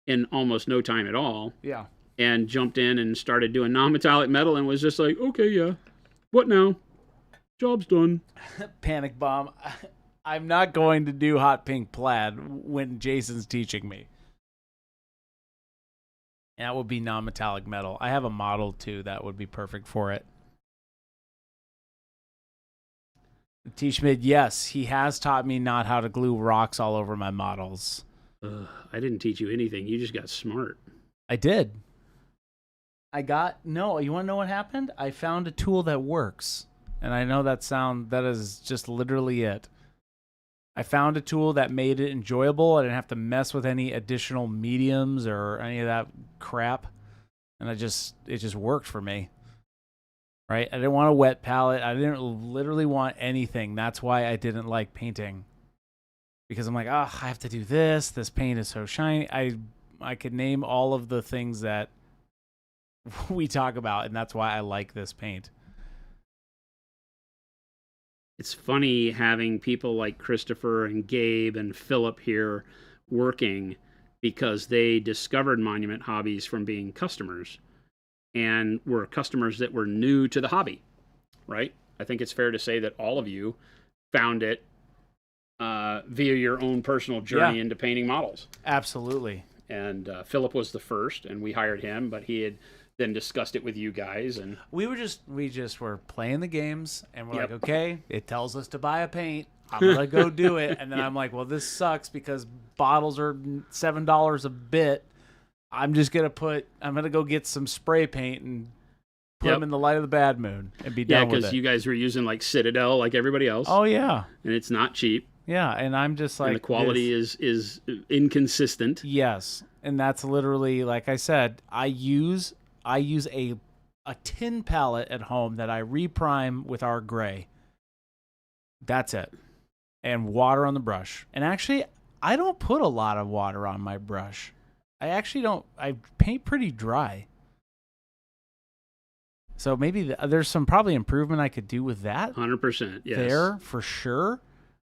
in almost no time at all. Yeah. And jumped in and started doing non-metallic metal and was just like, okay, yeah, what now? Job's done. Panic bomb. I'm not going to do hot pink plaid when Jason's teaching me. That would be non-metallic metal. I have a model, too, that would be perfect for it. T-Schmid, yes, he has taught me not how to glue rocks all over my models. I didn't teach you anything. You just got smart. I did. You want to know what happened? I found a tool that works. And I know that is just literally it. I found a tool that made it enjoyable. I didn't have to mess with any additional mediums or any of that crap. And it just worked for me. Right? I didn't want a wet palette. I didn't literally want anything. That's why I didn't like painting. Because I'm like, I have to do this. This paint is so shiny. I could name all of the things that we talk about, and that's why I like this paint. It's funny having people like Christopher and Gabe and Philip here working because they discovered Monument Hobbies from being customers and were customers that were new to the hobby, right? I think it's fair to say that all of you found it via your own personal journey into painting models. Absolutely. And Philip was the first, and we hired him, but he had then discussed it with you guys, and we just were playing the games, and we're like, okay, it tells us to buy a paint. I'm gonna go do it, and then I'm like, well, this sucks because bottles are $7 a bit. I'm gonna go get some spray paint and put them in the light of the bad moon and be done with it. Yeah, because you guys were using like Citadel, like everybody else. Oh yeah, and it's not cheap. Yeah, and I'm just like, and the quality is inconsistent. Yes, and that's literally, like I said, I use a tin palette at home that I reprime with our gray. That's it. And water on the brush. And actually, I don't put a lot of water on my brush. I paint pretty dry. So maybe there's some probably improvement I could do with that. 100%, yes. There, for sure.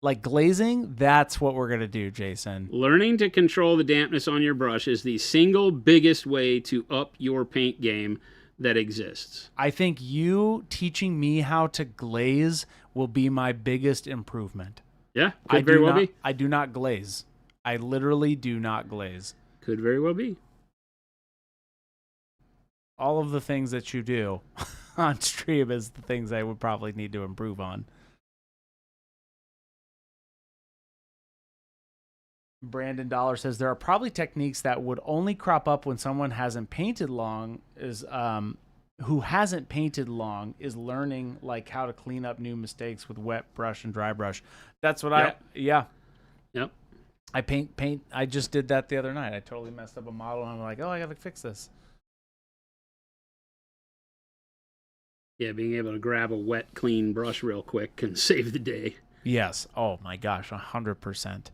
Like glazing, that's what we're going to do, Jason. Learning to control the dampness on your brush is the single biggest way to up your paint game that exists. I think you teaching me how to glaze will be my biggest improvement. Yeah, could very well be. I do not glaze. I literally do not glaze. Could very well be. All of the things that you do on stream is the things I would probably need to improve on. Brandon Dollar says there are probably techniques that would only crop up when someone hasn't painted long who hasn't painted long is learning like how to clean up new mistakes with wet brush and dry brush. That's what Yep. I paint. I just did that the other night. I totally messed up a model and I'm like, I got to fix this. Yeah, being able to grab a wet, clean brush real quick can save the day. Yes. Oh my gosh, 100%.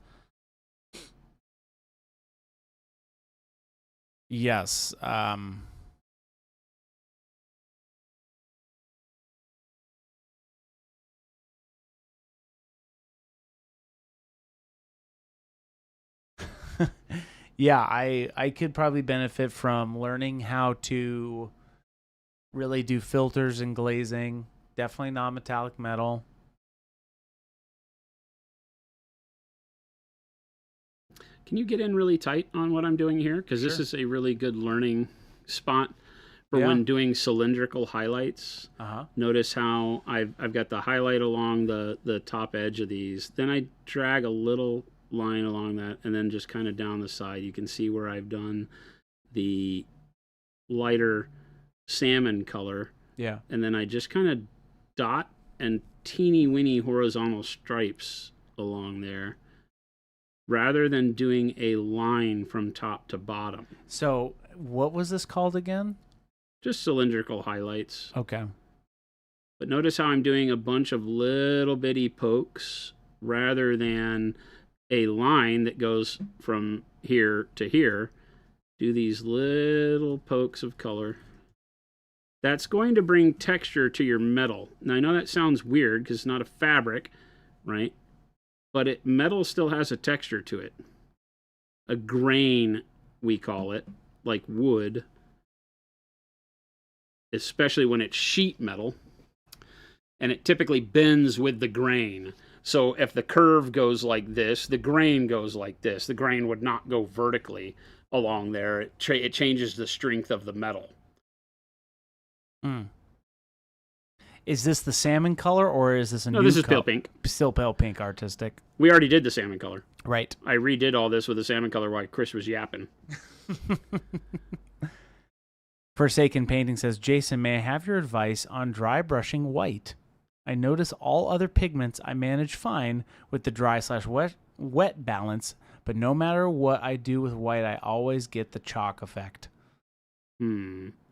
Yes. Yeah, I could probably benefit from learning how to really do filters and glazing. Definitely non-metallic metal. Can you get in really tight on what I'm doing here? Because this Sure. is a really good learning spot for Yeah. when doing cylindrical highlights. Notice how I've got the highlight along the top edge of these. Then I drag a little line along that, and then just kind of down the side. You can see where I've done the lighter salmon color. Yeah. And then I just kind of dot and teeny weeny horizontal stripes along there, rather than doing a line from top to bottom. So what was this called again? Just cylindrical highlights. Okay. But notice how I'm doing a bunch of little bitty pokes rather than a line that goes from here to here. Do these little pokes of color. That's going to bring texture to your metal. Now, I know that sounds weird because it's not a fabric, right? But metal still has a texture to it. A grain, we call it, like wood. Especially when it's sheet metal. And it typically bends with the grain. So if the curve goes like this, the grain goes like this. The grain would not go vertically along there. It changes the strength of the metal. Is this the salmon color, or is this a new No, this is color? pale pink. Still pale pink, artistic. We already did the salmon color. Right. I redid all this with the salmon color while Chris was yapping. Forsaken Painting says, Jason, may I have your advice on dry brushing white? I notice all other pigments I manage fine with the dry/wet balance, but no matter what I do with white, I always get the chalk effect.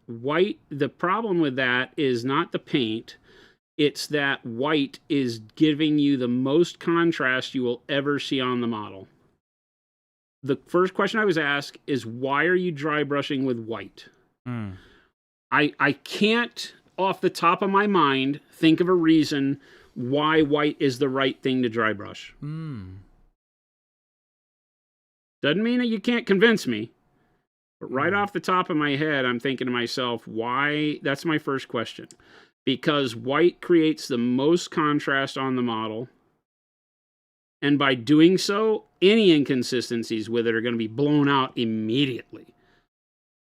White, the problem with that is not the paint. It's that white is giving you the most contrast you will ever see on the model. The first question I was asked is, why are you dry brushing with white? I can't, off the top of my mind, think of a reason why white is the right thing to dry brush. Doesn't mean that you can't convince me. But right off the top of my head, I'm thinking to myself, why? That's my first question. Because white creates the most contrast on the model. And by doing so, any inconsistencies with it are going to be blown out immediately.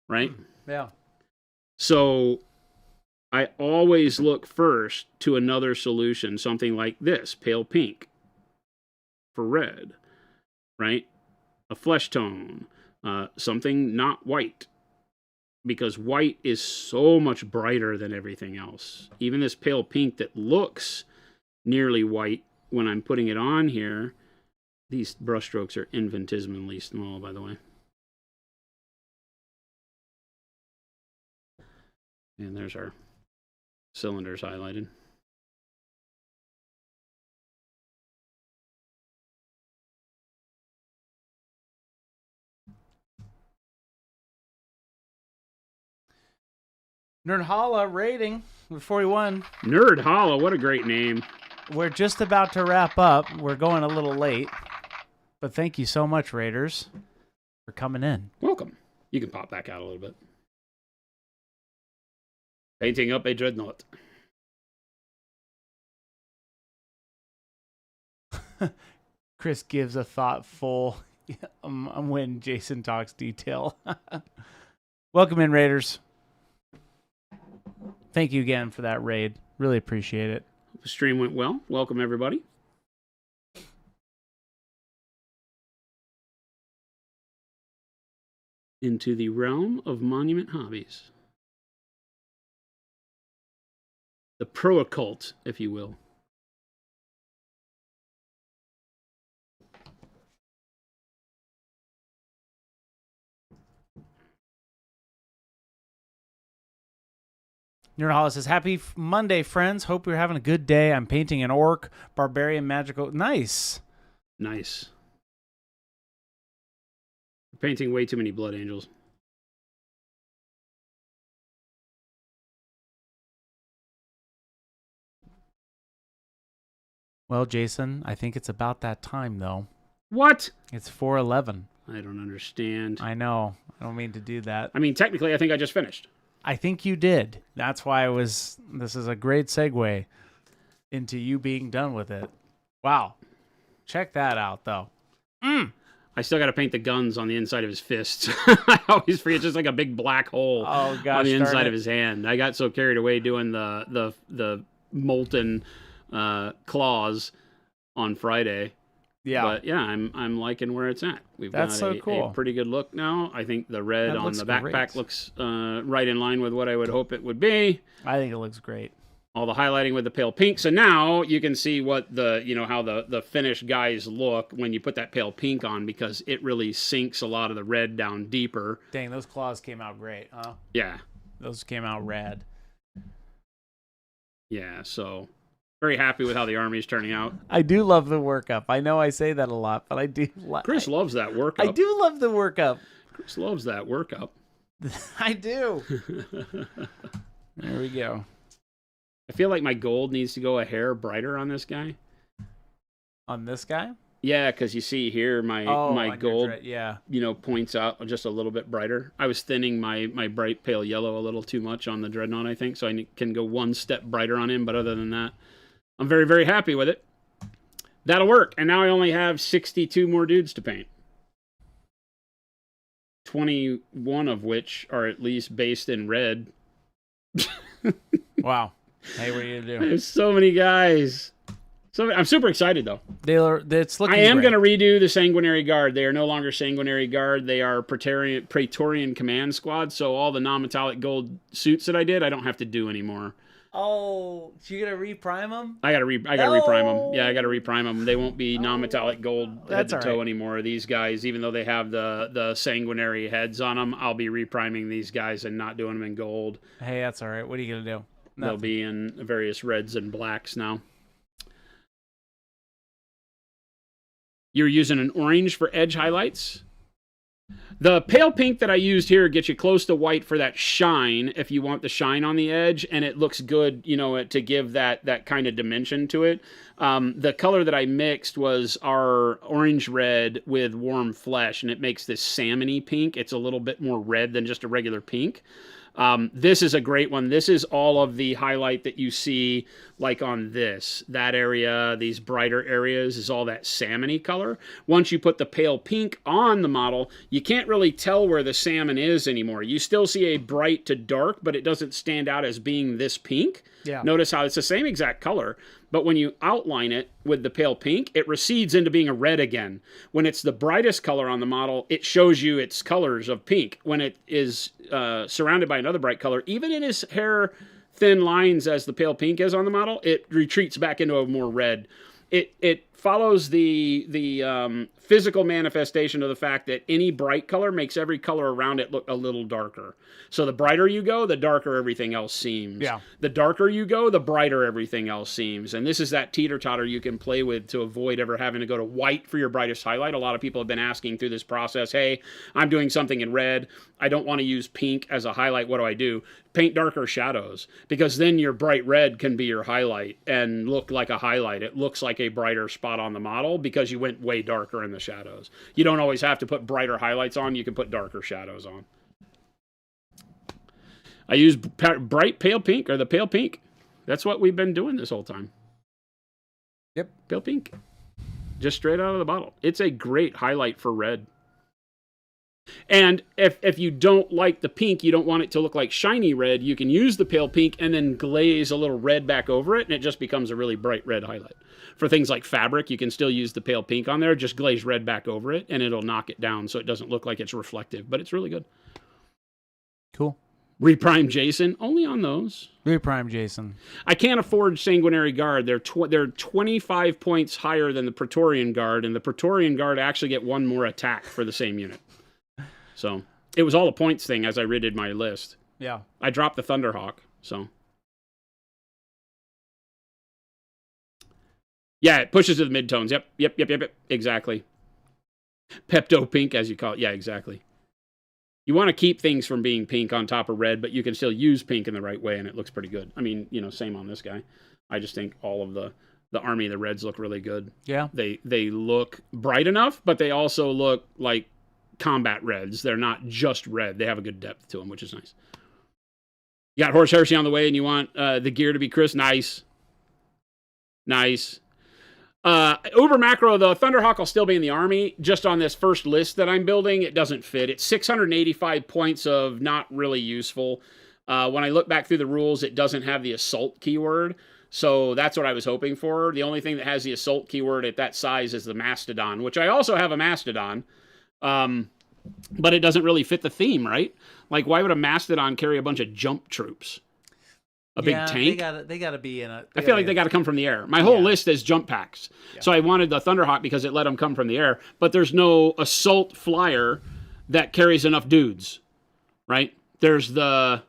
Right? Yeah. So I always look first to another solution, something like this, pale pink for red, right? A flesh tone, something not white, because white is so much brighter than everything else. Even this pale pink that looks nearly white when I'm putting it on here, these brush strokes are infinitesimally small, by the way. And there's our cylinders highlighted. Nerdhalla rating with 41. Nerd Hollow, what a great name. We're just about to wrap up. We're going a little late. But thank you so much, Raiders, for coming in. Welcome. You can pop back out a little bit. Painting up a dreadnought. Chris gives a thoughtful when Jason talks detail. Welcome in, Raiders. Thank you again for that raid. Really appreciate it. The stream went well. Welcome, everybody. Into the realm of monument hobbies. The pro-occult, if you will. Nerdhalla says, happy Monday, friends. Hope you're having a good day. I'm painting an orc, barbarian, magical. Nice. Nice. Painting way too many blood angels. Well, Jason, I think it's about that time, though. What? It's 4:11. I don't understand. I know. I don't mean to do that. I mean, technically, I think I just finished. I think you did. That's why this is a great segue into you being done with it. Wow. Check that out, though. I still got to paint the guns on the inside of his fists. I always forget, just like a big black hole Oh gosh, on the darn inside it. of his hand. I got so carried away doing the molten claws on Friday. Yeah, But yeah, I'm liking where it's at. We've That's got so cool. a pretty good look now. I think the red That on looks the backpack great. looks right in line with what I would hope it would be. I think it looks great. All the highlighting with the pale pink. So now you can see what how the finished guys look when you put that pale pink on, because it really sinks a lot of the red down deeper. Dang, those claws came out great, huh? Yeah. Those came out rad. Yeah. So very happy with how the Army's turning out. I do love the workup. I know I say that a lot, but I do. Chris loves that workup. I do love the workup. Chris loves that workup. I do. There we go. I feel like my gold needs to go a hair brighter on this guy. On this guy? Yeah, because you see here my on gold, your yeah. Points out just a little bit brighter. I was thinning my bright pale yellow a little too much on the dreadnought, I think, so I can go one step brighter on him. But other than that, I'm very, very happy with it. That'll work. And now I only have 62 more dudes to paint. 21 of which are at least based in red. Wow. Hey, what are you gonna do? There's so many guys. So I'm super excited though. It's looking. I am great. going to redo the Sanguinary Guard. They are no longer Sanguinary Guard. They are Praetorian Command Squad. So all the non-metallic gold suits that I did, I don't have to do anymore. Oh, so you're gonna reprime them? I gotta reprime them. Yeah, I gotta reprime them. They won't be non-metallic gold head That's to all toe right. anymore. These guys, even though they have the sanguinary heads on them, I'll be repriming these guys and not doing them in gold. Hey, that's all right. What are you gonna do? They'll Nothing. be in various reds and blacks now. You're using an orange for edge highlights. The pale pink that I used here gets you close to white for that shine, if you want the shine on the edge, and it looks good, to give that kind of dimension to it. The color that I mixed was our orange red with warm flesh, and it makes this salmony pink. It's a little bit more red than just a regular pink. This is a great one. This is all of the highlight that you see like on that area, these brighter areas is all that salmony color. Once you put the pale pink on the model, you can't really tell where the salmon is anymore. You still see a bright to dark, but it doesn't stand out as being this pink. Yeah. Notice how it's the same exact color, but when you outline it with the pale pink, it recedes into being a red again. When it's the brightest color on the model, it shows you its colors of pink. When it is surrounded by another bright color, even in his hair thin lines as the pale pink is on the model, it retreats back into a more red. It follows the physical manifestation of the fact that any bright color makes every color around it look a little darker. So the brighter you go, the darker everything else seems. Yeah. The darker you go, the brighter everything else seems. And this is that teeter-totter you can play with to avoid ever having to go to white for your brightest highlight. A lot of people have been asking through this process, hey, I'm doing something in red. I don't want to use pink as a highlight. What do I do? Paint darker shadows, because then your bright red can be your highlight and look like a highlight. It looks like a brighter spot on the model because you went way darker in the shadows. You don't always have to put brighter highlights on. You can put darker shadows on. I use bright pale pink, or the pale pink. That's what we've been doing this whole time. Yep. Pale pink. Just straight out of the bottle. It's a great highlight for red. And if you don't like the pink, you don't want it to look like shiny red, you can use the pale pink and then glaze a little red back over it, and it just becomes a really bright red highlight. For things like fabric, you can still use the pale pink on there, just glaze red back over it, and it'll knock it down so it doesn't look like it's reflective, but it's really good. Cool. Reprime Jason, only on those. Reprime Jason. I can't afford Sanguinary Guard. They're 25 points higher than the Praetorian Guard, and the Praetorian Guard actually get one more attack for the same unit. So it was all a points thing as I redid my list. Yeah. I dropped the Thunderhawk, so. Yeah, it pushes to the midtones. Yep. Exactly. Pepto pink, as you call it. Yeah, exactly. You want to keep things from being pink on top of red, but you can still use pink in the right way, and it looks pretty good. I mean, same on this guy. I just think all of the Army, the reds look really good. Yeah. They look bright enough, but they also look like combat reds. They're not just red. They have a good depth to them, which is nice. You got Horse Heresy on the way, and you want the gear to be crisp. Nice. Uber macro, the Thunderhawk will still be in the Army. Just on this first list that I'm building, it doesn't fit. It's 685 points of not really useful. When I look back through the rules, it doesn't have the assault keyword. So that's what I was hoping for. The only thing that has the assault keyword at that size is the Mastodon, which I also have a Mastodon. But it doesn't really fit the theme, right? Like, why would a Mastodon carry a bunch of jump troops? A big tank? They gotta be in a... I feel like they got to come from the air. My whole list is jump packs. Yeah. So I wanted the Thunderhawk because it let them come from the air. But there's no assault flyer that carries enough dudes, right? There's the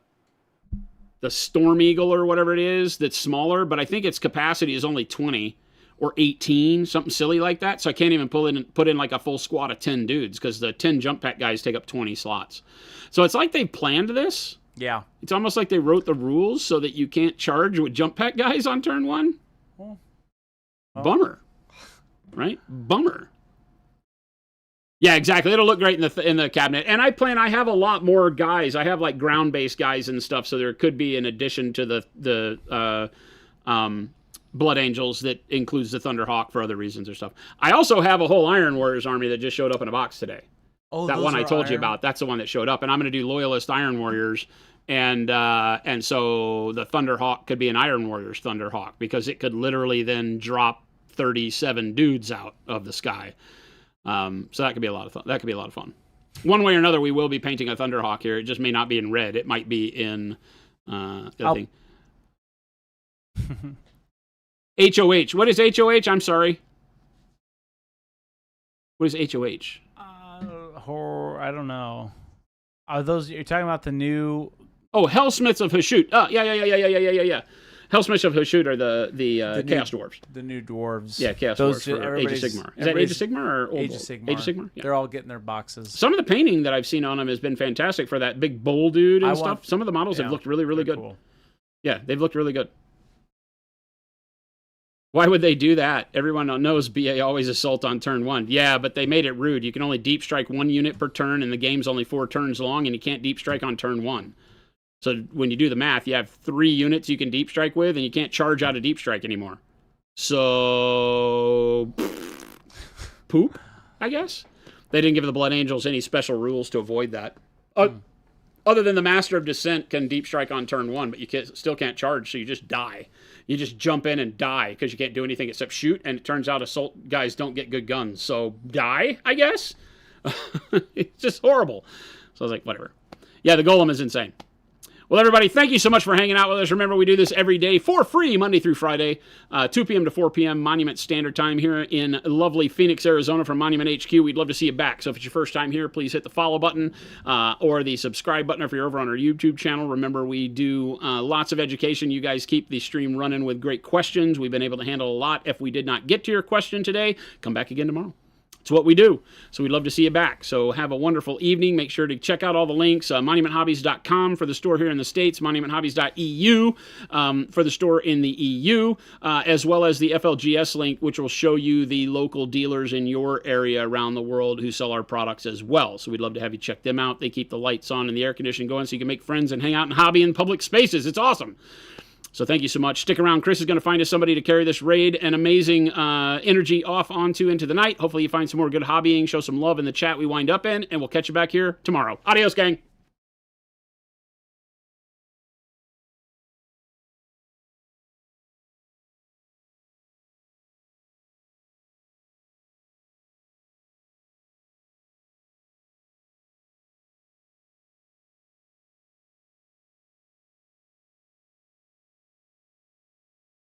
Storm Eagle or whatever it is that's smaller, but I think its capacity is only 20 or 18, something silly like that. So I can't even put in like a full squad of 10 dudes because the 10 jump pack guys take up 20 slots. So it's like they planned this. Yeah. It's almost like they wrote the rules so that you can't charge with jump pack guys on turn 1. Oh. Bummer. Right? Bummer. Yeah, exactly. It'll look great in the cabinet. And I have a lot more guys. I have like ground-based guys and stuff, so there could be an addition to the Blood Angels that includes the Thunderhawk for other reasons or stuff. I also have a whole Iron Warriors army that just showed up in a box today. Oh, that one I told you about. That's the one that showed up, and I'm going to do Loyalist Iron Warriors, and so the Thunderhawk could be an Iron Warriors Thunderhawk because it could literally then drop 37 dudes out of the sky. So that could be a lot of fun. That could be a lot of fun. One way or another, we will be painting a Thunderhawk here. It just may not be in red. It might be in the other thing. HOH. What is HOH? I'm sorry. What is HOH? I don't know. Are those you're talking about the new? Oh, Hellsmiths of Hashut. Oh, yeah. Hellsmiths of Hashut are the Chaos Dwarves. The new dwarves. Yeah, Chaos Dwarves for Age of Sigmar. Is that Age of Sigmar or Old Age of Sigmar? Age of Sigmar. Yeah. They're all getting their boxes. Some of the painting that I've seen on them has been fantastic for that big bull dude and stuff. Some of the models have looked really, really good. Cool. Yeah, they've looked really good. Why would they do that? Everyone knows BA always assault on turn 1. Yeah, but they made it rude. You can only deep strike 1 unit per turn, and the game's only 4 turns long, and you can't deep strike on turn 1. So when you do the math, you have 3 units you can deep strike with, and you can't charge out a deep strike anymore. So, poop, I guess. They didn't give the Blood Angels any special rules to avoid that. Other than the Master of Descent can deep strike on turn 1, but you still can't charge, so you just die. You just jump in and die because you can't do anything except shoot, and it turns out assault guys don't get good guns. So die, I guess? It's just horrible. So I was like, whatever. Yeah, the Golem is insane. Well, everybody, thank you so much for hanging out with us. Remember, we do this every day for free, Monday through Friday, 2 p.m. to 4 p.m. Monument Standard Time here in lovely Phoenix, Arizona from Monument HQ. We'd love to see you back. So if it's your first time here, please hit the follow button or the subscribe button if you're over on our YouTube channel. Remember, we do lots of education. You guys keep the stream running with great questions. We've been able to handle a lot. If we did not get to your question today, come back again tomorrow. It's what we do. So we'd love to see you back. So have a wonderful evening. Make sure to check out all the links. MonumentHobbies.com for the store here in the States. MonumentHobbies.eu for the store in the EU. As well as the FLGS link, which will show you the local dealers in your area around the world who sell our products as well. So we'd love to have you check them out. They keep the lights on and the air conditioning going so you can make friends and hang out and hobby in public spaces. It's awesome. So thank you so much. Stick around. Chris is going to find us somebody to carry this raid and amazing energy off into the night. Hopefully you find some more good hobbying, show some love in the chat we wind up in, and we'll catch you back here tomorrow. Adios, gang.